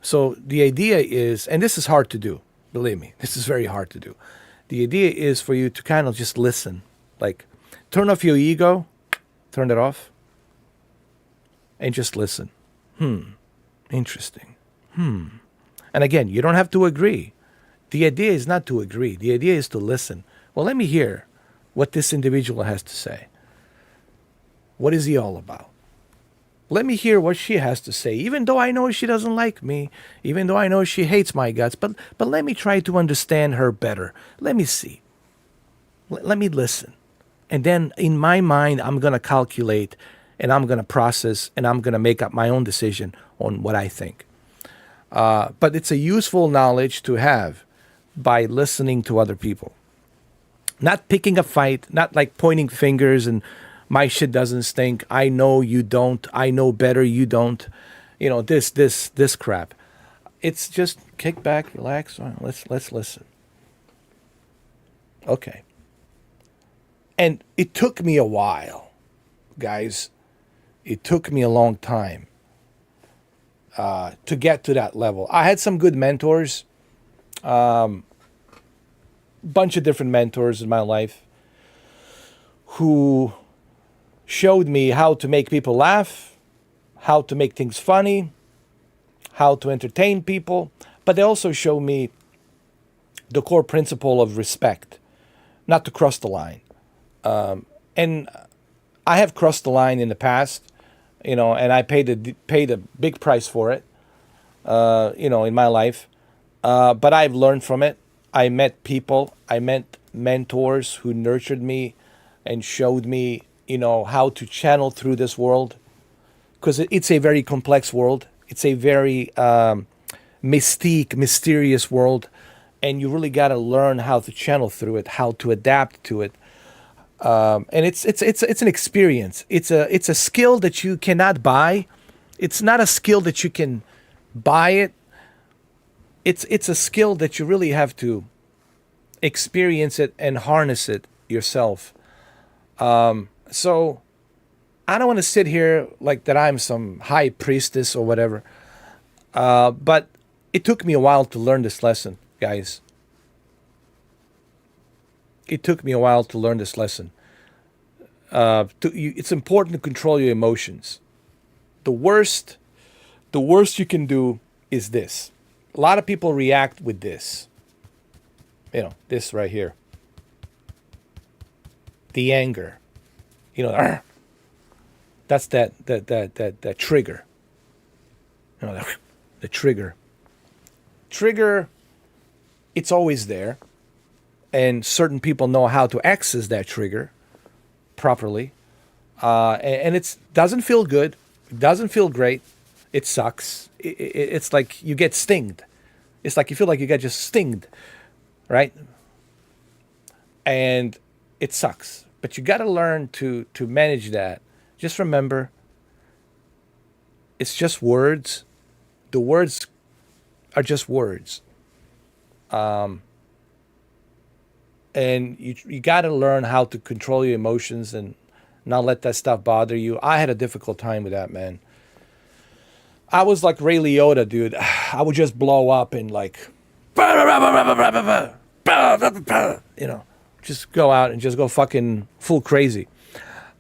So the idea is, and this is hard to do, believe me, this is very hard to do. The idea is for you to kind of just listen, like turn off your ego, turn it off, and just listen. Interesting. And again, you don't have to agree. The idea is not to agree. The idea is to listen. Well, let me hear what this individual has to say. What is he all about? Let me hear what she has to say, even though I know she doesn't like me, even though I know she hates my guts, but let me try to understand her better. Let me see. Let me listen. And then in my mind, I'm going to calculate and I'm going to process and I'm going to make up my own decision on what I think. But it's a useful knowledge to have by listening to other people. Not picking a fight, not like pointing fingers and my shit doesn't stink. I know you don't. I know better. You don't. You know, this crap. It's just kick back, relax. Let's listen. Okay. And it took me a while, guys. It took me a long time to get to that level. I had some good mentors, bunch of different mentors in my life who showed me how to make people laugh, how to make things funny, how to entertain people, but they also showed me the core principle of respect, not to cross the line. And I have crossed the line in the past, you know, and I paid a big price for it, you know, in my life. But I've learned from it. I met people, I met mentors who nurtured me and showed me, you know, how to channel through this world, because it's a very complex world. It's a very mysterious world, and you really got to learn how to channel through it, how to adapt to it. And it's an experience. It's a skill that you cannot buy. It's not a skill that you can buy it. It's a skill that you really have to experience it and harness it yourself. So I don't want to sit here like that I'm some high priestess or whatever. But it took me a while to learn this lesson, guys. It took me a while to learn this lesson. It's important to control your emotions. The worst you can do is this. A lot of people react with this. You know, this right here. The anger. You know, that's that trigger. You know, the trigger. Trigger, it's always there. And certain people know how to access that trigger properly. And it doesn't feel good. It doesn't feel great. It sucks. It's like you get stinged. It's like you feel like you get just stinged, right? And it sucks. But you got to learn to manage that. Just remember, it's just words. The words are just words. And you got to learn how to control your emotions and not let that stuff bother you. I had a difficult time with that, man. I was like Ray Liotta, dude. I would just blow up and like, you know, just go out and just go fucking full crazy.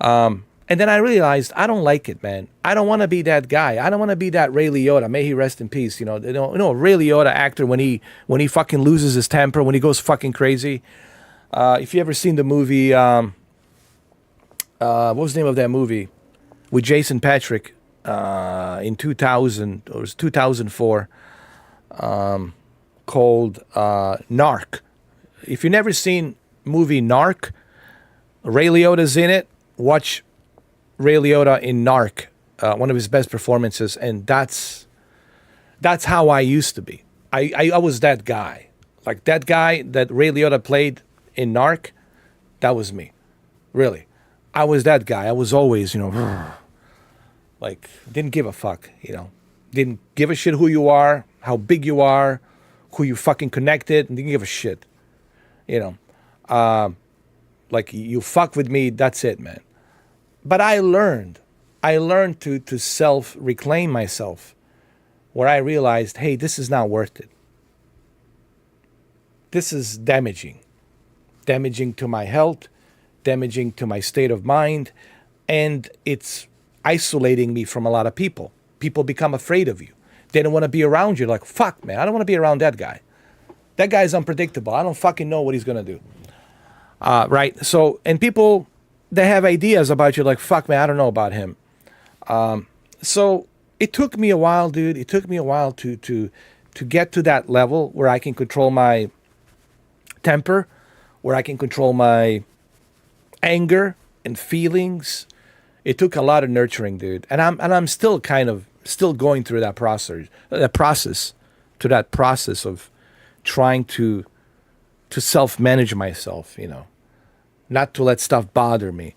And then I realized I don't like it, man. I don't want to be that guy. I don't want to be that Ray Liotta. May he rest in peace. You know, Ray Liotta actor when he fucking loses his temper, when he goes fucking crazy. If you ever seen the movie, what was the name of that movie with Jason Patrick in 2000 or it was 2004, called Narc. If you've never seen movie Narc, Ray Liotta's in it. Watch Ray Liotta in Narc, one of his best performances, and that's how I used to be. I was that guy, like that guy that Ray Liotta played in Narc. That was me, really. I was that guy. I was always, you know, like didn't give a fuck, you know, didn't give a shit who you are, how big you are, who you fucking connected, and didn't give a shit, you know. Like you fuck with me, that's it, man. But I learned I learned to self-reclaim myself, where I realized, hey, this is not worth it. This is damaging to my health, damaging to my state of mind, and it's isolating me from a lot of people. People become afraid of you. They don't want to be around you. Like, fuck, man, I don't want to be around that guy. That guy's unpredictable. I don't fucking know what he's going to do. Right? So, and people, they have ideas about you like, fuck, man, I don't know about him. So it took me a while, dude. It took me a while to get to that level where I can control my temper, where I can control my anger and feelings. It took a lot of nurturing, dude. And I'm still kind of still going through that process of trying to self-manage myself, not to let stuff bother me.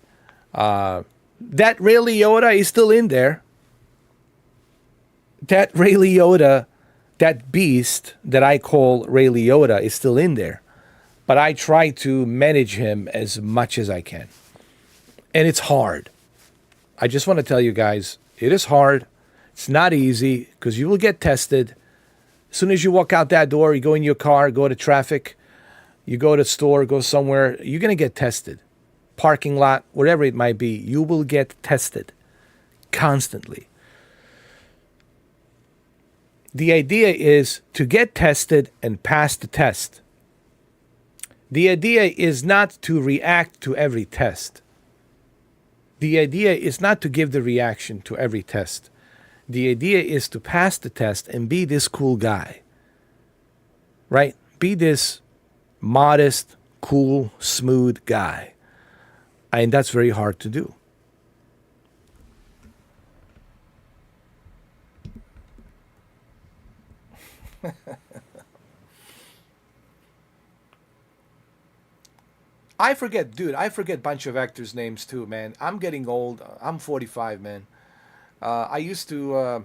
That Ray Liotta is still in there. That Ray Liotta, that beast that I call Ray Liotta is still in there. But I try to manage him as much as I can. And it's hard. I just want to tell you guys, it is hard. It's not easy because you will get tested. As soon as you walk out that door, you go in your car, go to traffic, you go to the store, go somewhere, you're going to get tested. Parking lot, wherever it might be, you will get tested constantly. The idea is to get tested and pass the test. The idea is not to react to every test. The idea is not to give the reaction to every test. The idea is to pass the test and be this cool guy. Right? Be this modest, cool, smooth guy. And that's very hard to do. I forget a bunch of actors' names too, man. I'm getting old. I'm 45, man. I used to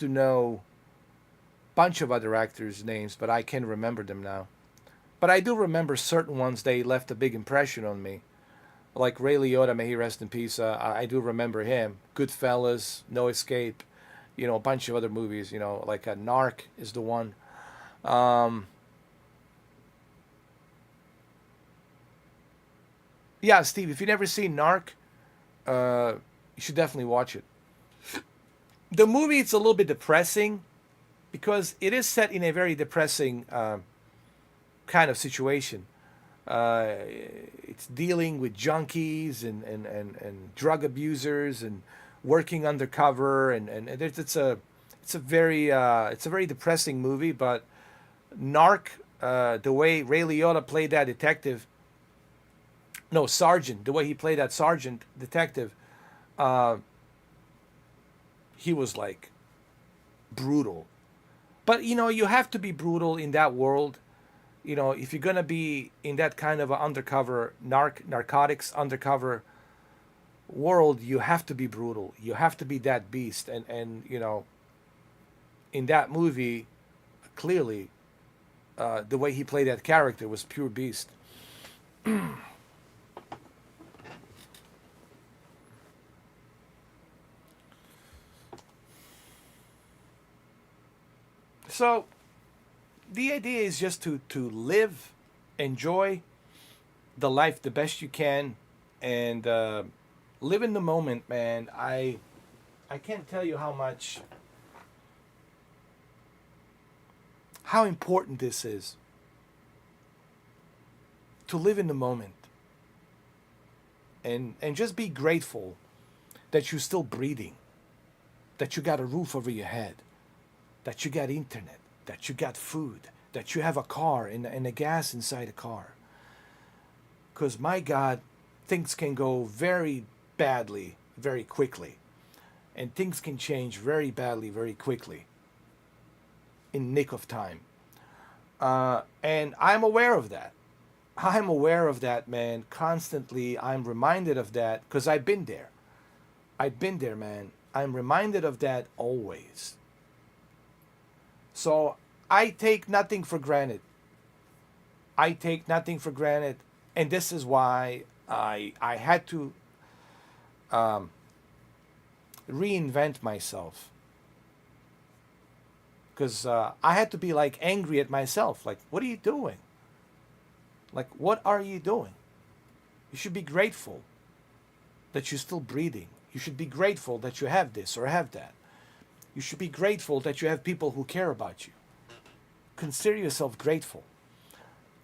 know a bunch of other actors' names, but I can't remember them now. But I do remember certain ones. They left a big impression on me. Like Ray Liotta, may he rest in peace. I do remember him. Goodfellas, No Escape, a bunch of other movies. Like Narc is the one. Yeah, Steve, if you've never seen Narc, you should definitely watch it. The movie, it's a little bit depressing because it is set in a very depressing kind of situation. It's dealing with junkies and drug abusers and working undercover, and it's a very depressing movie. But Narc, the way Ray Liotta played that detective. No, sergeant. The way he played that sergeant detective, he was like brutal. But you have to be brutal in that world. If you're gonna be in that kind of an undercover narcotics undercover world, you have to be brutal. You have to be that beast. And in that movie, clearly, the way he played that character was pure beast. So, the idea is just to live, enjoy the life the best you can, and live in the moment, man. I can't tell you how important this is. To live in the moment. And just be grateful that you're still breathing, that you got a roof over your head, that you got internet, that you got food, that you have a car and a gas inside a car. Because, my God, things can go very badly very quickly. And things can change very badly very quickly. In nick of time. And I'm aware of that. I'm aware of that, man. Constantly, I'm reminded of that because I've been there. I've been there, man. I'm reminded of that always. So I take nothing for granted. I take nothing for granted. And this is why I had to reinvent myself. Because I had to be like angry at myself. Like, what are you doing? Like, what are you doing? You should be grateful that you're still breathing. You should be grateful that you have this or have that. You should be grateful that you have people who care about you. Consider yourself grateful.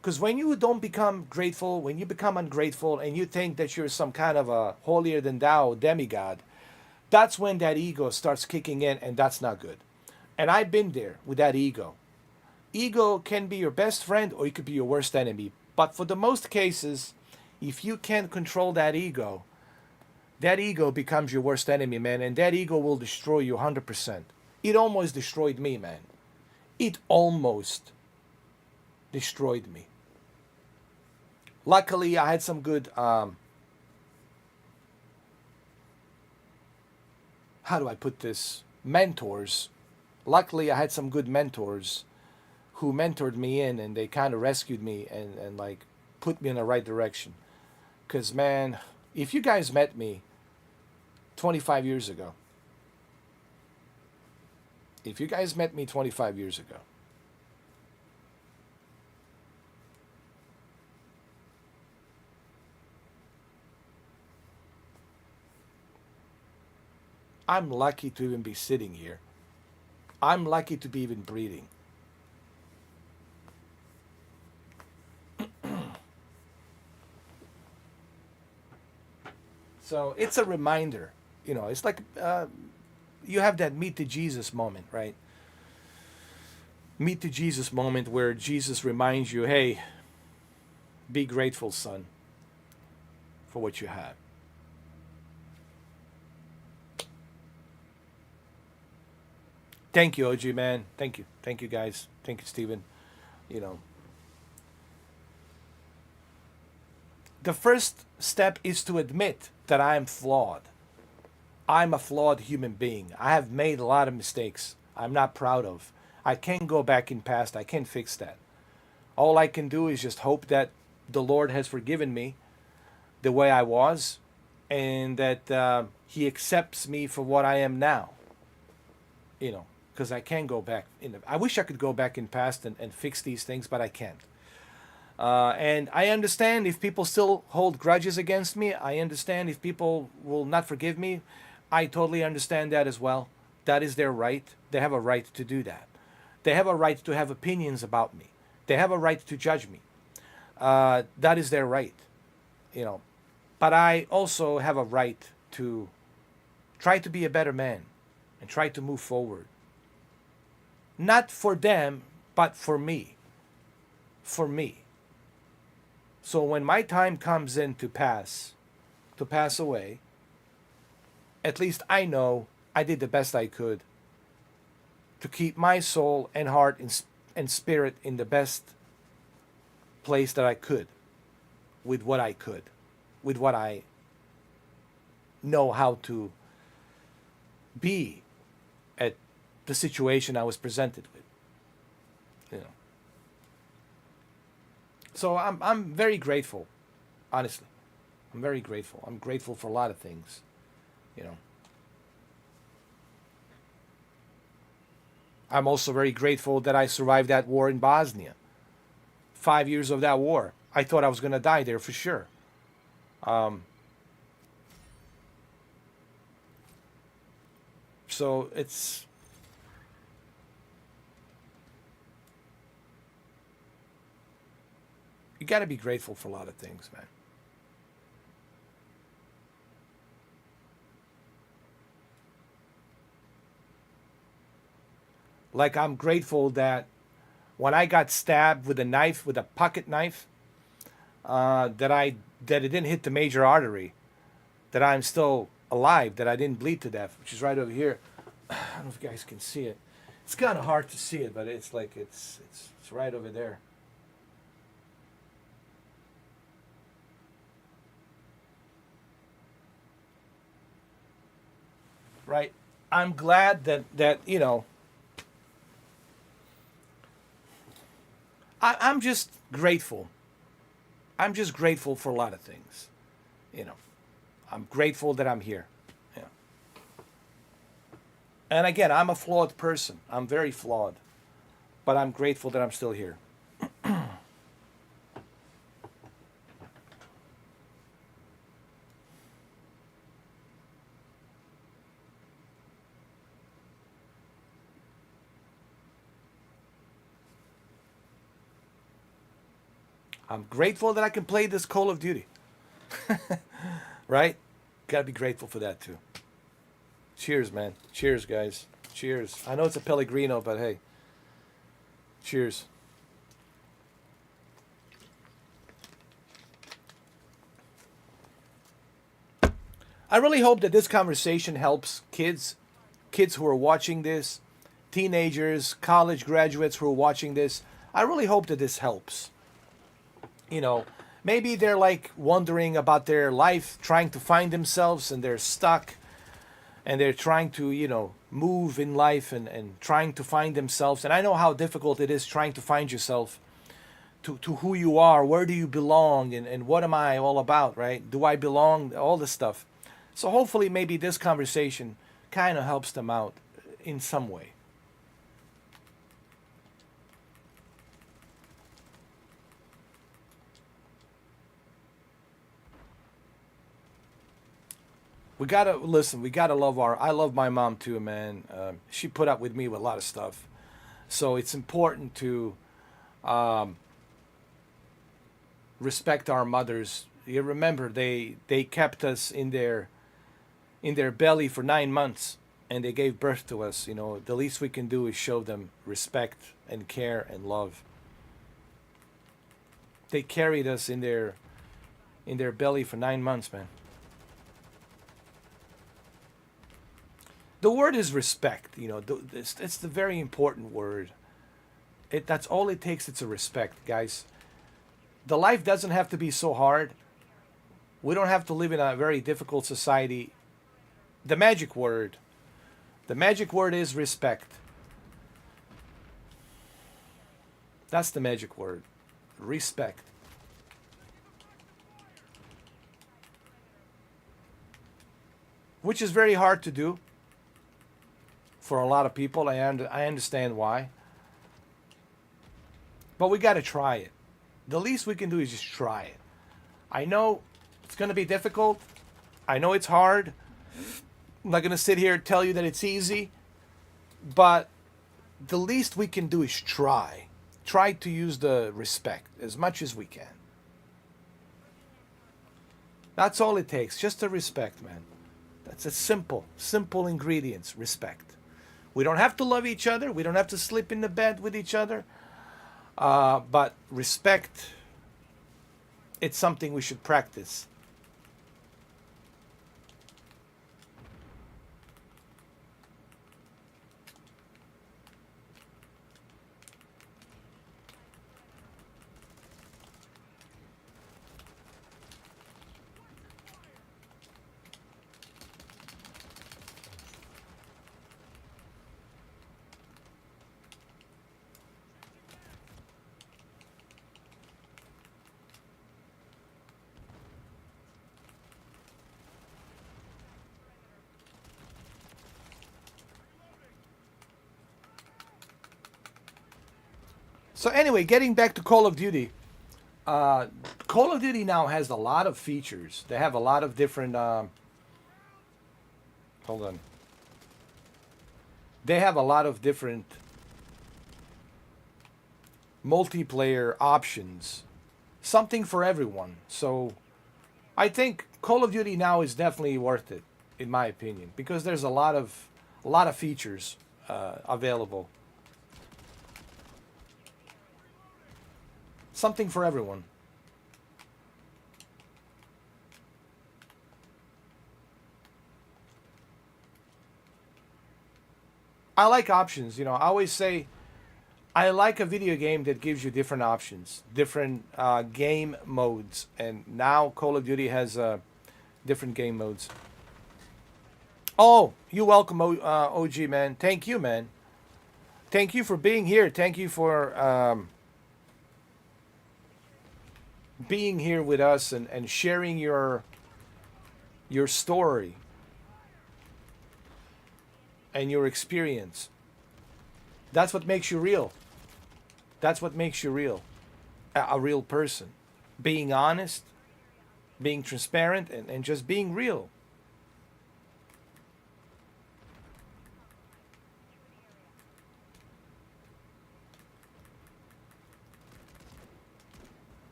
Because when you don't become grateful, when you become ungrateful and you think that you're some kind of a holier than thou demigod, that's when that ego starts kicking in, and that's not good. And I've been there with that ego. Ego can be your best friend or it could be your worst enemy. But for the most cases, if you can't control that ego becomes your worst enemy, man. And that ego will destroy you 100%. It almost destroyed me, man. It almost destroyed me. Luckily, I had some good, how do I put this? Mentors. Luckily, I had some good mentors who mentored me in, and they kind of rescued me and like put me in the right direction. Because, man, if you guys met me 25 years ago, if you guys met me 25 years ago, I'm lucky to even be sitting here. I'm lucky to be even breathing. So it's a reminder, it's like you have that meet the Jesus moment, right? Meet the Jesus moment where Jesus reminds you, hey, be grateful, son, for what you have. Thank you, OG, man. Thank you. Thank you, guys. Thank you, Steven. The first step is to admit that I am flawed. I'm a flawed human being. I have made a lot of mistakes I'm not proud of. I can't go back in past. I can't fix that. All I can do is just hope that the Lord has forgiven me the way I was, and that He accepts me for what I am now. Because I can't go back. I wish I could go back in past and fix these things, but I can't. And I understand if people still hold grudges against me. I understand if people will not forgive me. I totally understand that as well. That is their right. They have a right to do that. They have a right to have opinions about me. They have a right to judge me. That is their right. But I also have a right to try to be a better man and try to move forward. Not for them, but for me. For me. So when my time comes in to pass away, at least I know I did the best I could to keep my soul and heart and spirit in the best place that I could, with what I could, with what I know how to be at the situation I was presented with. So I'm very grateful, honestly. I'm very grateful. I'm grateful for a lot of things, I'm also very grateful that I survived that war in Bosnia. 5 years of that war. I thought I was going to die there for sure. So it's... You got to be grateful for a lot of things, man. Like, I'm grateful that when I got stabbed with a knife, with a pocket knife, that it didn't hit the major artery, that I'm still alive, that I didn't bleed to death, which is right over here. I don't know if you guys can see it. It's kind of hard to see it, but it's like it's right over there. Right? I'm glad that I'm just grateful. I'm just grateful for a lot of things. I'm grateful that I'm here. Yeah. And again, I'm a flawed person. I'm very flawed. But I'm grateful that I'm still here. I'm grateful that I can play this Call of Duty. Right? Gotta be grateful for that too. Cheers, man. Cheers, guys. Cheers. I know it's a Pellegrino, but hey. Cheers. I really hope that this conversation helps kids who are watching this, teenagers, college graduates who are watching this. I really hope that this helps. You know, maybe they're like wondering about their life, trying to find themselves, and they're stuck, and they're trying to, you know, move in life and trying to find themselves. And I know how difficult it is trying to find yourself, to who you are, where do you belong, and what am I all about, right? Do I belong? All this stuff. So hopefully maybe this conversation kind of helps them out in some way. We gotta listen. We gotta love I love my mom too, man. She put up with me with a lot of stuff, so it's important to respect our mothers. You remember they kept us in their belly for 9 months, and they gave birth to us. You know, the least we can do is show them respect and care and love. They carried us in their belly for 9 months, man. The word is respect. You know, it's the very important word. That's all it takes. It's a respect, guys. The life doesn't have to be so hard. We don't have to live in a very difficult society. The magic word is respect. That's the magic word. Respect. Which is very hard to do for a lot of people. I understand why. But we got to try it. The least we can do is just try it. I know it's going to be difficult. I know it's hard. I'm not going to sit here and tell you that it's easy. But the least we can do is try. Try to use the respect as much as we can. That's all it takes. Just the respect, man. That's a simple ingredients. Respect. We don't have to love each other. We don't have to sleep in the bed with each other. But respect, it's something we should practice. So anyway, getting back to Call of Duty. Call of Duty now has a lot of features. They have a lot of different... hold on. They have a lot of different multiplayer options. Something for everyone. So I think Call of Duty now is definitely worth it, in my opinion, because there's a lot of features available. Something for everyone. I like options. You know, I always say I like a video game that gives you different options, different game modes. And now Call of Duty has different game modes. Oh, you're welcome, OG, man. Thank you, man. Thank you for being here. Thank you for... being here with us and sharing your your story, and your experience. That's what makes you real. That's what makes you real. A real person. Being honest, being transparent, and just being real.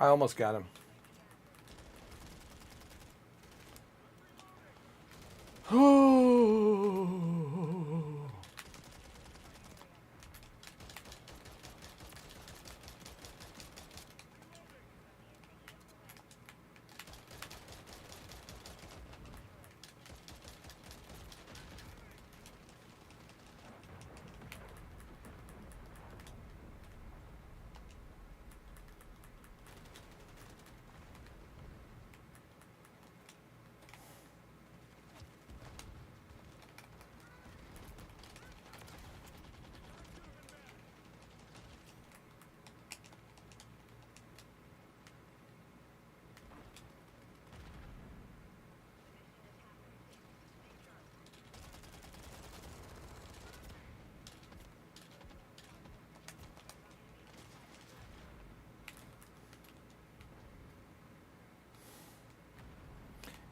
I almost got him.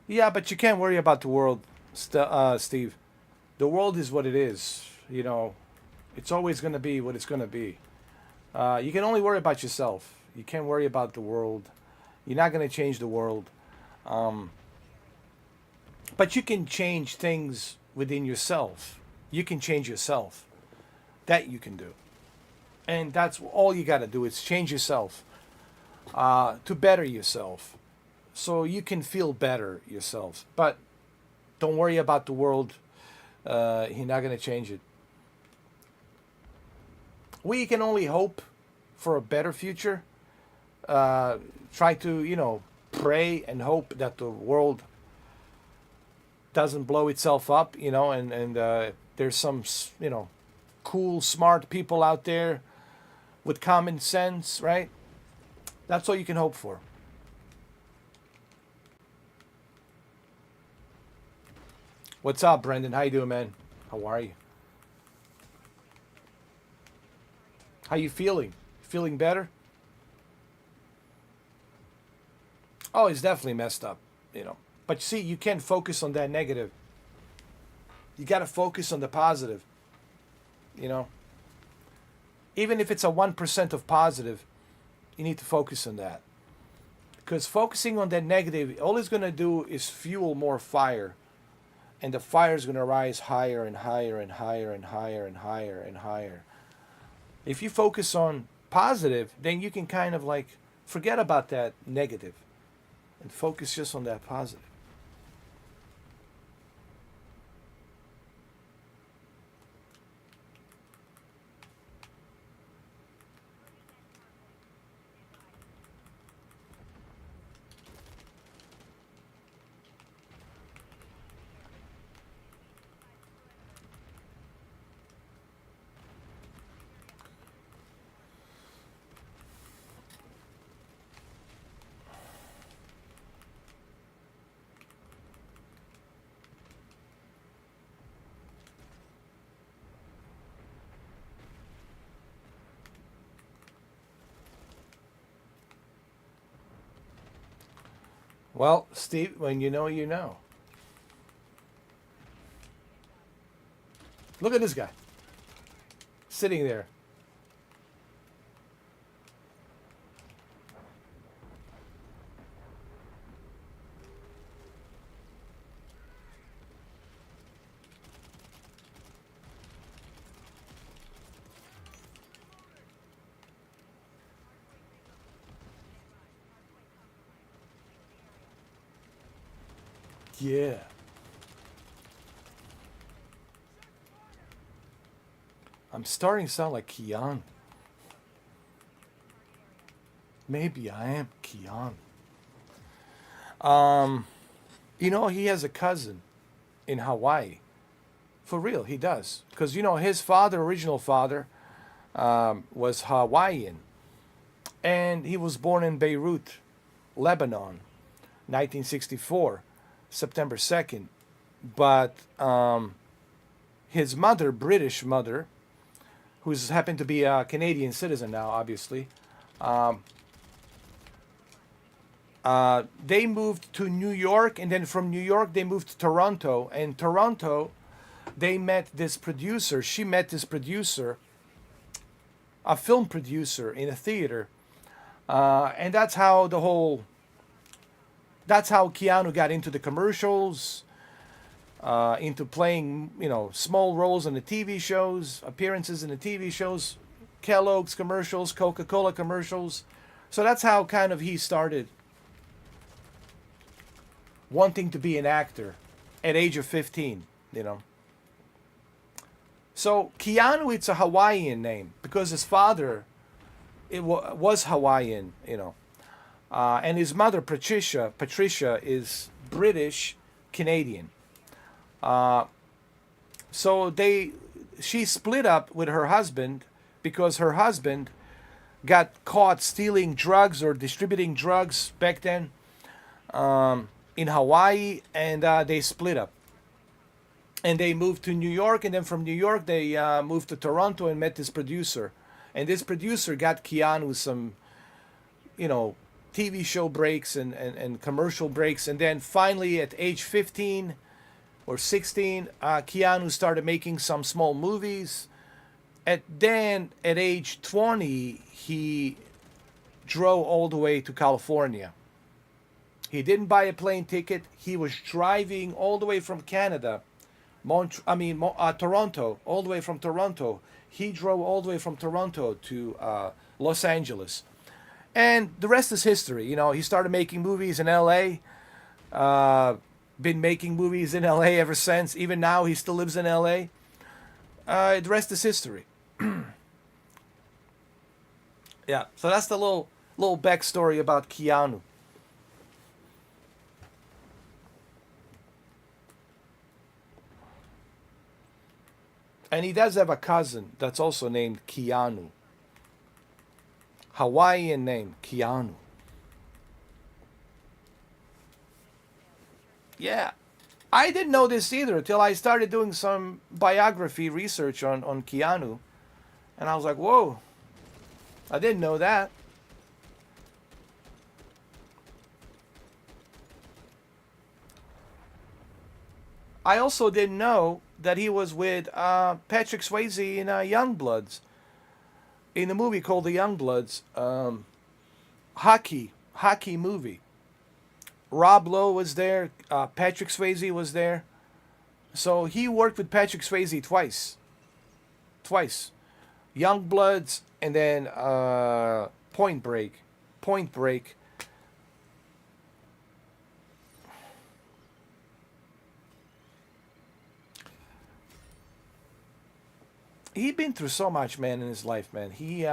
Yeah, but you can't worry about the world, Steve. The world is what it is. You know, it's always going to be what it's going to be. You can only worry about yourself. You can't worry about the world. You're not going to change the world. But you can change things within yourself. You can change yourself. That you can do. And that's all you got to do is change yourself to better yourself. So you can feel better yourself. But don't worry about the world. You're not going to change it. We can only hope for a better future. Try to, pray and hope that the world doesn't blow itself up, and there's some, cool, smart people out there with common sense, right? That's all you can hope for. What's up, Brendan? How you doing, man? How are you? How you feeling? Feeling better? Oh, it's definitely messed up, But see, you can't focus on that negative. You got to focus on the positive, Even if it's a 1% of positive, you need to focus on that. Because focusing on that negative, all it's going to do is fuel more fire. And the fire is going to rise higher and higher and higher and higher and higher and higher. If you focus on positive, then you can kind of like forget about that negative and focus just on that positive. Well, Steve, when you know, you know. Look at this guy. Sitting there. Yeah. I'm starting to sound like Keanu. Maybe I am Keanu. You know, he has a cousin in Hawaii. For real, he does. Because, you know, his father, original father, was Hawaiian. And he was born in Beirut, Lebanon, 1964, September 2nd. But his mother, British mother, who's happened to be a Canadian citizen now, obviously, they moved to New York, and then from New York they moved to Toronto. And Toronto, they met this producer. She met this producer, a film producer in a theater, and that's how Keanu got into the commercials, into playing, you know, small roles in the TV shows, appearances in the TV shows, Kellogg's commercials, Coca-Cola commercials. So that's how kind of he started wanting to be an actor at age of 15, you know. So Keanu, it's a Hawaiian name because his father was Hawaiian, you know. And his mother, Patricia, is British Canadian. So she split up with her husband because her husband got caught stealing drugs or distributing drugs back then in Hawaii, and they split up. And they moved to New York, and then from New York they moved to Toronto and met this producer. And this producer got Keanu some, you know, TV show breaks and commercial breaks. And then finally at age 15 or 16, Keanu started making some small movies. Then at age 20, he drove all the way to California. He didn't buy a plane ticket. He was driving all the way from Canada, Toronto, all the way from Toronto. He drove all the way from Toronto to Los Angeles. And the rest is history. You know, he started making movies in L.A., been making movies in L.A. ever since. Even now, he still lives in L.A. The rest is history. Yeah, so that's the little backstory about Keanu. And he does have a cousin that's also named Keanu. Hawaiian name, Keanu. Yeah. I didn't know this either until I started doing some biography research on Keanu. And I was like, whoa. I didn't know that. I also didn't know that he was with Patrick Swayze in Young Bloods. In a movie called The Young Bloods. Hockey movie. Rob Lowe was there. Patrick Swayze was there. So he worked with Patrick Swayze twice. Young Bloods and then Point Break. He'd been through so much, man, in his life, man. He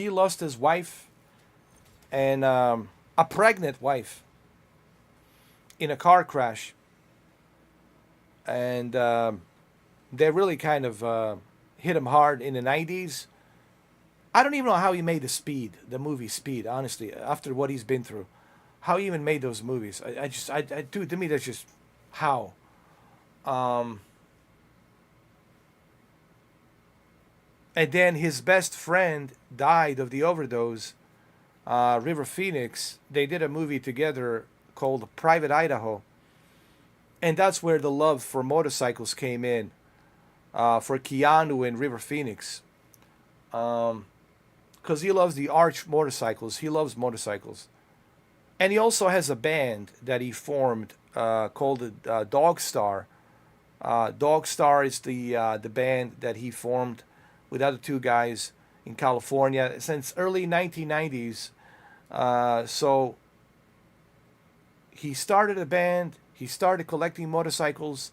lost his wife and a pregnant wife in a car crash. And they really kind of hit him hard in the 90s. I don't even know how he made the movie Speed, honestly, after what he's been through. How he even made those movies. Dude, to me, that's just how. And then his best friend died of the overdose. River Phoenix. They did a movie together called Private Idaho. And that's where the love for motorcycles came in. For Keanu and River Phoenix. Because he loves the arch motorcycles. He loves motorcycles. And he also has a band that he formed called Dog Star. Dog Star is the band that he formed with other two guys in California, since early 1990s. So he started a band. He started collecting motorcycles,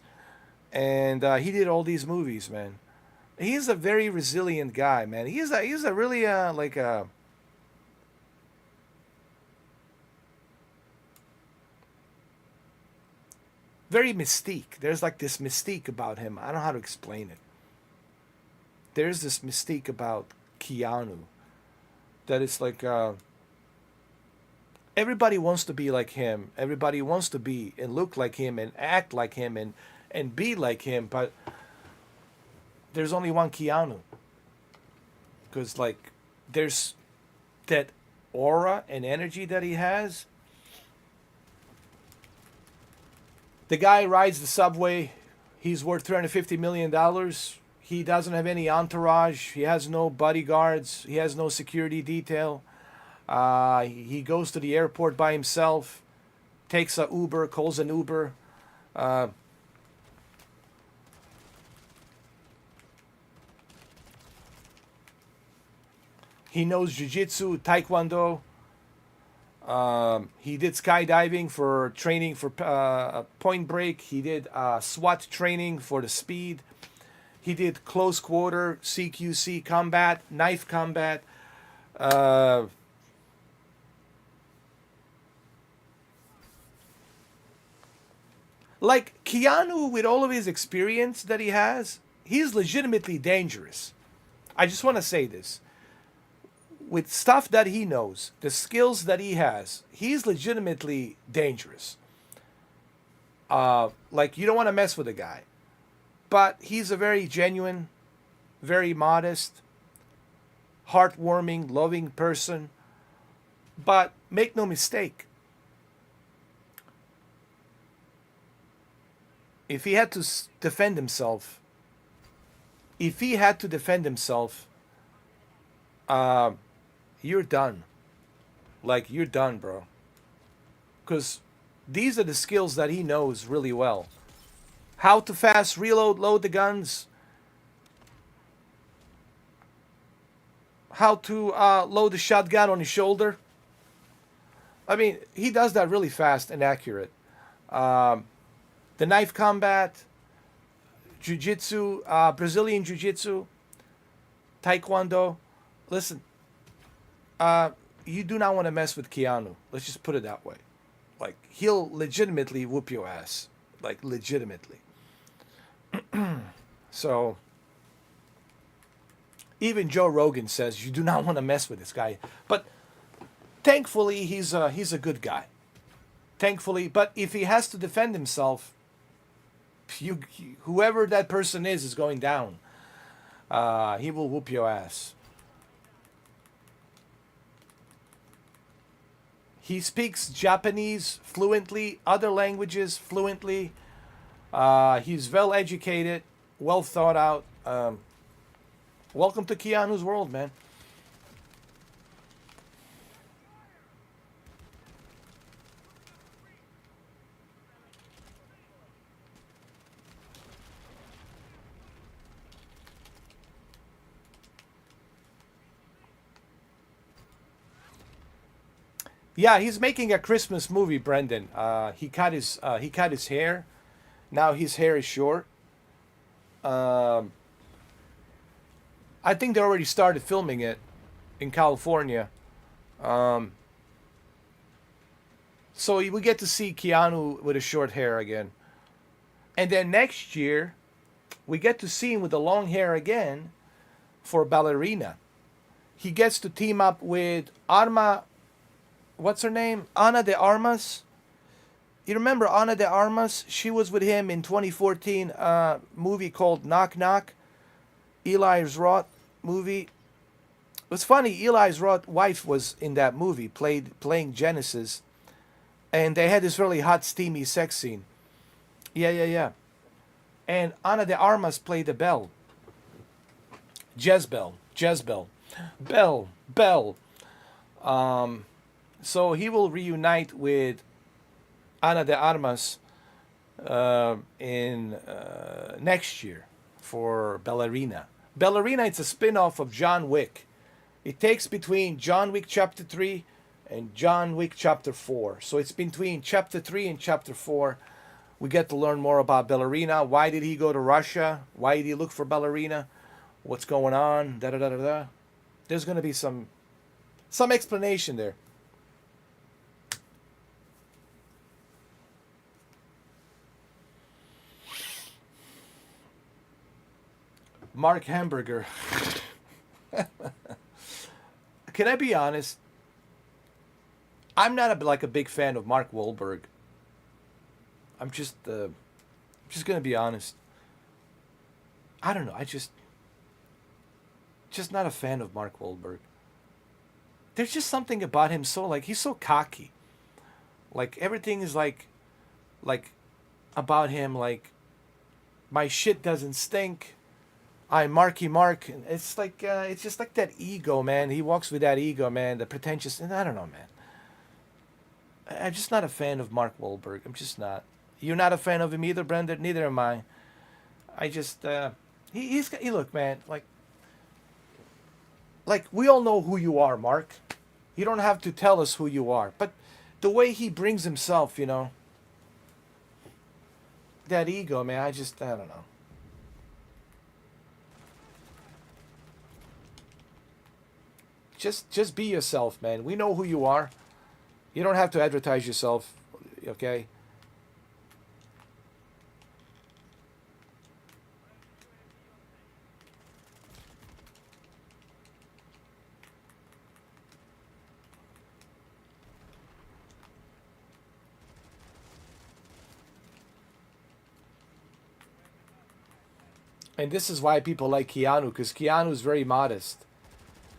and he did all these movies, man. He's a very resilient guy, man. He's a really like a very mystique. There's like this mystique about him. I don't know how to explain it. There's this mystique about Keanu that it's like everybody wants to be like him. Everybody wants to be and look like him and act like him and be like him, but there's only one Keanu. Because like there's that aura and energy that he has. The guy rides the subway. He's worth $350 million. He doesn't have any entourage. He has no bodyguards. He has no security detail. He goes to the airport by himself, takes a Uber, calls an Uber. He knows jiu-jitsu, taekwondo. He did skydiving for training for Point Break. He did SWAT training for the speed. He did close quarter, CQC combat, knife combat. Like Keanu, with all of his experience that he has, he's legitimately dangerous. I just want to say this. With stuff that he knows, the skills that he has, he's legitimately dangerous. Like, you don't want to mess with the guy. But he's a very genuine, very modest, heartwarming, loving person. But make no mistake, if he had to defend himself, you're done. Like, you're done, bro. Because these are the skills that he knows really well. How to fast reload, load the guns. How to load the shotgun on his shoulder. I mean, he does that really fast and accurate. The knife combat, jiu-jitsu, Brazilian jiu-jitsu, taekwondo. Listen, you do not want to mess with Keanu. Let's just put it that way. Like, he'll legitimately whoop your ass. Like, legitimately. So, even Joe Rogan says you do not want to mess with this guy. But thankfully, he's a good guy. Thankfully, but if he has to defend himself, whoever that person is going down. He will whoop your ass. He speaks Japanese fluently, other languages fluently. He's well educated, well thought out. Welcome to Keanu's world, man. Yeah, he's making a Christmas movie, Brendan. He cut his hair. Now his hair is short. I think they already started filming it in California. So we get to see Keanu with a short hair again. And then next year, we get to see him with the long hair again for Ballerina. He gets to team up with Arma. What's her name? Ana de Armas. You remember Ana de Armas? She was with him in 2014 movie called Knock Knock. Eli Roth movie. It was funny. Eli Roth's wife was in that movie, playing Genesis, and they had this really hot, steamy sex scene. Yeah. And Ana de Armas played the Belle. Jezebel. Belle. So he will reunite with Ana de Armas in next year for Ballerina. Ballerina, it's a spin-off of John Wick. It takes between John Wick Chapter 3 and John Wick Chapter 4. So it's between Chapter 3 and Chapter 4. We get to learn more about Ballerina. Why did he go to Russia? Why did he look for Ballerina? What's going on? Da da da da da. There's going to be some explanation there. Mark Hamburger. Can I be honest? I'm not like a big fan of Mark Wahlberg. I'm just gonna be honest. I don't know. I just not a fan of Mark Wahlberg. There's just something about him. So like he's so cocky. Like everything is like about him. Like my shit doesn't stink. I'm Marky Mark. It's like it's just like that ego, man. He walks with that ego, man. The pretentious. And I don't know, man. I'm just not a fan of Mark Wahlberg. I'm just not. You're not a fan of him either, Brendan. Neither am I. I just he look, man. Like we all know who you are, Mark. You don't have to tell us who you are, but the way he brings himself, you know. That ego, man. I don't know. Just be yourself, man. We know who you are. You don't have to advertise yourself, okay? And this is why people like Keanu, because Keanu is very modest.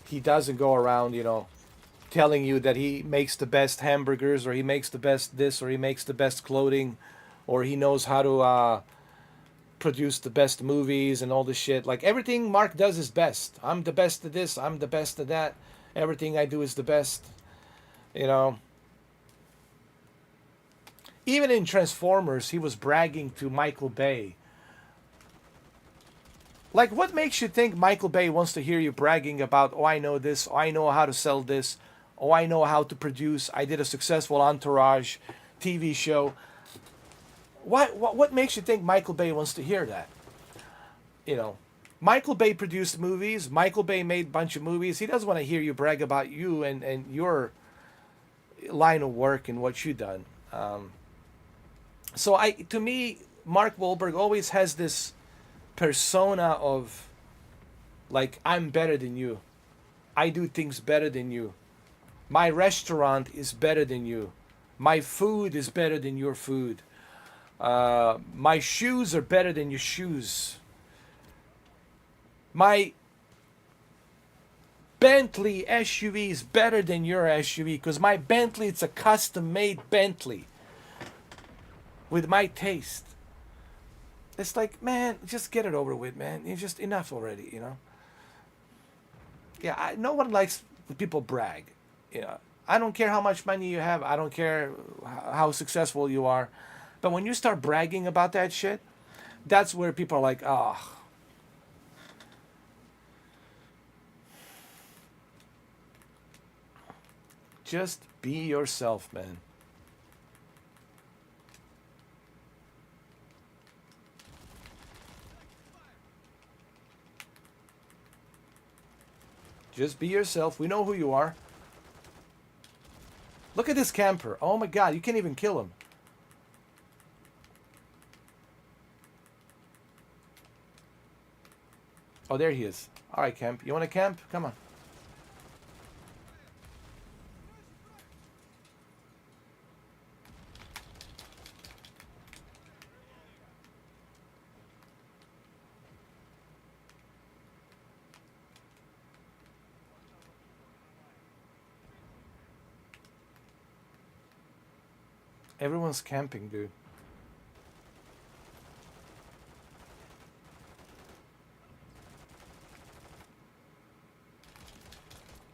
He doesn't go around, you know, telling you that he makes the best hamburgers or he makes the best this or he makes the best clothing or he knows how to produce the best movies and all this shit. Like everything Mark does is best. I'm the best at this. I'm the best at that. Everything I do is the best. You know. Even in Transformers, he was bragging to Michael Bay. Like, what makes you think Michael Bay wants to hear you bragging about, oh, I know this, oh, I know how to sell this, oh, I know how to produce, I did a successful Entourage TV show. What makes you think Michael Bay wants to hear that? You know, Michael Bay produced movies. Michael Bay made a bunch of movies. He doesn't want to hear you brag about you and your line of work and what you've done. So to me, Mark Wahlberg always has this persona of like, I'm better than you. I do things better than you. My restaurant is better than you. My food is better than your food. My shoes are better than your shoes. My Bentley SUV is better than your SUV because my Bentley, it's a custom-made Bentley with my taste. It's like, man, just get it over with, man. You're just enough already, you know. Yeah, no one likes when people brag. You know, I don't care how much money you have. I don't care how successful you are. But when you start bragging about that shit, that's where people are like, oh. Just be yourself, man. Just be yourself. We know who you are. Look at this camper. Oh my God, you can't even kill him. Oh, there he is. All right, camp. You want to camp? Come on. Everyone's camping, dude.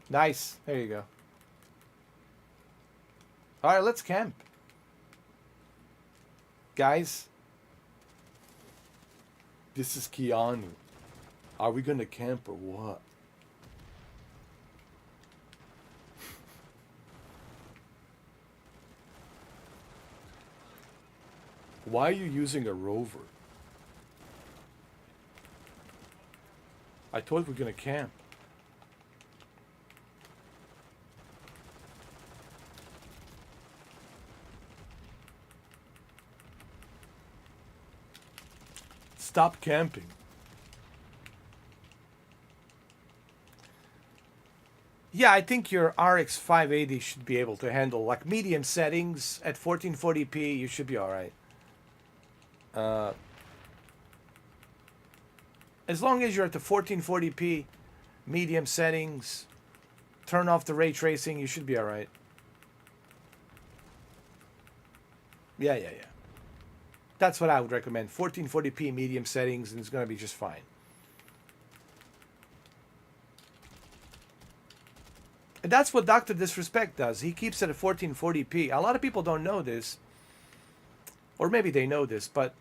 Nice. There you go. All right, let's camp. Guys, this is Keanu. Are we going to camp or what? Why are you using a rover? I thought we were gonna camp. Stop camping. Yeah, I think your RX 580 should be able to handle like medium settings at 1440p. You should be all right. As long as you're at the 1440p medium settings, turn off the ray tracing, you should be all right. Yeah. That's what I would recommend. 1440p medium settings, and it's going to be just fine. And that's what Dr. Disrespect does. He keeps it at 1440p. A lot of people don't know this. Or maybe they know this, but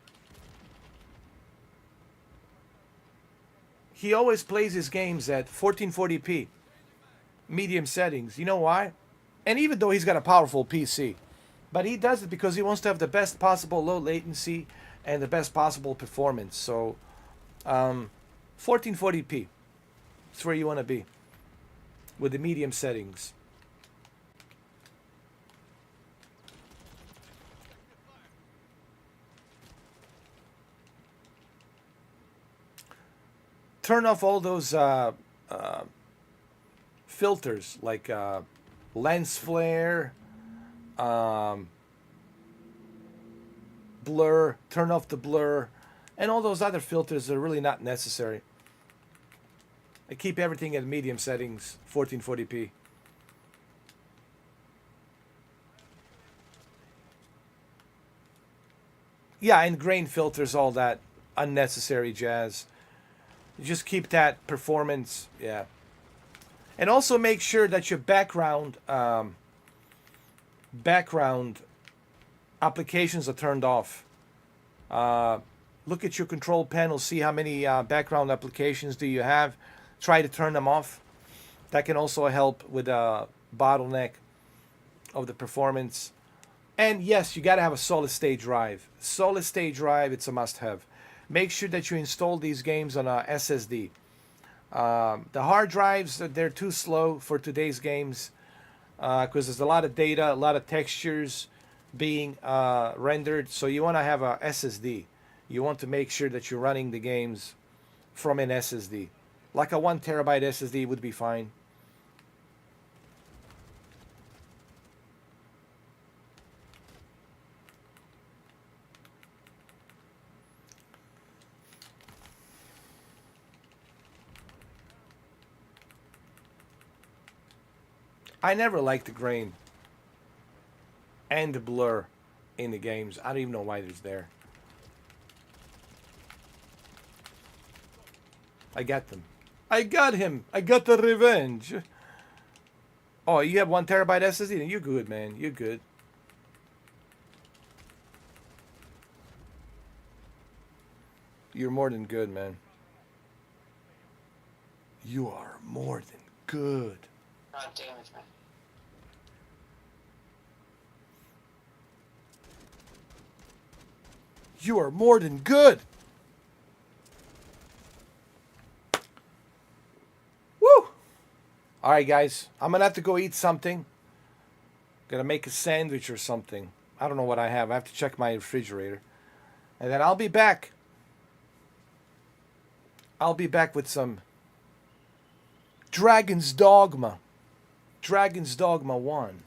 he always plays his games at 1440p medium settings. You know why? And even though he's got a powerful PC, but he does it because he wants to have the best possible low latency and the best possible performance. So 1440p, that's where you want to be with the medium settings. Turn off all those filters like lens flare, blur, turn off the blur, and all those other filters are really not necessary. I keep everything at medium settings, 1440p. Yeah, and grain filters, all that unnecessary jazz. You just keep that performance, yeah. And also make sure that your background applications are turned off. Look at your control panel, see how many background applications do you have. Try to turn them off. That can also help with a bottleneck of the performance. And yes, you got to have a solid state drive. Solid state drive, it's a must-have. Make sure that you install these games on a SSD. The hard drives, they're too slow for today's games because there's a lot of data, a lot of textures being rendered. So you want to have a SSD. You want to make sure that you're running the games from an SSD. Like a 1 terabyte SSD would be fine. I never liked the grain and the blur in the games. I don't even know why it's there. I got them. I got him. I got the revenge. Oh, you have 1 terabyte SSD? You're good, man. You're good. You're more than good, man. You are more than good. God damn it, man. You are more than good. Woo! All right, guys. I'm going to have to go eat something. Gonna make a sandwich or something. I don't know what I have. I have to check my refrigerator. And then I'll be back. I'll be back with some Dragon's Dogma. Dragon's Dogma 1.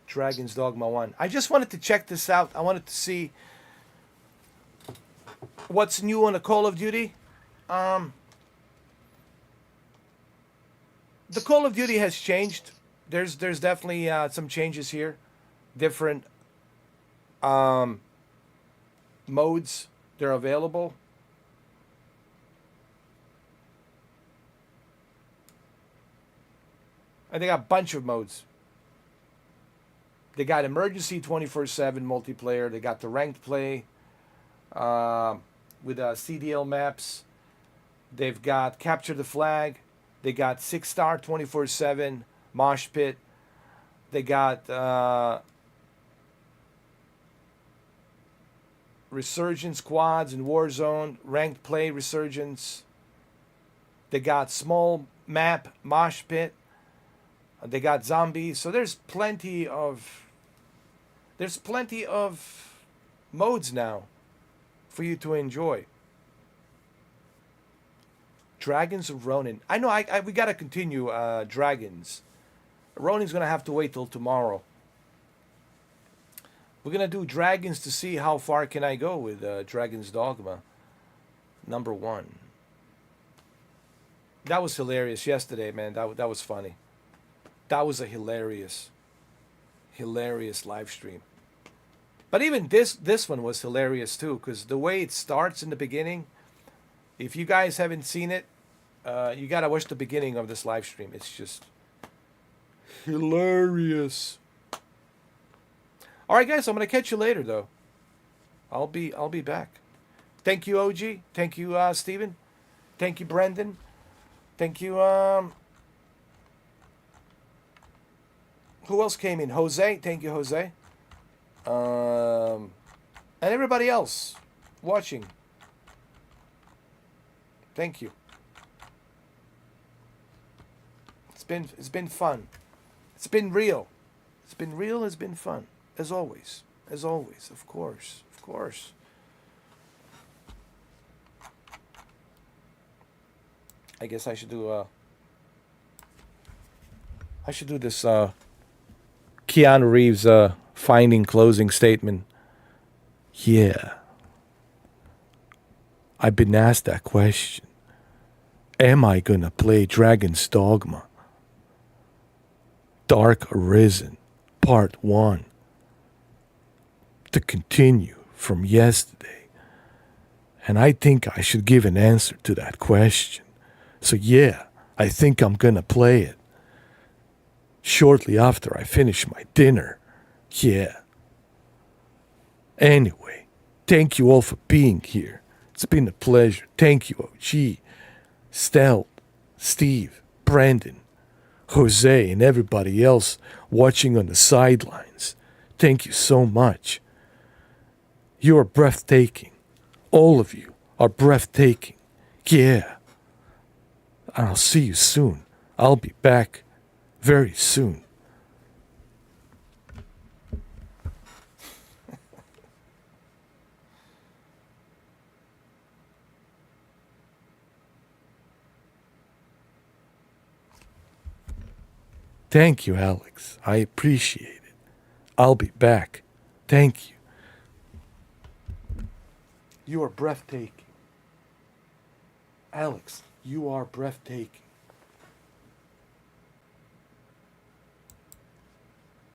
Dragon's Dogma 1. I just wanted to check this out. I wanted to see what's new on the Call of Duty. The Call of Duty has changed. There's definitely some changes here. Different modes. They're available. And they got a bunch of modes. They got emergency 24/7 multiplayer. They got the ranked play with CDL maps. They've got capture the flag. They got 6-star 24/7 mosh pit. They got resurgence squads in Warzone, ranked play resurgence. They got small map mosh pit. They got zombies. So there's plenty of modes now for you to enjoy. Dragons of Ronin. I know we gotta continue Dragons. Ronin's gonna have to wait till tomorrow. We're gonna do Dragons to see how far can I go with Dragon's Dogma number 1. That was hilarious yesterday, man. That was funny. That was a hilarious live stream. But even this one was hilarious too, because the way it starts in the beginning, if you guys haven't seen it, you gotta watch the beginning of this live stream. It's just hilarious. All right, guys, I'm gonna catch you later, though. I'll be back. Thank you, OG. Thank you, Steven. Thank you, Brendan. Thank you. Who else came in? Jose. Thank you, Jose. And everybody else watching. Thank you. It's been fun. It's been real. It's been real. It's been fun. As always. As always. Of course. Of course. I guess I should do this Keanu Reeves finding closing statement. Yeah. I've been asked that question. Am I gonna play Dragon's Dogma? Dark Arisen, Part 1. To continue from yesterday. And I think I should give an answer to that question. So yeah, I think I'm gonna play it. Shortly after I finish my dinner. Yeah. Anyway, thank you all for being here. It's been a pleasure. Thank you, OG, Stel, Steve, Brandon, Jose, and everybody else watching on the sidelines. Thank you so much. You are breathtaking. All of you are breathtaking. Yeah. And I'll see you soon. I'll be back very soon. Thank you, Alex. I appreciate it. I'll be back. Thank you. You are breathtaking. Alex, you are breathtaking.